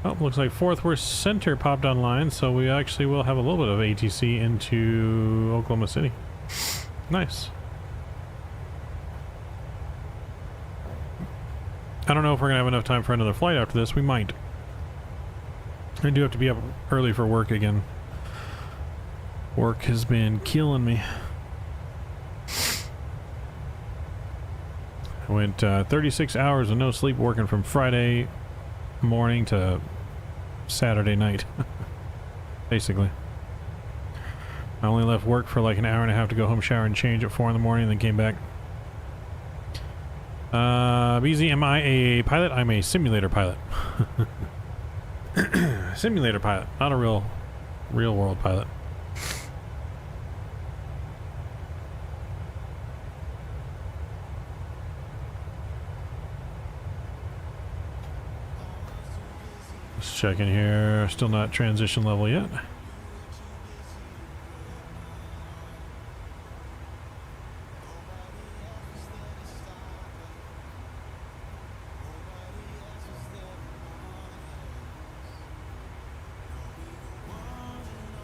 Speaker 2: Oh, looks like Fourth Worth Center popped online, so we actually will have a little bit of ATC into Oklahoma City. Nice. I don't know if we're going to have enough time for another flight after this. We might. I do have to be up early for work again. Work has been killing me. I went 36 hours of no sleep working from Friday morning to Saturday night. Basically. I only left work for like an hour and a half to go home, shower, and change at 4 in the morning, and then came back. BZ, am I a pilot? I'm a simulator pilot. Simulator pilot, not a real world pilot. Let's check in here. Still not transition level yet.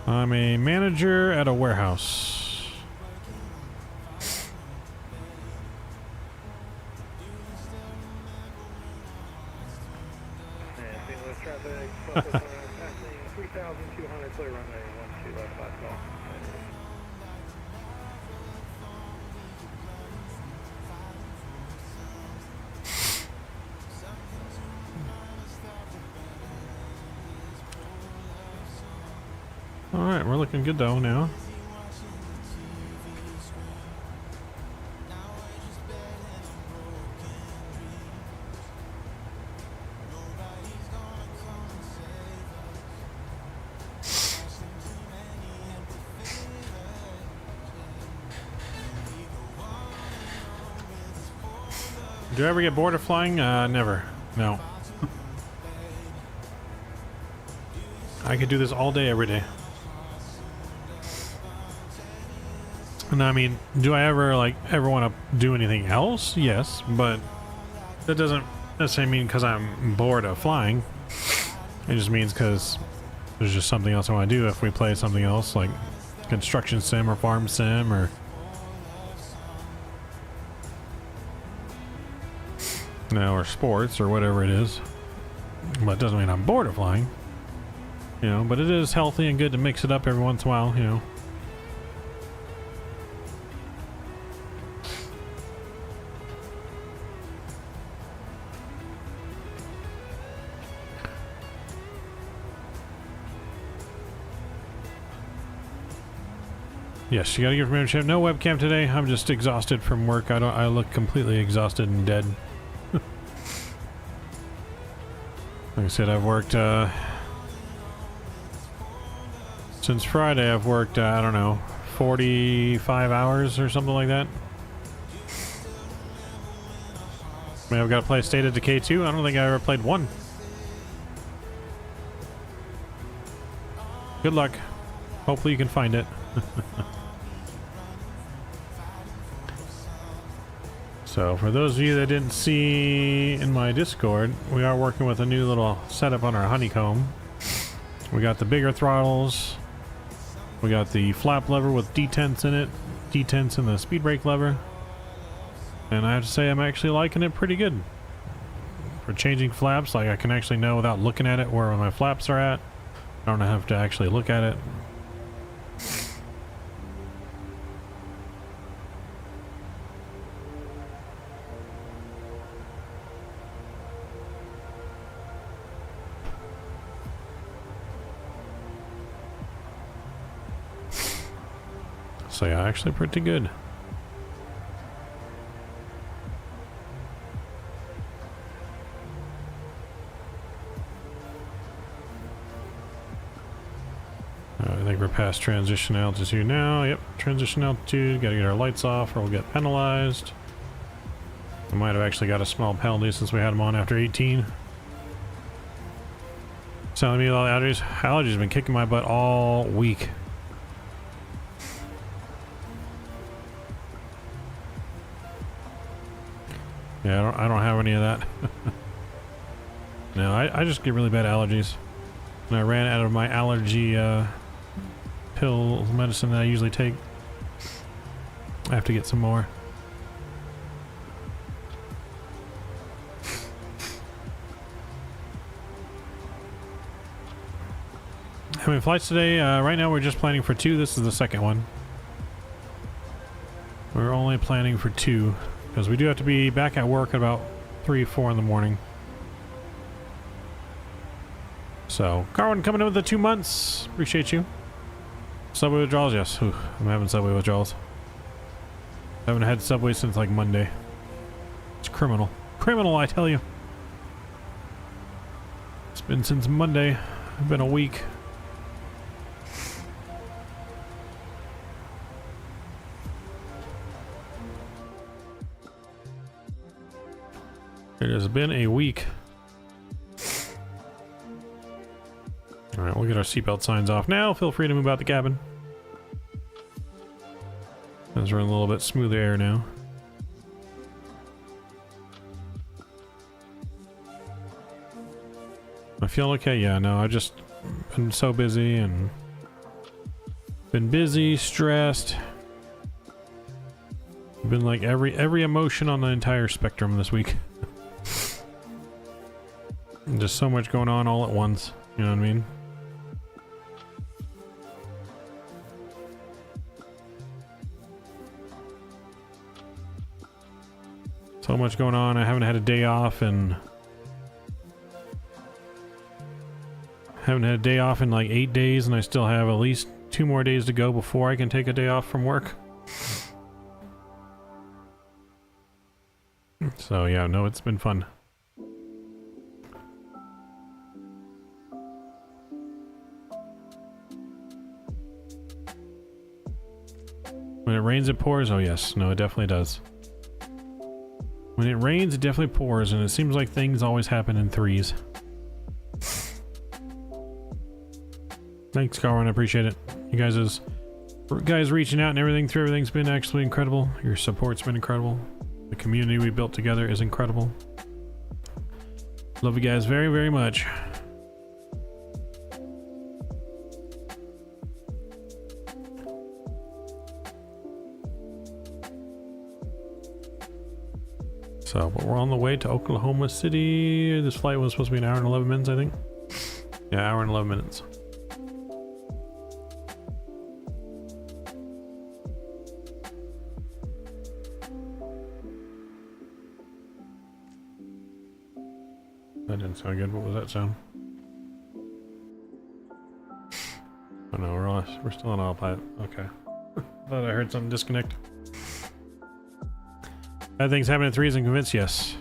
Speaker 2: I'm a manager at a warehouse.
Speaker 6: And St. Louis traffic, passing 3,200, clear runway 12 left, 5 call.
Speaker 2: Alright, we're looking good though now. Do I ever get bored of flying? Never. No. I could do this all day, every day. And I mean, do I ever want to do anything else? Yes, but that doesn't necessarily mean because I'm bored of flying. It just means because there's just something else I want to do. If we play something else like construction sim or farm sim or or sports or whatever it is. But it doesn't mean I'm bored of flying. You know, but it is healthy and good to mix it up every once in a while, you know. Yes, you gotta give membership. No webcam today. I'm just exhausted from work. I look completely exhausted and dead. Like I said, I've worked since Friday. I've worked I don't know, 45 hours or something like that. I mean, I've got to play State of Decay 2. I don't think I ever played 1. Good luck. Hopefully you can find it. So for those of you that didn't see in my Discord, we are working with a new little setup on our Honeycomb. We got the bigger throttles. We got the flap lever with detents in it. Detents in the speed brake lever. And I have to say I'm actually liking it pretty good. For changing flaps, like I can actually know without looking at it where my flaps are at. I don't have to actually look at it. So yeah, actually pretty good. I think we're past transition altitude now. Yep, transition altitude. Gotta get our lights off or we'll get penalized. We might have actually got a small penalty since we had them on after 18. Sounding me with all the allergies. Allergies have been kicking my butt all week. Yeah, I don't have any of that. No, I just get really bad allergies. And I ran out of my allergy pill medicine that I usually take. I have to get some more. How many flights today? Right now we're just planning for 2. This is the second one. We're only planning for 2 because we do have to be back at work at about 3 or 4 in the morning. So, Carwin coming in with the 2 months. Appreciate you. Subway withdrawals, yes. Ooh, I'm having subway withdrawals. I haven't had subway since like Monday. It's criminal. Criminal, I tell you. It's been since Monday. It's been a week. It has been a week. Alright, we'll get our seatbelt signs off now. Feel free to move out the cabin. As we're in a little bit smoother air now. I feel okay? Yeah, no, I've just been so busy and been busy, stressed. Been like every emotion on the entire spectrum this week. Just so much going on all at once, you know what I mean? So much going on. I haven't had a day off and haven't had a day off in like 8 days, and I still have at least 2 more days to go before I can take a day off from work. So yeah, no, it's been fun. When it rains, it pours. Oh yes, no, it definitely does. When it rains, it definitely pours, and it seems like things always happen in 3s. Thanks, Carwin. I appreciate it. You guys reaching out and everything through everything's been actually incredible. Your support's been incredible. The community we built together is incredible. Love you guys very, very much. So, but we're on the way to Oklahoma City. This flight was supposed to be an hour and 11 minutes, I think. Yeah, hour and 11 minutes. That didn't sound good. What was that sound? Oh no, we're still on autopilot. Okay. Thought I heard something disconnect. Bad things happen in 3s and convinced, yes.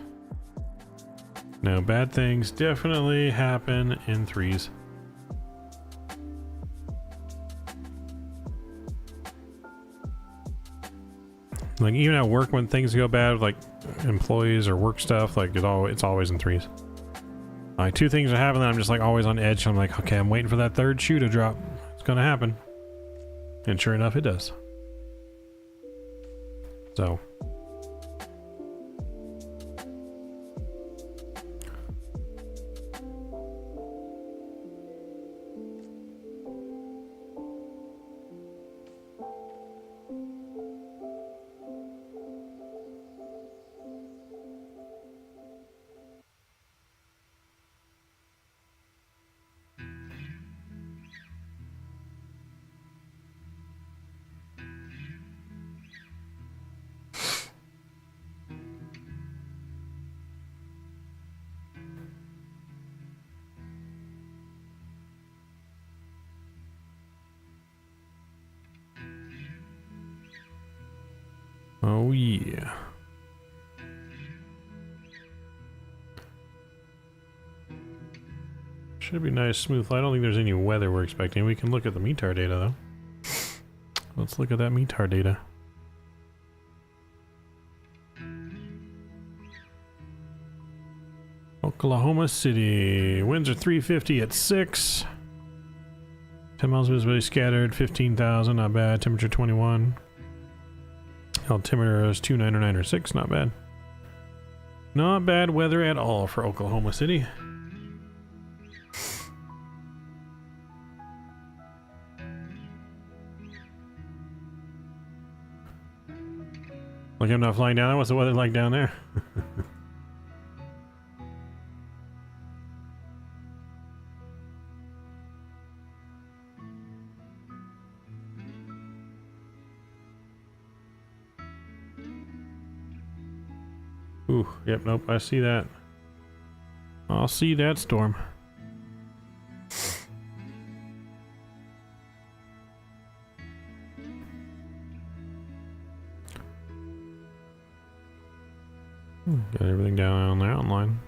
Speaker 2: No, bad things definitely happen in 3s. Like even at work when things go bad, like employees or work stuff, like it's always in 3s. Like 2 things are happening, I'm just like always on edge. I'm like, okay, I'm waiting for that 3rd shoe to drop. It's gonna happen. And sure enough, it does. So. Oh yeah. Should be nice, smooth flight. I don't think there's any weather we're expecting. We can look at the METAR data though. Let's look at that METAR data. Oklahoma City. Winds are 350 at 6. 10 miles visibility scattered. 15,000. Not bad. Temperature 21. Altimeter is 2996. Not bad. Not bad weather at all for Oklahoma City. Like I'm not flying down there. What's the weather like down there? Ooh, yep, nope, I see that. I'll see that storm. Got everything down on the outline.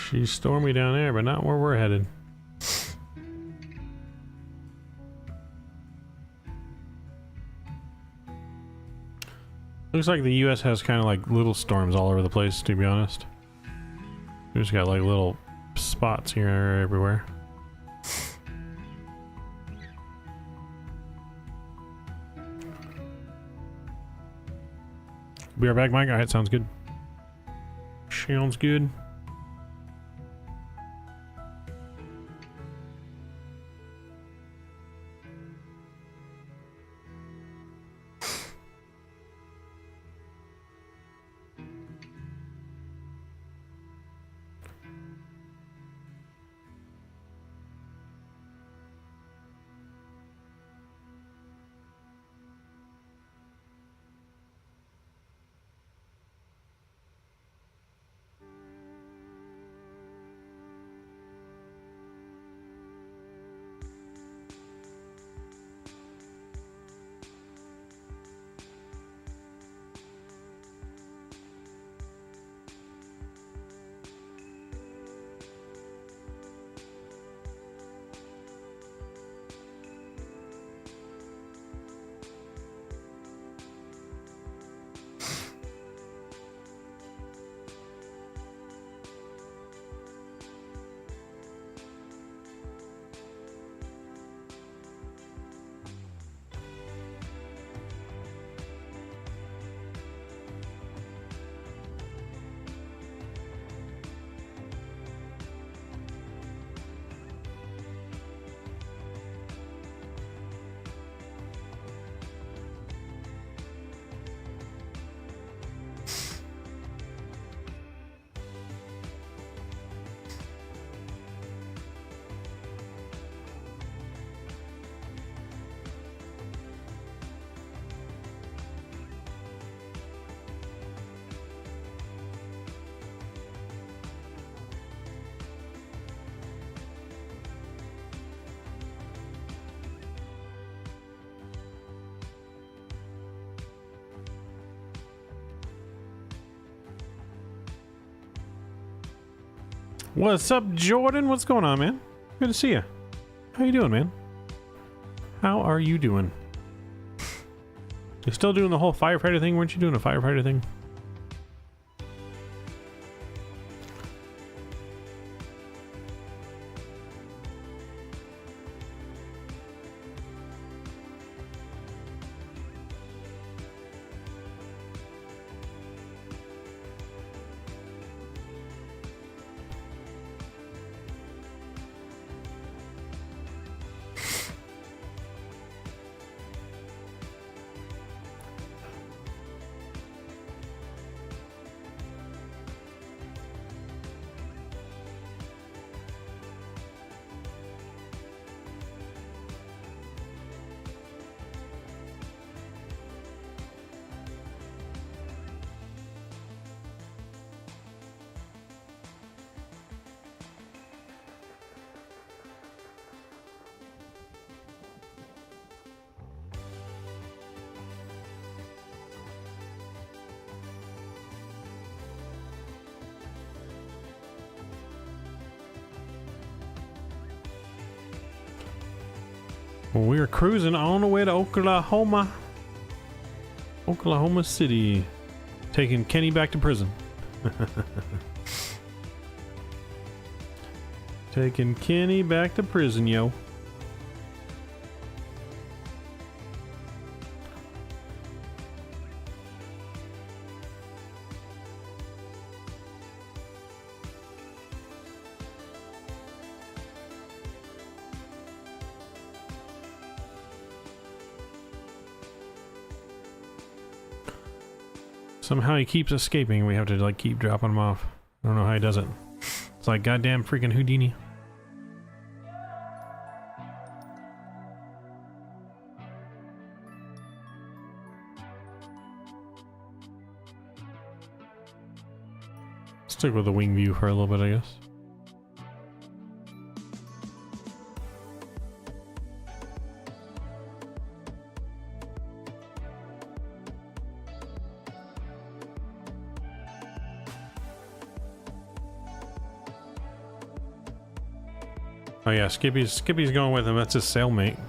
Speaker 2: She's stormy down there, but not where we're headed. Looks like the US has kind of like little storms all over the place, to be honest. We just got like little spots here and everywhere. Be right back, Mike. Alright, sounds good. Sounds good. What's up, Jordan? What's going on, man? Good to see you. How you doing, man? How are you doing? You still doing the whole firefighter thing? Weren't you doing a firefighter thing? We're cruising on the way to Oklahoma City, taking Kenny back to prison. Taking Kenny back to prison, yo. Somehow he keeps escaping. We have to like keep dropping him off. I don't know how he does it. It's like goddamn freaking Houdini. Stick with the wing view for a little bit, I guess. Oh yeah, Skippy's going with him. That's his sailmate.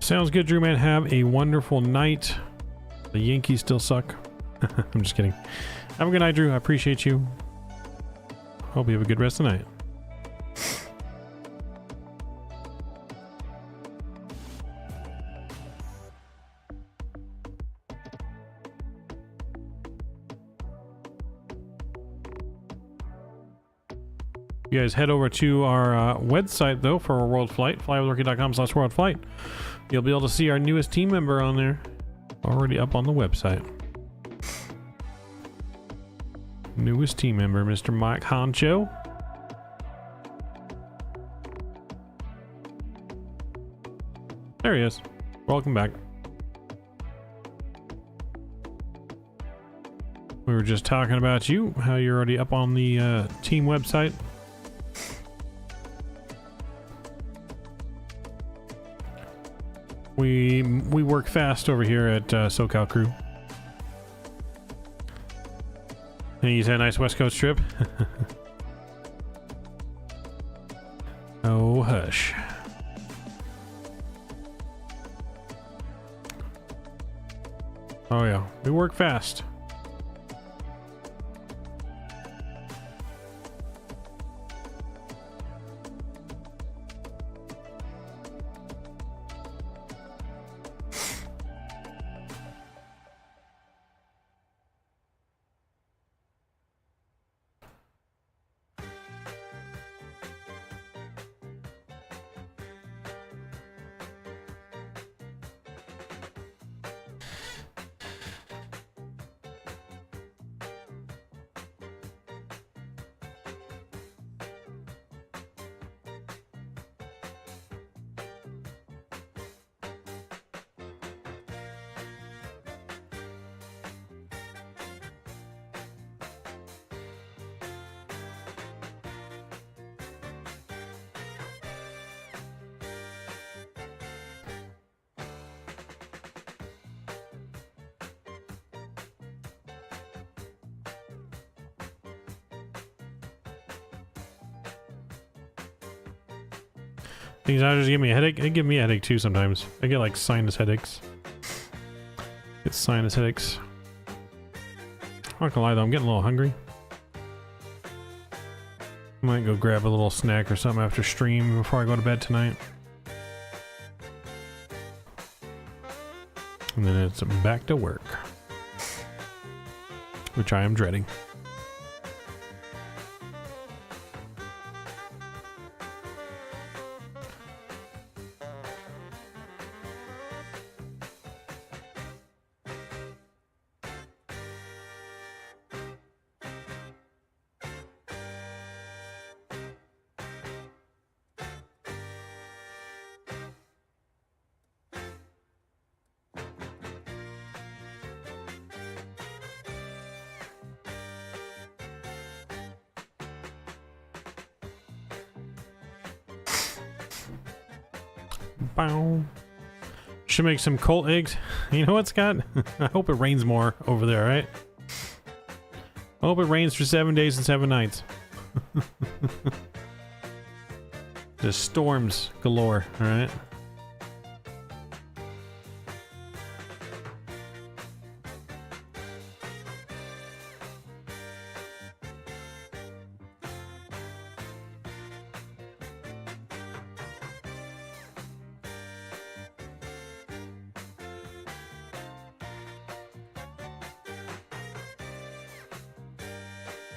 Speaker 2: Sounds good, Drew, man. Have a wonderful night. The Yankees still suck. I'm just kidding. Have a good night, Drew. I appreciate you. Hope you have a good rest of the night. You guys head over to our website, though, for our world flight, flywithorky.com/worldflight. You'll be able to see our newest team member on there, already up on the website. Newest team member, Mr. Mike Honcho. There he is. Welcome back. We were just talking about you, how you're already up on the team website. We work fast over here at SoCal Crew. And you had a nice West Coast trip? Oh, hush. Oh yeah, we work fast. Things just give me a headache. They give me a headache too sometimes. I get like sinus headaches. Get sinus headaches. I'm not gonna lie though, I'm getting a little hungry. Might go grab a little snack or something after stream before I go to bed tonight. And then it's back to work, which I am dreading. Bow. Should make some cold eggs. You know what, Scott? I hope it rains more over there, right? I hope it rains for 7 days and 7 nights. Just storms galore, alright?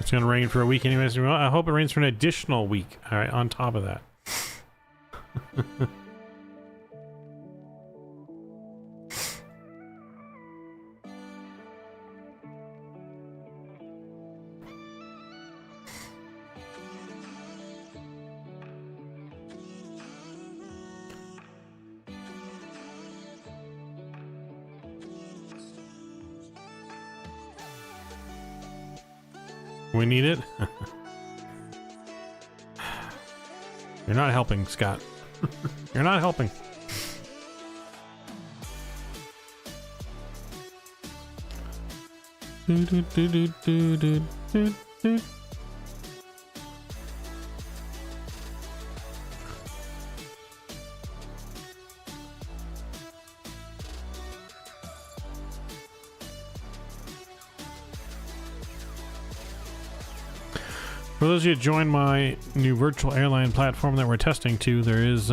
Speaker 2: It's gonna rain for a week anyways. Well, I hope it rains for an additional week. All right, on top of that. We need it. You're not helping, Scott. You're not helping. For those of you that joined my new virtual airline platform that we're testing to, there is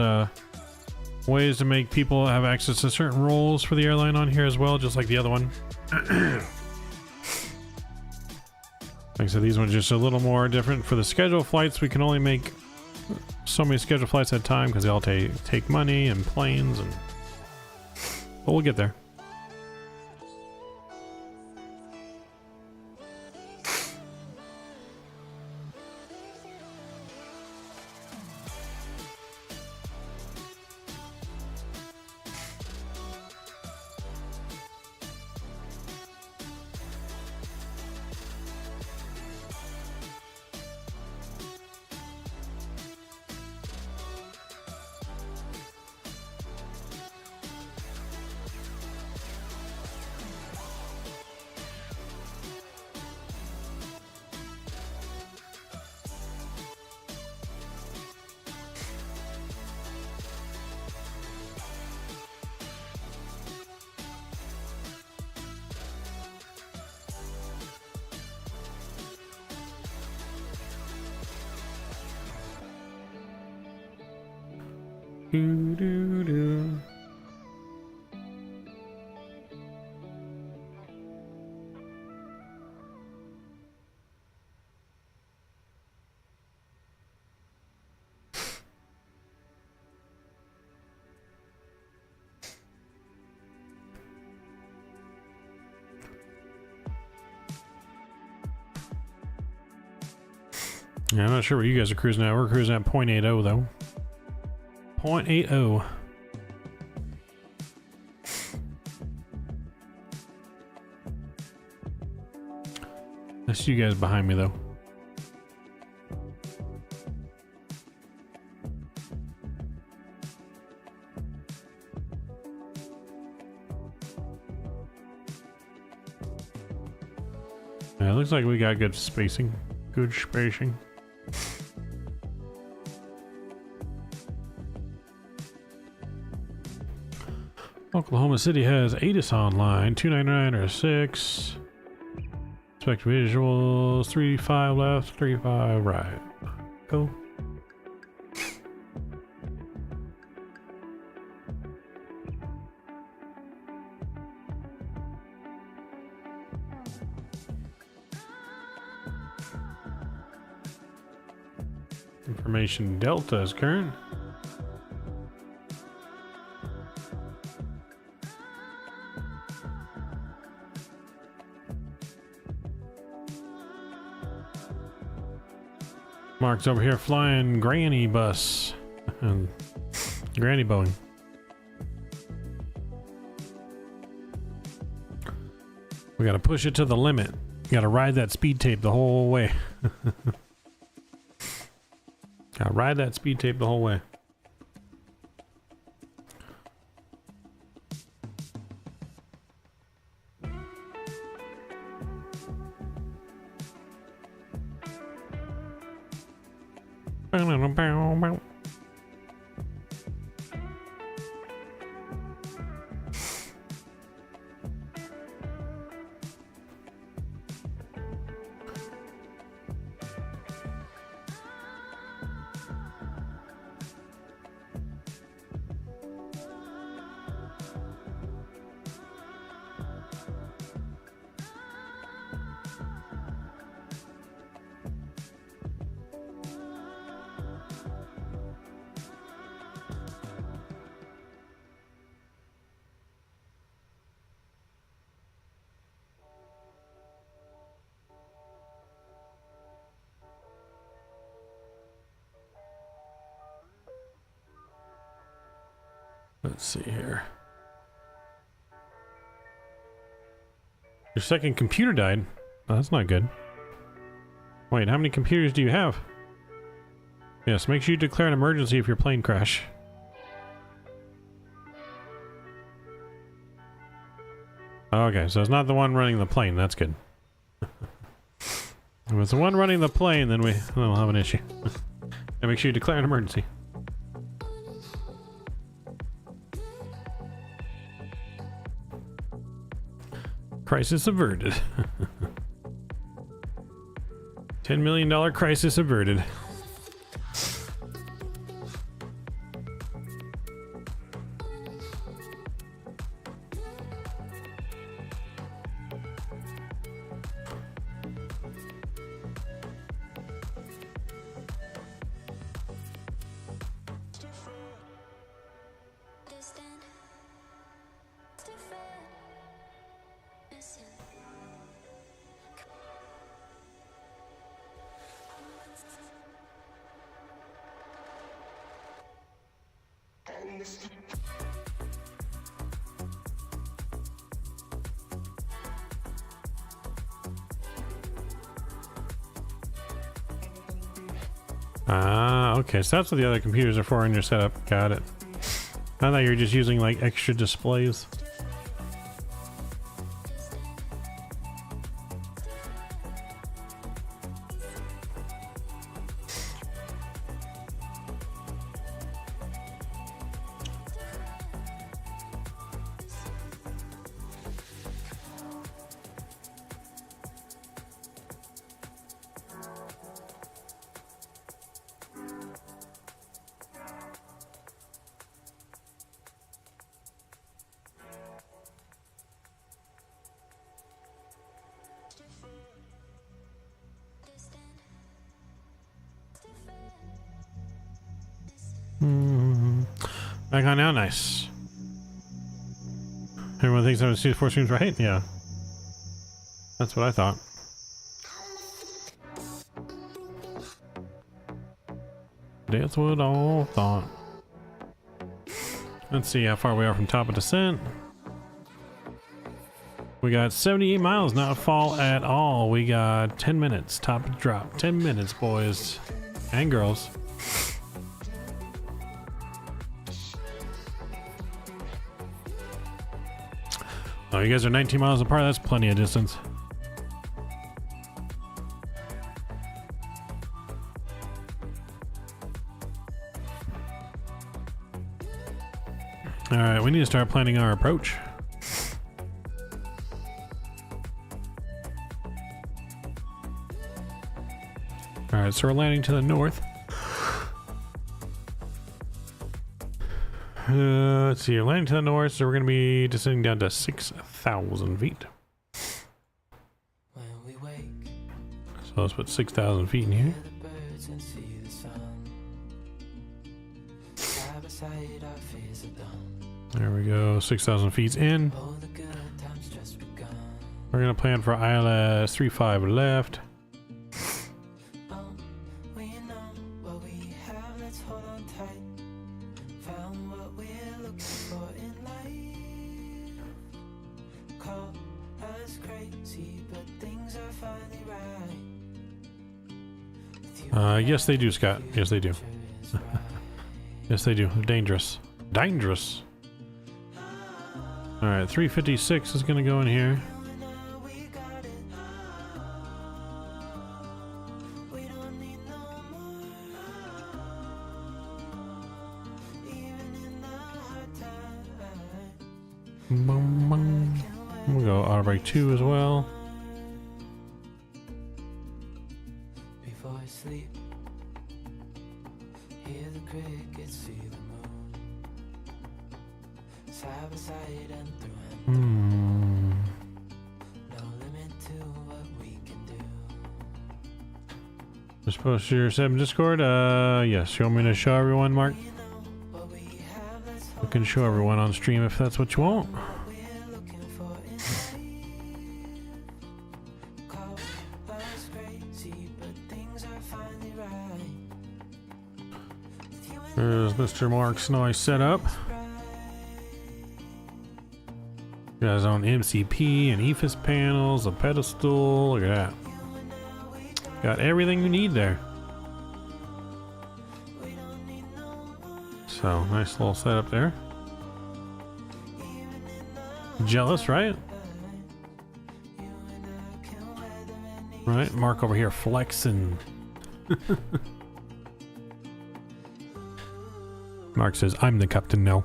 Speaker 2: ways to make people have access to certain roles for the airline on here as well, just like the other one. Like I said, these ones are just a little more different. For the scheduled flights, we can only make so many scheduled flights at a time because they all take money and planes, and but we'll get there. Doo-doo-doo. Yeah, I'm not sure where you guys are cruising at. We're cruising at 0.80 though. 0.80. I see you guys behind me though. Yeah, it looks like we got good spacing. Good spacing. Oklahoma City has ATIS online, 299 or 6. Expect visuals, 35 left, 35 right. Cool. Information Delta is current. Mark's over here flying Granny bus and Granny Boeing. We gotta push it to the limit. Gotta ride that speed tape the whole way. Gotta ride that speed tape the whole way. Let's see here. Your second computer died. Oh, that's not good. Wait, how many computers do you have? Yes, make sure you declare an emergency if your plane crash. Okay, so it's not the one running the plane. That's good. If it's the one running the plane, then we'll have an issue. And make sure you declare an emergency. Crisis averted. $10 million crisis averted. Ah, okay, so that's what the other computers are for in your setup. Got it. I thought you were just using like extra displays. Back on now, nice. Everyone thinks I'm a 4 streams right? Yeah. That's what I thought. That's what I thought. Let's see how far we are from top of descent. We got 78 miles, not fall at all. We got 10 minutes, top of drop. 10 minutes, boys and girls. Oh, you guys are 19 miles apart. That's plenty of distance. All right, we need to start planning our approach. All right, so we're landing to the north. Let's see, we're landing to the north, so we're going to be descending down to 6,000 feet. So let's put 6,000 feet in here. There we go, 6,000 feet in. We're going to plan for ILS 35 left. Yes, they do, Scott. Yes, they do. Yes, they do. They're dangerous. Dangerous. All right, 356 is going to go in here. We'll go auto brake 2 as well.
Speaker 10: Before I sleep, hear the crickets, see the moon. Side by side and through and no limit to what we can do.
Speaker 2: Just post your 7 Discord. Yes. You want me to show everyone, Mark? We can show everyone on stream if that's what you want. There's Mr. Mark's nice setup. He has his own MCP and EFIS panels, a pedestal. Look at that. Got everything you need there. So, nice little setup there. Jealous, right? Right, Mark over here flexing. Mark says, I'm the captain now.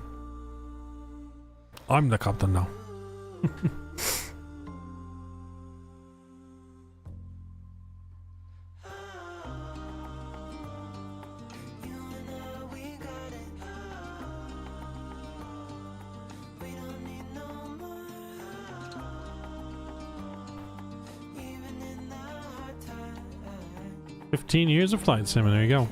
Speaker 2: I'm the captain now. Years of flight sim, and there you go.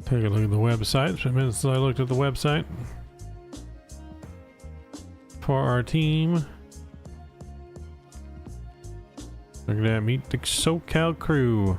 Speaker 2: Take a look at the website. It's been minutes since I looked at the website for our team. Look at that. Meet the SoCal crew.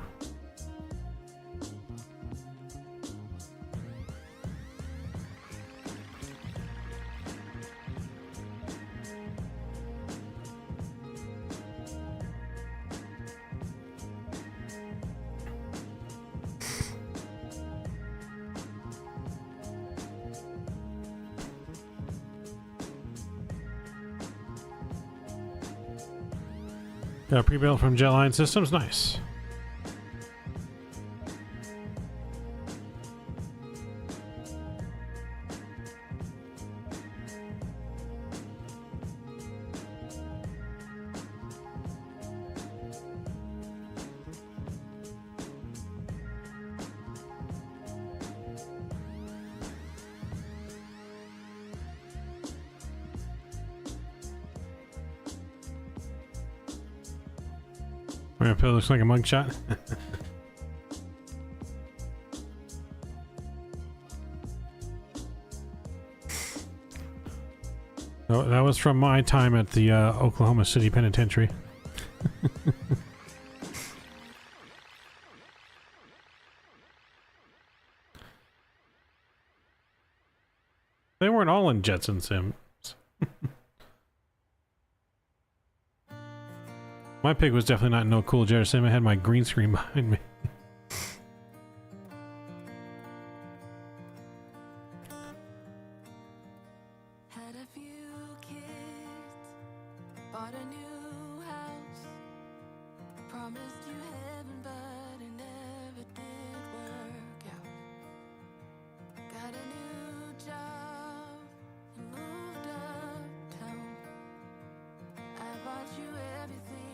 Speaker 2: Got a pre-built from Jetline Systems. Nice. It looks like a mugshot. Oh, that was from my time at the Oklahoma City Penitentiary. They weren't all in Jetson Sims. My pig was definitely not no cool Jet Sim. I had my green screen behind me.
Speaker 10: Had a few kids, bought a new house, promised you heaven, but it never did work out. Got a new job and moved uptown. I bought you everything.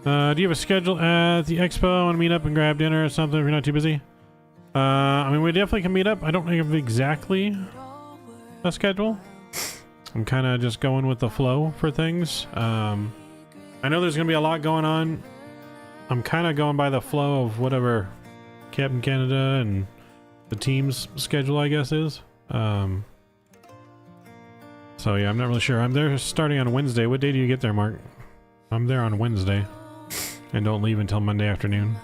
Speaker 2: Do you have a schedule at the expo? I want to meet up and grab dinner or something if you're not too busy? I mean, we definitely can meet up. I don't have exactly a schedule. I'm kind of just going with the flow for things. I know there's going to be a lot going on. I'm kind of going by the flow of whatever Captain Canada and the team's schedule, I guess, is. So yeah, I'm not really sure. I'm there starting on Wednesday. What day do you get there, Mark? I'm there on Wednesday and don't leave until Monday afternoon.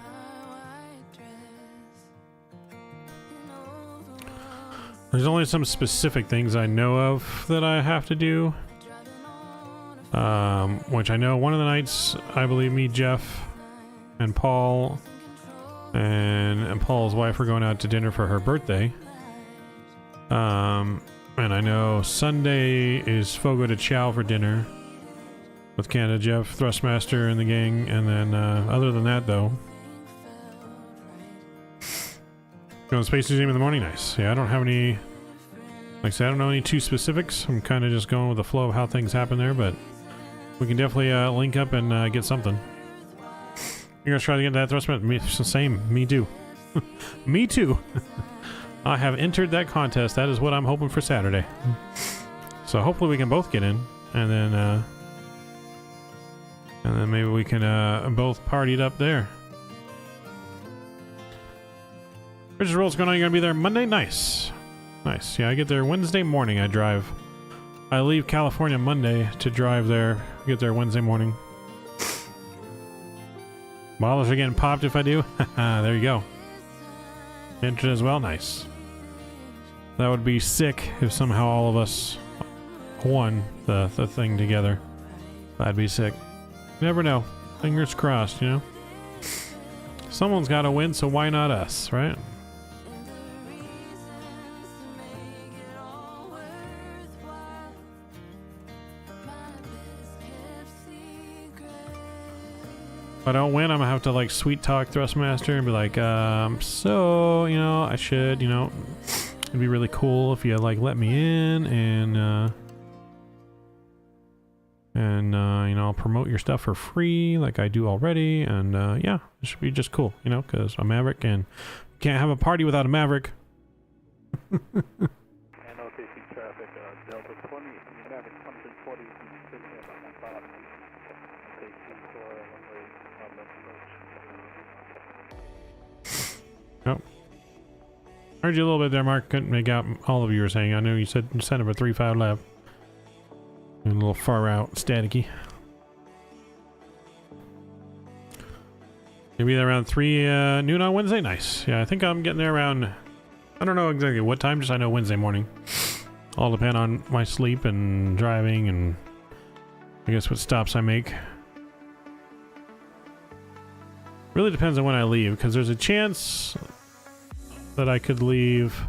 Speaker 2: There's only some specific things I know of that I have to do. Which I know one of the nights, I believe me, Jeff, and Paul, and Paul's wife are going out to dinner for her birthday. And I know Sunday is Fogo de Chao for dinner with Canada, Jeff, Thrustmaster, and the gang. And then other than that, though, going to Space Museum in the morning. Nice. Yeah, I don't have any. Like I said, I don't know any too specifics. I'm kind of just going with the flow of how things happen there, but we can definitely link up and get something. You're gonna try to get that Thrustmaster? Me, same. Me too. Me too. I have entered that contest. That is what I'm hoping for Saturday. So hopefully we can both get in, and then maybe we can both party it up there. Richard Roll's going on. You're gonna be there Monday. Nice. Nice. Yeah, I get there Wednesday morning. I leave California Monday to drive there. Get there Wednesday morning. Bottles are getting popped if I do. There you go. Entered as well. Nice. That would be sick if somehow all of us won the thing together. That'd be sick. Never know. Fingers crossed, you know? Someone's got to win, so why not us, right? If I don't win, I'm gonna have to like sweet talk Thrustmaster and be like, so, you know, I should, you know, it'd be really cool if you like let me in and you know, I'll promote your stuff for free like I do already, and yeah, it should be just cool, you know, because I'm Maverick and can't have a party without a Maverick.
Speaker 4: And OKC traffic, Delta 20, Maverick 140,
Speaker 2: Oh. Heard you a little bit there, Mark. Couldn't make out all of you were saying. I know you said you sent up a 3-5 lab. A little far out, staticky. You'll be there around 3 noon on Wednesday? Nice. Yeah, I think I'm getting there around, I don't know exactly what time, just I know Wednesday morning. All depend on my sleep and driving and I guess what stops I make. Really depends on when I leave, because there's a chance that I could leave.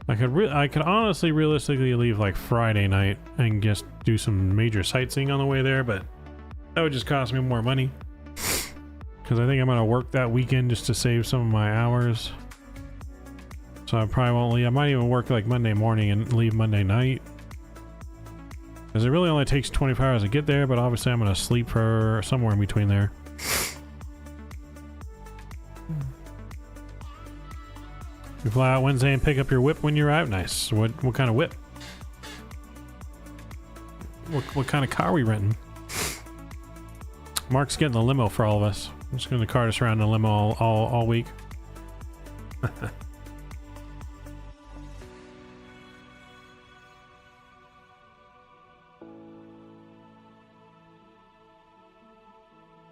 Speaker 2: I could honestly, realistically leave like Friday night and just do some major sightseeing on the way there, but that would just cost me more money. Because I think I'm gonna work that weekend just to save some of my hours. So I probably won't leave. I might even work like Monday morning and leave Monday night. Because it really only takes 24 hours to get there, but obviously I'm gonna sleep for somewhere in between there. You fly out Wednesday and pick up your whip when you're out. Nice. What kind of whip? What kind of car are we renting? Mark's getting the limo for all of us. I'm just going to cart us around in the limo all week.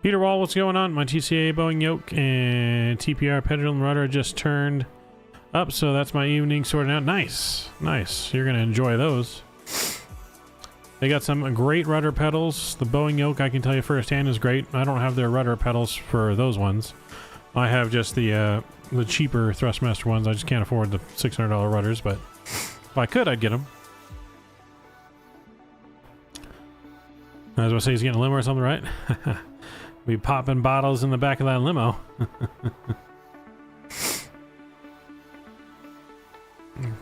Speaker 2: Peter Wall, what's going on? My TCA Boeing yoke and TPR pendulum rudder just turned up, so that's my evening sorted out. Nice. Nice. You're going to enjoy those. They got some great rudder pedals. The Boeing yoke, I can tell you firsthand, is great. I don't have their rudder pedals for those ones. I have just the cheaper Thrustmaster ones. I just can't afford the $600 rudders, but if I could, I'd get them. I was going to say he's getting a limo or something, right? Be popping bottles in the back of that limo.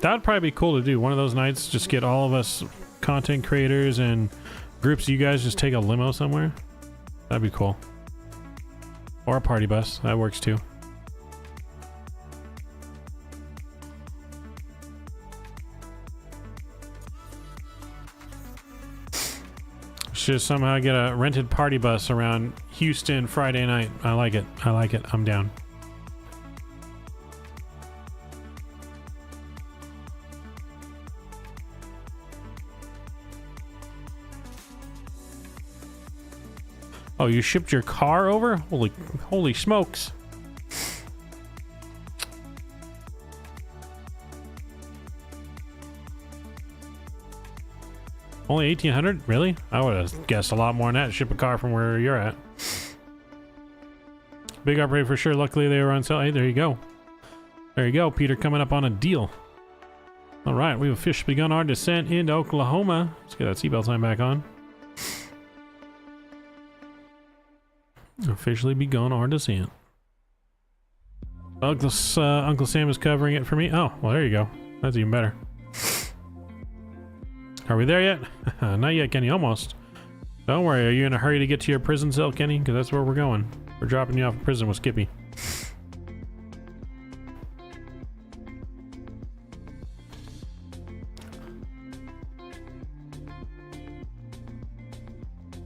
Speaker 2: That would probably be cool to do. One of those nights, just get all of us content creators and groups of you guys just take a limo somewhere. That'd be cool. Or a party bus. That works too. Should somehow get a rented party bus around Houston Friday night. I like it. I like it. I'm down. Oh, you shipped your car over? Holy smokes. Only 1,800? Really? I would have guessed a lot more than that. Ship a car from where you're at. Big upgrade for sure. Luckily they were on sale. Hey, there you go. There you go, Peter, coming up on a deal. All right, we've officially begun our descent into Oklahoma. Let's get that seatbelt sign back on. Officially begun our descent. Uncle Sam is covering it for me. Oh, well, there you go. That's even better. Are we there yet? Not yet, Kenny. Almost. Don't worry. Are you in a hurry to get to your prison cell, Kenny? Because that's where we're going. We're dropping you off in prison with Skippy.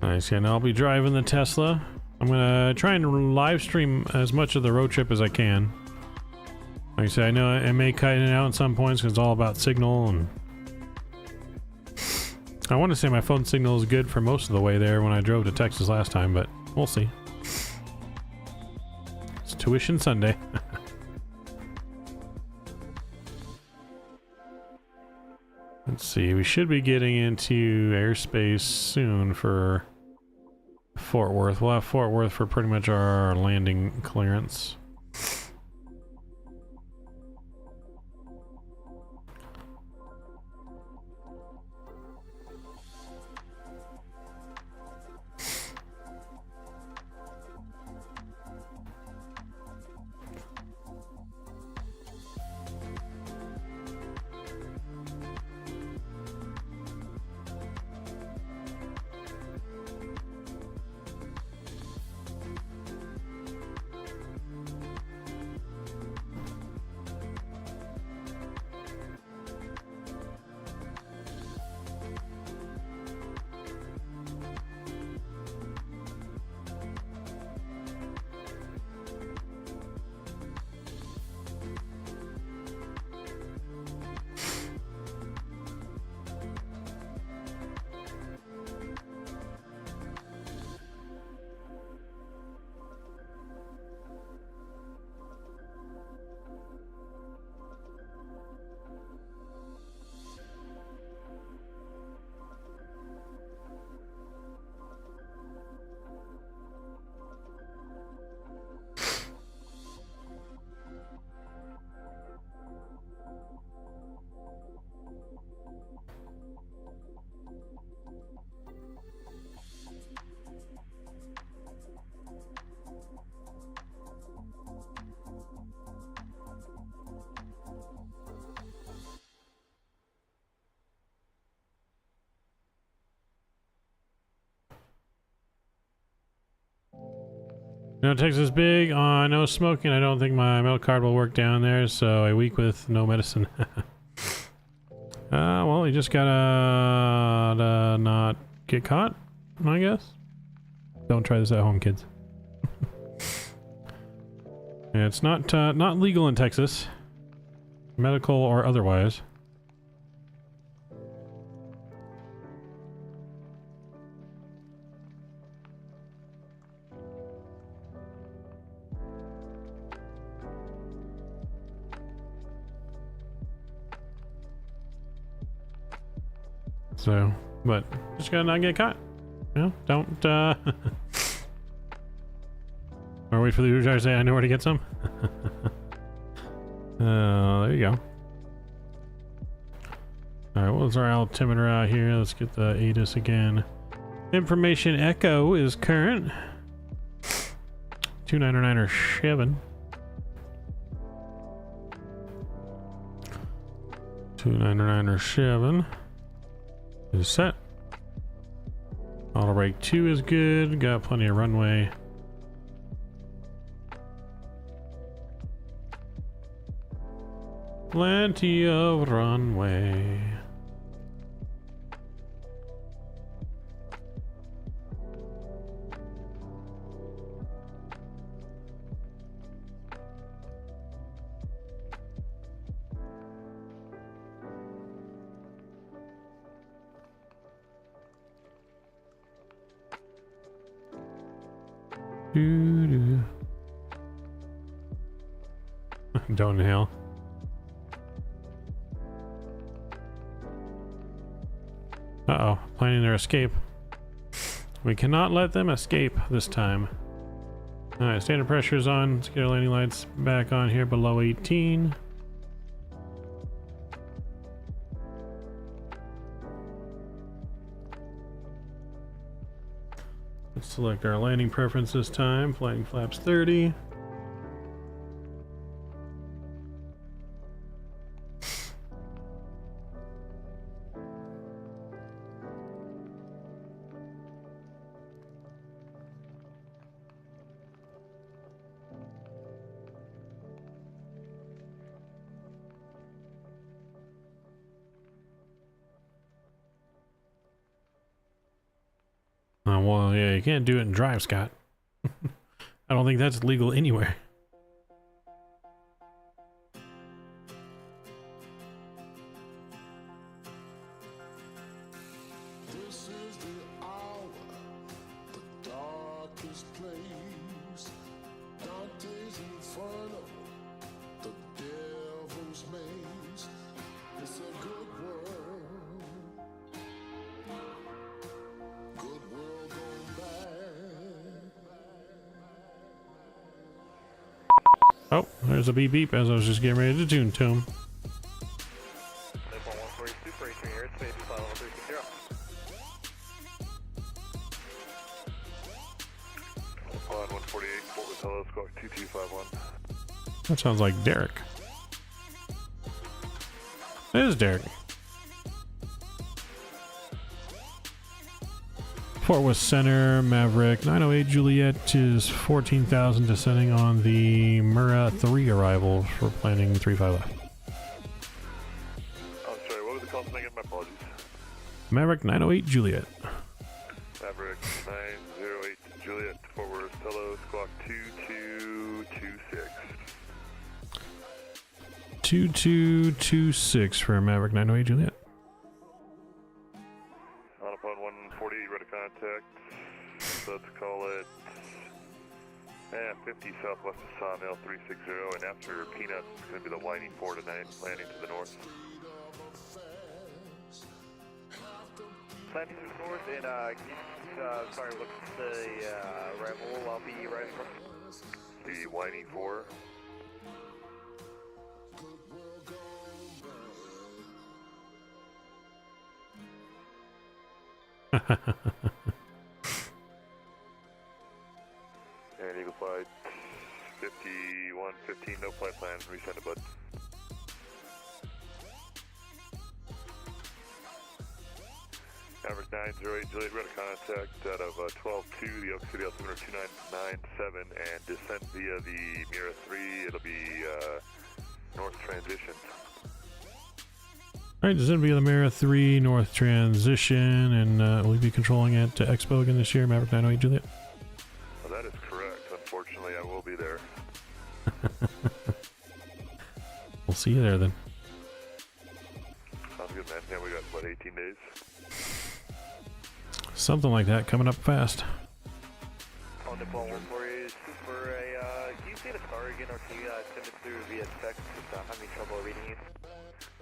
Speaker 2: Nice. Yeah, now I'll be driving the Tesla. I'm gonna try and live stream as much of the road trip as I can. Like I said, I know I may cut in and out at some points because it's all about signal, and I want to say my phone signal is good for most of the way there when I drove to Texas last time, but we'll see. It's Tuition Sunday. Let's see, we should be getting into airspace soon for Fort Worth. We'll have Fort Worth for pretty much our landing clearance. No, Texas big on no smoking. I don't think my metal card will work down there, so a week with no medicine. Well, you just gotta not get caught, I guess. Don't try this at home, kids. Yeah, it's not legal in Texas, medical or otherwise. So, but just gotta not get caught. You know, don't or wait for the Uber to say I know where to get some. There you go. Alright, what's our altimeter out here? Let's get the ATIS again. Information echo is current. 299er 299er 7 is set. Auto brake 2 is good. Got plenty of runway. Plenty of runway. Doo-doo. Don't inhale. Uh-oh, planning their escape. We cannot let them escape this time. Alright, standard pressure is on. Let's get our landing lights back on here below 18. Let's select our landing preference this time. Flying flaps 30. Well, yeah, you can't do it in drive, Scott. I don't think that's legal anywhere.
Speaker 11: This is the hour, the darkest place. Dante's Inferno, the devil's maze. It's a good world. Good world gone bad.
Speaker 2: Oh, there's a beep beep as I was just getting ready to tune to him. That sounds like Derek. It is Derek. Fort Worth Center, Maverick 908 Juliet is 14,000 descending on the Mura 3 arrival for planning 35 left.
Speaker 3: Oh, sorry, what was the call sign again? My apologies.
Speaker 2: Maverick 908 Juliet.
Speaker 3: Maverick 908 Juliet, Fort Worth, hello, squawk 2226.
Speaker 2: 2226 for Maverick 908 Juliet.
Speaker 3: On upon 140, ready contact. So let's call it 50 southwest of Sawmill 360, and after Peanuts, it's going to be the Whining 4 tonight, landing to the north.
Speaker 4: Landing to the north, and sorry, what's the arrival? I'll be right across.
Speaker 3: The Whining 4. And Eagle Flight 5115, no flight plans, resend a bud. Average 908 Juliet, red contact out of 12-2, the Oak City altimeter 2997, and descent via the Mira 3, it'll be north transition.
Speaker 2: Alright, descend via the Mira 3 north transition, and will you be controlling at Expo again this year, Maverick 908 Juliet?
Speaker 3: Well, that is correct. Unfortunately, I will be there.
Speaker 2: We'll see you there then.
Speaker 3: Sounds good, man. Yeah, we got, what, 18 days?
Speaker 2: Something like that coming up fast.
Speaker 4: On the phone for you, Super. Can you say the star again, or can you send it through via text? I'm having trouble reading it.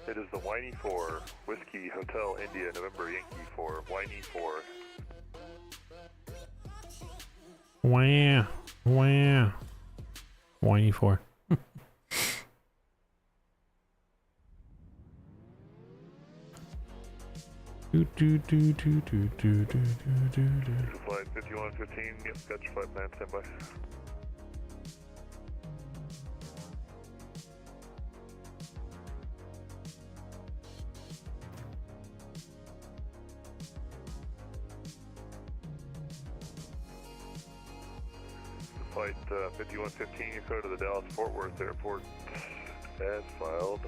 Speaker 3: It is the Whiny 4, Whiskey Hotel India, November Yankee 4, Whiny 4.
Speaker 2: Wah, wah. Whiny 4. Do do do do do do do do do.
Speaker 3: Flight 5115, yep, got your flight plan, stand by. Flight 5115, you go to the Dallas-Fort Worth Airport as filed.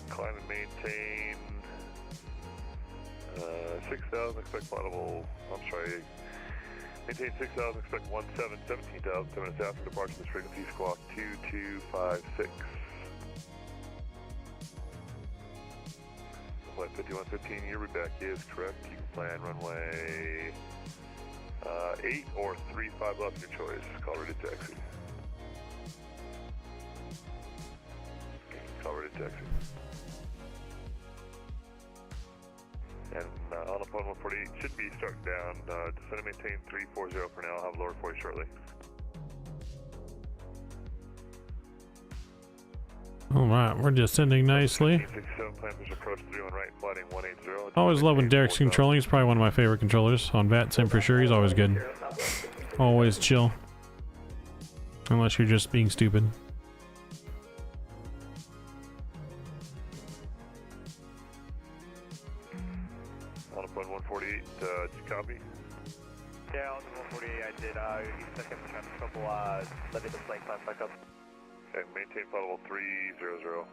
Speaker 3: Climb and maintain 6,000, expect flight level, I'm sorry, maintain 6,000, expect 17,000, 10 minutes after departure, this frequency squawk 2256. Flight 5115, your route back is correct. You can plan runway 8 or 35 left, your choice. Call ready to taxi. Call ready to taxi. And on upon 148 should be starting down. Descend and maintain 340 for now. I'll have lower for you shortly.
Speaker 2: All right, we're descending nicely.
Speaker 3: 67 plan push approach 31 right, flighting 180.
Speaker 2: Always loving Derek's controlling. He's probably one of my favorite controllers on VAT Sim for sure. He's always good. Always chill. Unless you're just being stupid.
Speaker 3: On upon 148, did you copy?
Speaker 8: Yeah, on the 148 I did. You second trying to couple, let it plane climb back up.
Speaker 3: And maintain flight level 300.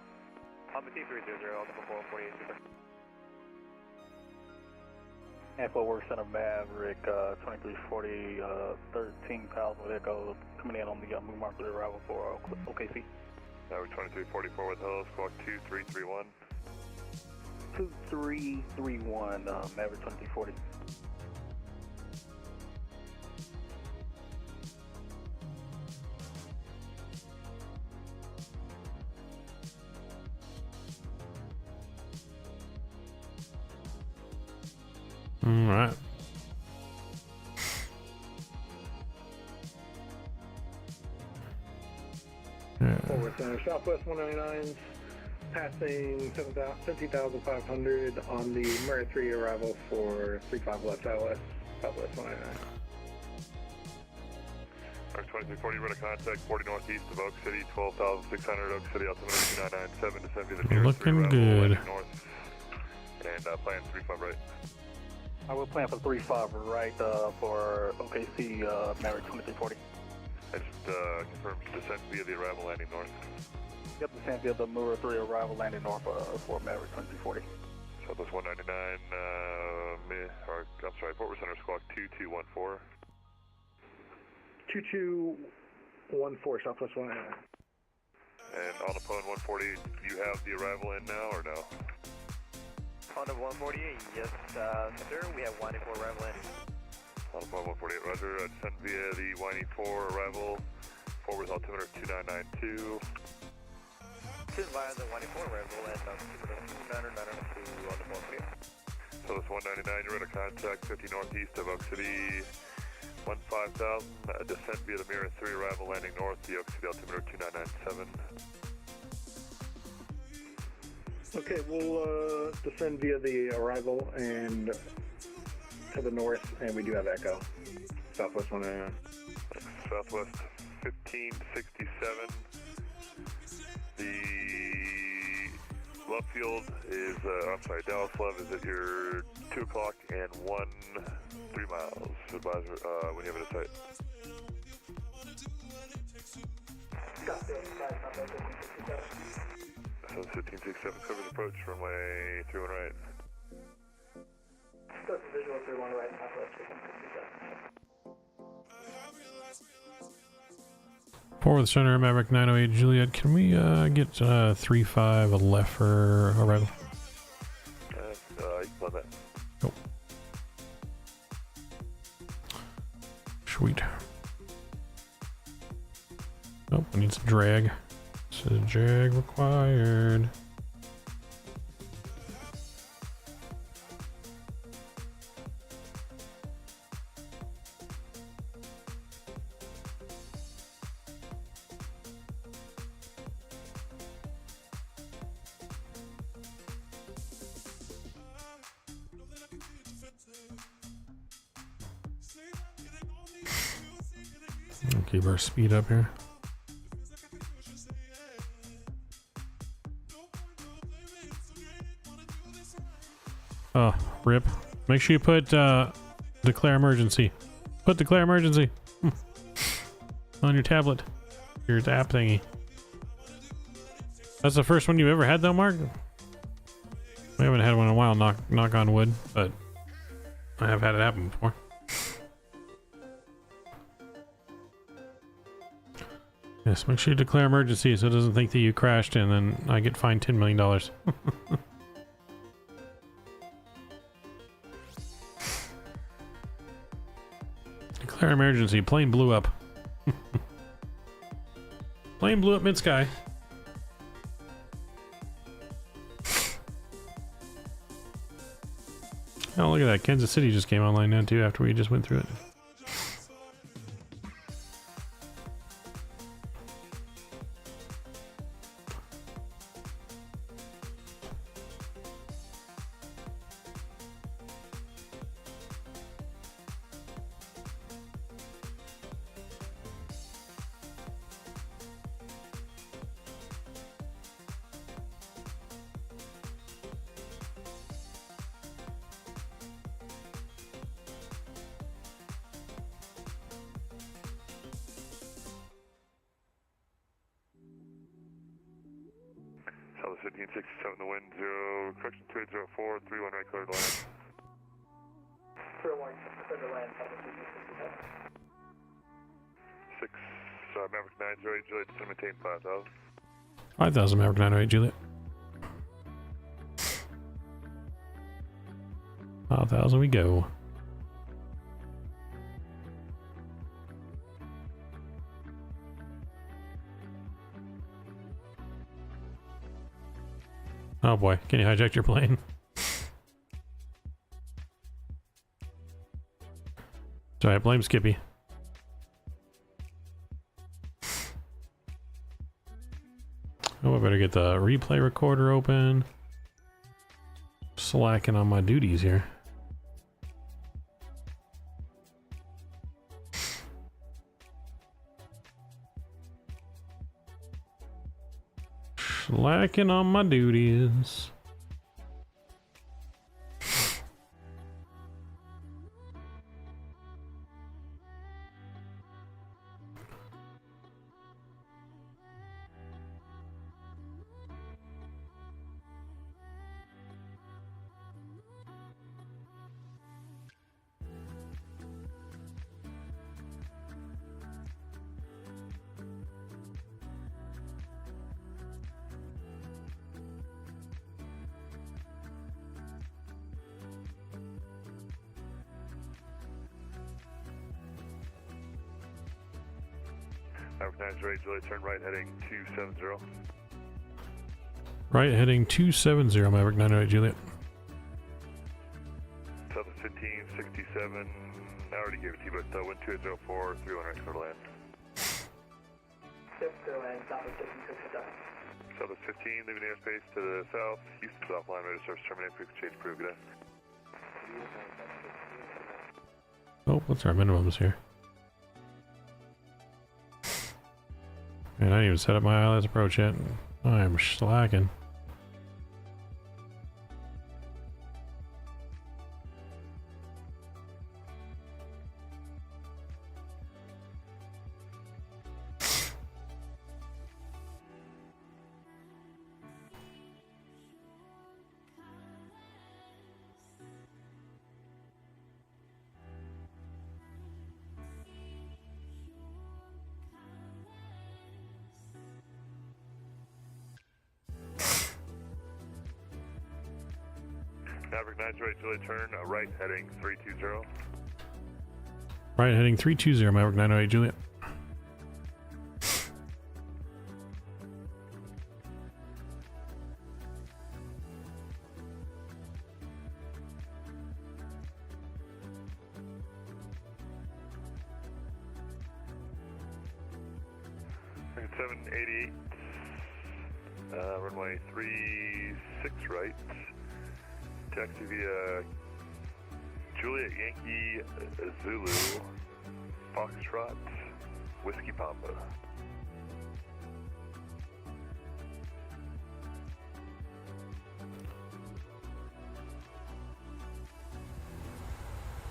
Speaker 8: I'm a T300 on the 148.
Speaker 4: And Fort Worth Center Maverick 2340, 13 pounds with Echo coming in on the move marker arrival for OKC.
Speaker 3: Maverick 2344 with hello, squawk 2331.
Speaker 4: 2331, Maverick 2340.
Speaker 2: All right.
Speaker 6: Forward center, Southwest 199s, passing 17,500 on the Murray 3 arrival for 35 left Southwest 199.
Speaker 3: Mark 2340, ready to contact 40 northeast of Oak City, 12,600 Oak City, altimeter 2997, descend via the nearest
Speaker 2: Looking
Speaker 3: arrival,
Speaker 2: good.
Speaker 3: heading north, and plan 35 right.
Speaker 4: I will plan for 35 right for OKC Maverick 2340.
Speaker 3: I just confirmed descent via the arrival landing north.
Speaker 4: Yep, descent via the Murray 3 arrival landing north for Maverick 2340.
Speaker 3: Southwest 199, I'm sorry, Fort Worth Center squawk 2214.
Speaker 6: 2214, Southwest 199.
Speaker 3: And on the phone 148, you have the arrival in now or no?
Speaker 8: On the 148, yes, sir, we have 184 arrival in.
Speaker 3: On the phone 148, roger, descend via the 184 arrival, Fort Worth altimeter 2992.
Speaker 8: Descend via the 184 arrival and altimeter 2992 on the 148.
Speaker 3: So this 199, you're ready to contact 50 northeast of Oak City, 15,000, descend via the Mirror 3 arrival landing north, the Oak City altimeter 2997.
Speaker 6: Okay, we'll descend via the arrival and to the north, and we do have echo. Southwest 199.
Speaker 3: Southwest 1567. The love field is, I'm sorry, Dallas Love is at your 2 o'clock and 3 miles. Advisor, when you have it at sight. So 1567 covers approach, runway 31 right.
Speaker 8: Visual 31 right, Southwest 1567.
Speaker 2: Fort Worth Center, Maverick 908 Juliet. Can we get 35 left for arrival?
Speaker 3: You can plug that.
Speaker 2: Nope. Sweet. Oh, we need some drag. Says drag required. Keep our speed up here. Oh, rip. Make sure you put declare emergency Put declare emergency on your tablet, your app thingy. That's the first one you've ever had though, Mark? We haven't had one in a while, knock on wood, but I have had it happen before. Yes, make sure you declare emergency so it doesn't think that you crashed and then I get fined $10 million. Declare emergency, plane blew up. Plane blew up mid-sky. Oh, look at that. Kansas City just came online now too after we just went through it.
Speaker 3: South 1567, the wind 0, correction 2804, 31 right clear to land.
Speaker 4: 01, clear to land, South 1567.
Speaker 3: 6, Maverick 908, Juliet, to maintain 5,000.
Speaker 2: 5,000 Maverick 908, Juliet. 5,000 we go. Oh boy, can you hijack your plane? Sorry, blame Skippy. Oh, I better get the replay recorder open. Slacking on my duties here. Slacking on my duties.
Speaker 3: Maverick 908, Juliet, turn right heading 270.
Speaker 2: Right heading 270, Maverick 908, Juliet.
Speaker 3: South 1567, I already gave it to you, but wind 2804, 31 right clear to land.
Speaker 4: Yep, clear land, South 1567.
Speaker 3: South 15, leaving airspace to the south. Houston's offline, ready to service terminate, frequency change approved, good day.
Speaker 2: Oh, what's our minimums here? Man, I didn't even set up my ILS approach yet. I'm slacking.
Speaker 3: Maverick 908, Juliet, turn right heading 320.
Speaker 2: Right heading 320, Maverick 908, Juliet.
Speaker 3: Second 788, runway 36 right. Taxi via Juliet Yankee Zulu Foxtrot Whiskey Papa.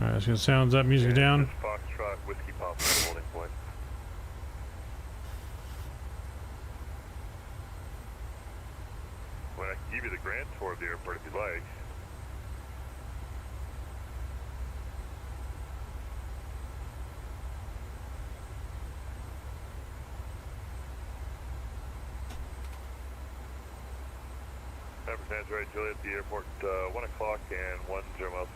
Speaker 2: Alright, let's get sounds up, music down.
Speaker 3: Foxtrot, Whiskey Pop, holding point. Well, I can give you the grand tour of the airport if you'd like. Right, Juliet, the airport, 1 o'clock and 10 miles.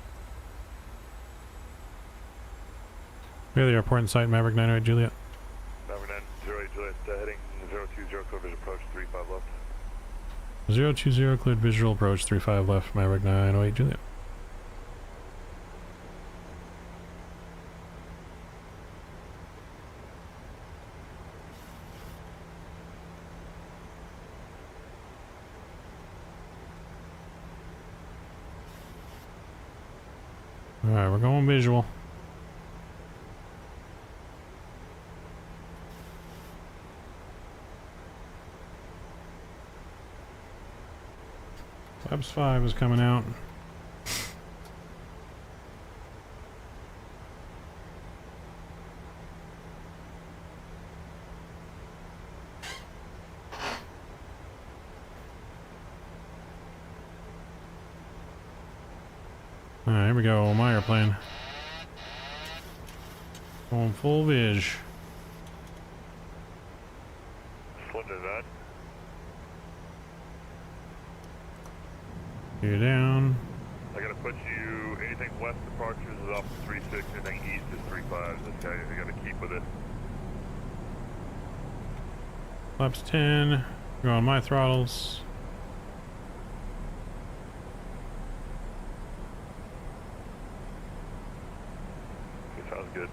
Speaker 2: We have the airport in sight, Maverick 908 Juliet.
Speaker 3: Maverick 908 Juliet, heading 020, clear visual approach, 35 left.
Speaker 2: 020, cleared visual approach, 35 left, Maverick 908 Juliet. Alright, we're going visual. Labs 5 is coming out. Alright, here we go, my airplane. Going full viz.
Speaker 3: Slender that.
Speaker 2: You're down.
Speaker 3: I gotta put you, anything west departures is off to 36, anything east is 35. This guy, you gotta keep with it.
Speaker 2: Flaps 10. Go on my throttles.
Speaker 3: Sounds good.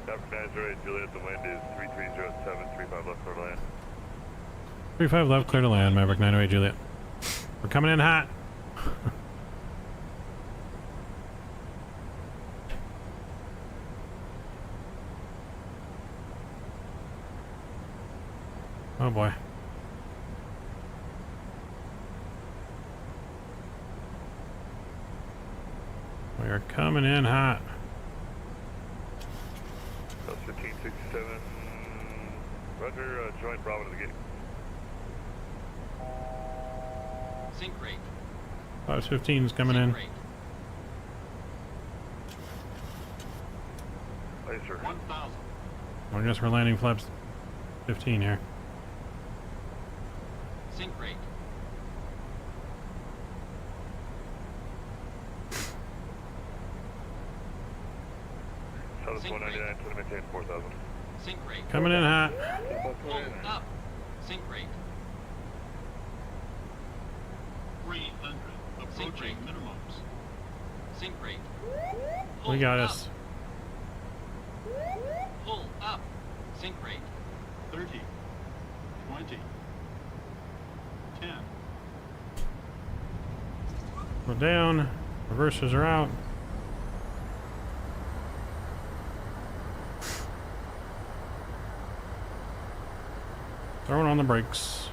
Speaker 3: Maverick 908 Juliet, the wind is 3307, 35 left, clear to land.
Speaker 2: 35 left, clear to land, Maverick 908 Juliet. We're coming in hot. Oh boy. We are coming in hot.
Speaker 3: That's 1567. Roger, join Bravo to the gate.
Speaker 12: Sync rate.
Speaker 2: 515 is coming in.
Speaker 12: Rate.
Speaker 3: Yes, sir.
Speaker 12: 1000.
Speaker 2: I guess we're landing flaps 15 here.
Speaker 12: Sync rate.
Speaker 3: Southwest 199, to maintain 4000.
Speaker 12: Sync rate.
Speaker 2: Coming in hot.
Speaker 12: Hold up. Sync rate. 300. Approaching minimums. Sync rate.
Speaker 2: We got us.
Speaker 12: Pull up. Sync rate.
Speaker 13: 30. 20. 10.
Speaker 2: We're down. Reversers are out. Throwing on the brakes.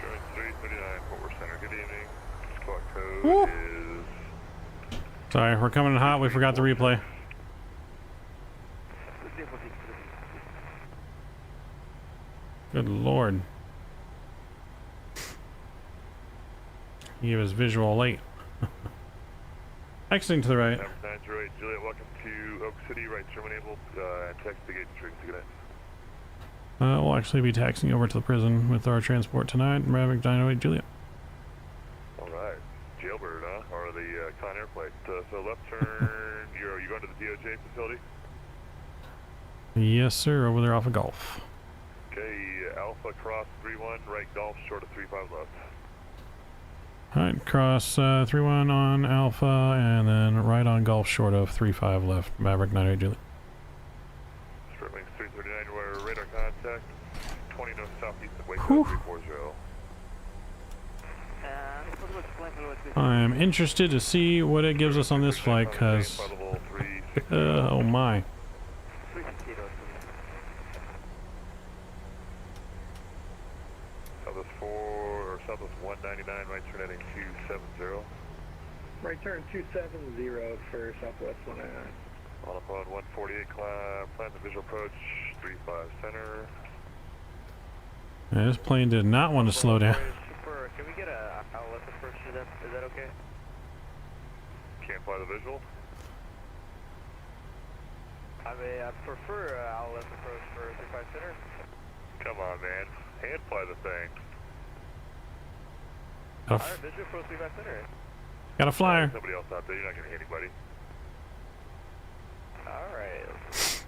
Speaker 3: Join 339, Fort Worth Center. Good evening. Squawk code
Speaker 2: Woo.
Speaker 3: is...
Speaker 2: Sorry, we're coming in hot. We forgot the replay. Good lord. He gave us visual late. Exiting to the right.
Speaker 3: 908 Juliet, welcome to Oak City, right terminable, and text the gate intrigues to get in.
Speaker 2: We'll actually be taxiing over to the prison with our transport tonight. Maverick 908 Juliet.
Speaker 3: Alright. Jailbird, huh? Or the Con Air plate. So left turn, you going to the DOJ facility?
Speaker 2: Yes, sir. Over there off of Gulf.
Speaker 3: Okay, Alpha cross 31, right Golf, short of 35 left.
Speaker 2: Alright, cross 31 on Alpha, and then right on Gulf, short of 35 left. Maverick 908 Juliet.
Speaker 3: Stripling 339, where radar contact, 20 north southeast of Waco 340.
Speaker 2: I'm interested to see what it gives us on this flight, because... oh my.
Speaker 3: Southwest 4, or Southwest 199, right turn heading 270.
Speaker 6: Right turn 270 for Southwest 199.
Speaker 3: On up on 148 climb, plan the visual approach, 35 center.
Speaker 2: Yeah, this plane did not want to slow down.
Speaker 8: Super, can we get a outlet approach to them? Is that okay?
Speaker 3: Can't fly the visual.
Speaker 8: I mean, I prefer outlet approach for 35 center.
Speaker 3: Come on, man. Hand fly the thing.
Speaker 8: Alright, visual approach 35 center.
Speaker 2: Got a flyer.
Speaker 3: There's nobody else out there. You're not going to hit anybody.
Speaker 8: Alright.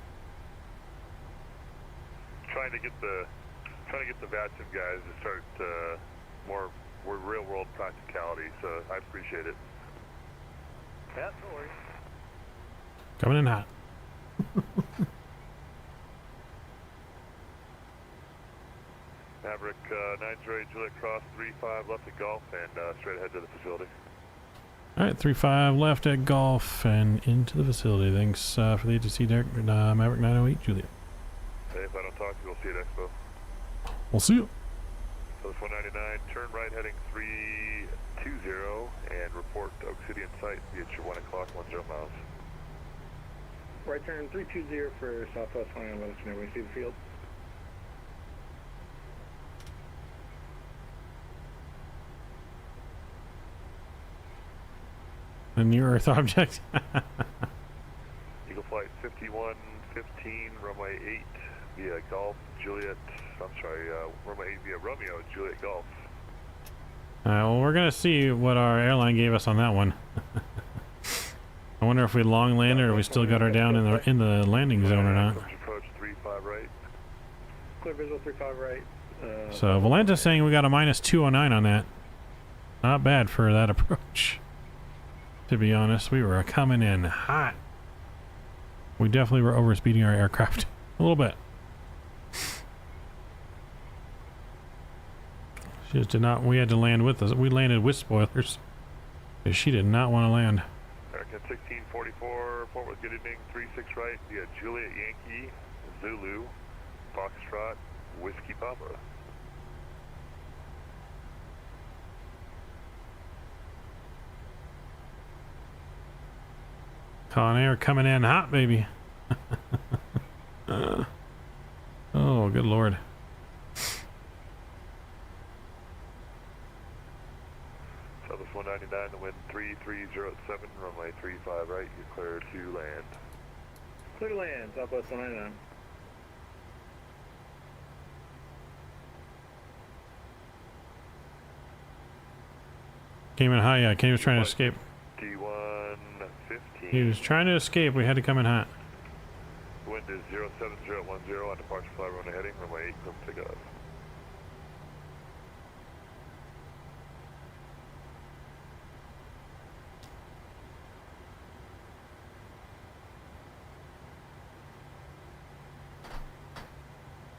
Speaker 3: Trying to get the VATSIM guys to start more real world practicality, so I appreciate it.
Speaker 8: Yeah, no worries.
Speaker 2: Coming in hot.
Speaker 3: Maverick 90 Juliet Cross 35 left at Golf and straight ahead to the facility.
Speaker 2: All right, 35 left at Golf and into the facility. Thanks for the ATC, Derek. Maverick 908 Juliet.
Speaker 3: Hey, if I don't talk to you, we'll see you at Expo.
Speaker 2: We'll see you.
Speaker 3: So it's 199, turn right heading 320 and report Oak City in sight. Be at your 1 o'clock, 10 miles.
Speaker 6: Right turn 320 for Southwest 199. Let us know when we see the field.
Speaker 2: A near Earth object.
Speaker 3: Eagle Flight 5115, runway 8 via Golf, Juliet. I'm sorry, runway 8 via Romeo, Juliet Golf.
Speaker 2: Well, we're gonna see what our airline gave us on that one. I wonder if we long landed or we still got her down in the landing zone or not.
Speaker 3: Approach 35 right.
Speaker 6: Clear visual 35 right.
Speaker 2: So Valenta's saying we got a -209 on that. Not bad for that approach. To be honest, we were coming in hot. We definitely were overspeeding our aircraft a little bit. She just did not. We had to land with us. We landed with spoilers. She did not want to land.
Speaker 3: American 1644, Fort Worth, good evening. 36 right via Juliet Yankee, Zulu, Foxtrot, Whiskey Papa.
Speaker 2: Con Air coming in hot, baby. Oh, good lord.
Speaker 3: Southwest 199, the wind 3307, runway 35 right, you're clear to land.
Speaker 6: Clear to land, Southwest 199.
Speaker 2: Came in high, yeah. Kenny was trying to escape.
Speaker 3: D115.
Speaker 2: He was trying to escape. We had to come in hot.
Speaker 3: Wind is 07010 on departure fly runway heading, runway 8, come take off.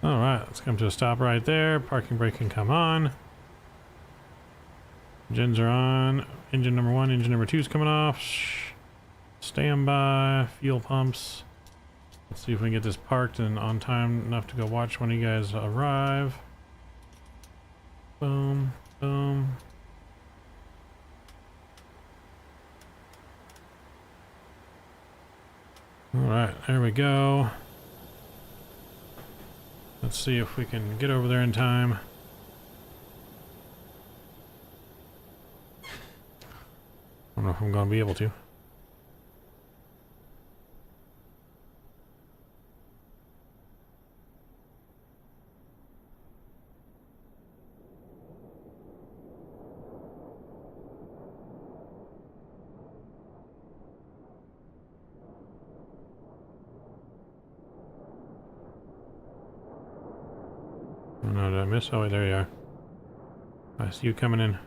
Speaker 2: All right, let's come to a stop right there. Parking brake can come on. Gens are on. Engine number 1, engine number 2 is coming off. Standby, fuel pumps. Let's see if we can get this parked and on time enough to go watch when you guys arrive. Boom, boom. All right, there we go. Let's see if we can get over there in time. I don't know if I'm going to be able to. Oh no, did I miss? Oh, wait, there you are. I see you coming in.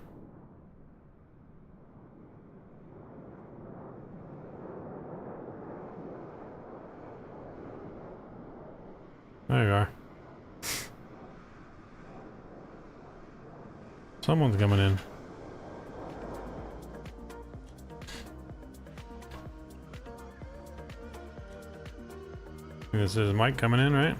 Speaker 2: There you are. Someone's coming in. This is Mike coming in, right?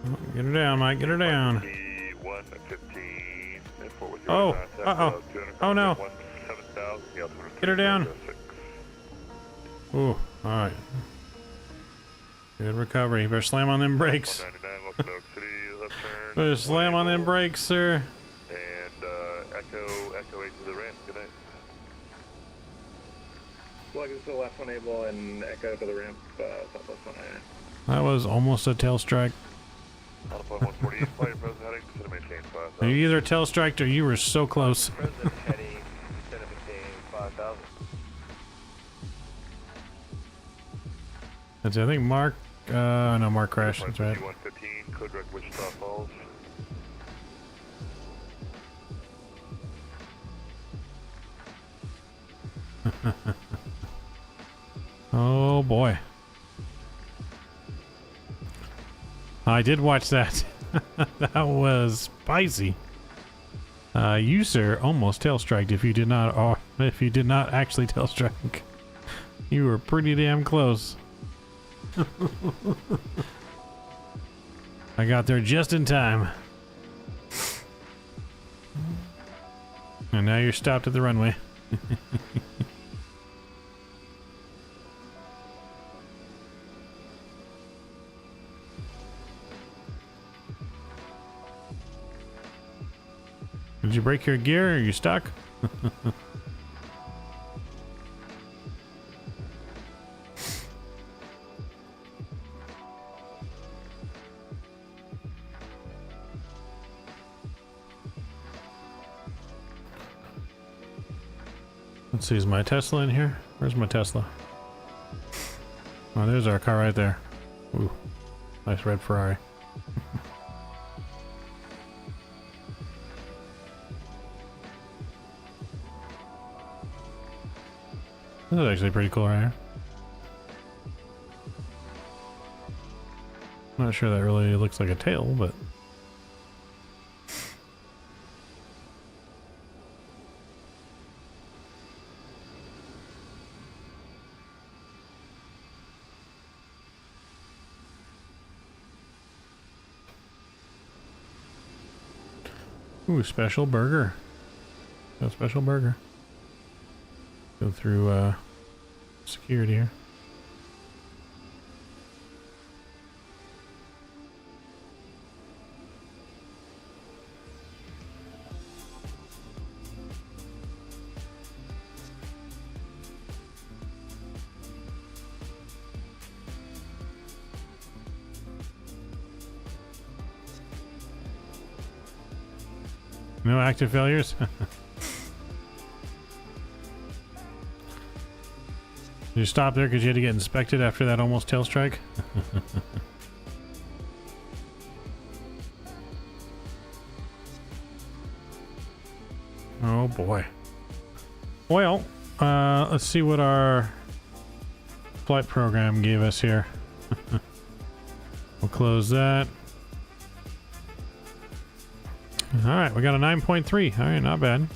Speaker 2: Oh, get her down, Mike. Get her down.
Speaker 3: 115.
Speaker 2: Oh, uh-oh. Oh, no. Get her down. Ooh, alright. Good recovery. Better slam on them brakes. Better slam on them brakes, sir.
Speaker 3: And Echo 8 to the ramp. Good night.
Speaker 6: Plug is the left one able and Echo to the ramp, southwest 199.
Speaker 2: That was almost a tail strike. You either tail striked or you were so close. That's it. I think Mark, no, Mark crashed. That's right.
Speaker 3: 115, code red Wichita Falls.
Speaker 2: Oh boy. I did watch that. That was spicy. You, sir, almost tail striked if you did not actually tail strike. You were pretty damn close. I got there just in time. And now you're stopped at the runway. Did you break your gear? Are you stuck? Let's see, is my Tesla in here? Where's my Tesla? Oh, there's our car right there. Ooh, nice red Ferrari. This is actually pretty cool right here. Not sure that really looks like a tail, but... Ooh, special burger. A special burger. Go through security here. No active failures? Did you stop there because you had to get inspected after that almost tail strike? Oh boy. Well, let's see what our flight program gave us here. We'll close that. Alright, we got a 9.3. Alright, not bad.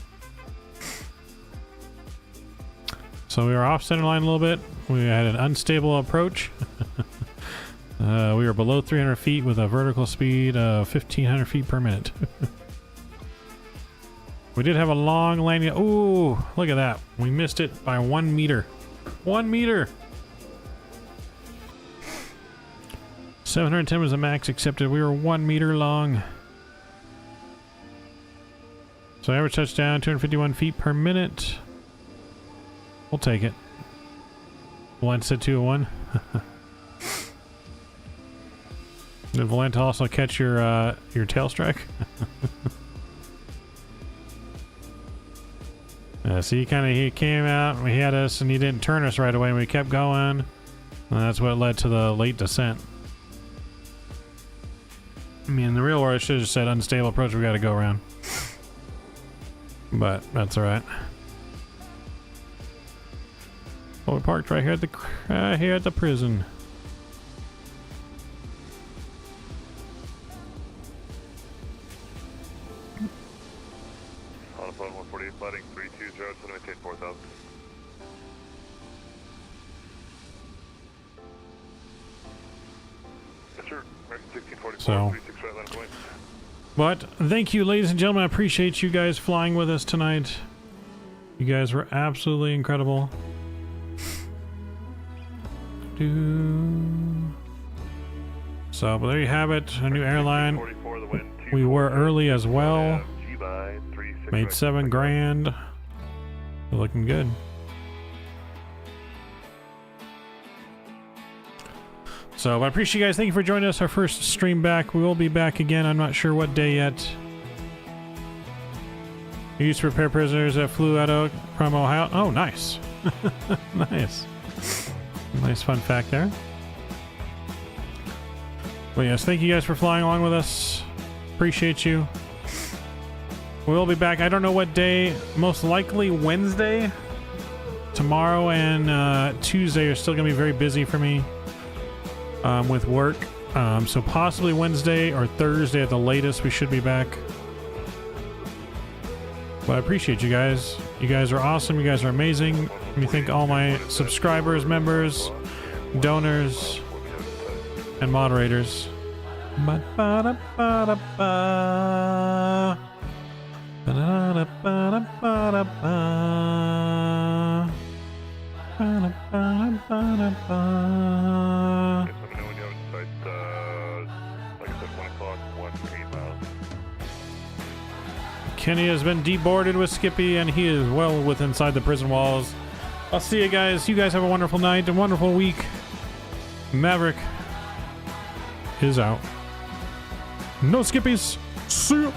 Speaker 2: So we were off center line a little bit. We had an unstable approach. We were below 300 feet with a vertical speed of 1,500 feet per minute. We did have a long landing. Ooh, look at that. We missed it by 1 meter. 1 meter! 710 was the max accepted. We were 1 meter long. So average touchdown, 251 feet per minute. We'll take it. Valent said 201. Did Valent also catch your tail strike? See, he came out, he had us, and he didn't turn us right away, and we kept going. And that's what led to the late descent. I mean, in the real world, I should have just said unstable approach, we gotta go around. But that's alright. Oh, we parked right here at the prison.
Speaker 3: On the phone 148 flooding 320 to maintain 4,000. Yes, sir. 1644,
Speaker 2: So
Speaker 3: 36 right line of way.
Speaker 2: But thank you, ladies and gentlemen. I appreciate you guys flying with us tonight. You guys were absolutely incredible. So, but there you have it. A new airline. We were early as well. Made $7 grand. Looking good. So I appreciate you guys. Thank you for joining us. Our first stream back. We will be back again. I'm not sure what day yet. We used to prepare prisoners that flew out from Ohio. Oh, nice. Nice. Nice fun fact there. But yes, thank you guys for flying along with us. Appreciate you. We will be back. I don't know what day. Most likely Wednesday. Tomorrow and Tuesday are still going to be very busy for me with work. So possibly Wednesday or Thursday at the latest we should be back. But I appreciate you guys. You guys are awesome. You guys are amazing. Let me thank all my subscribers, members, donors, and moderators. Kenny has been deboarded with Skippy, and he is well within inside the prison walls. I'll see you guys. You guys have a wonderful night, a wonderful week. Maverick is out. No Skippies. See ya.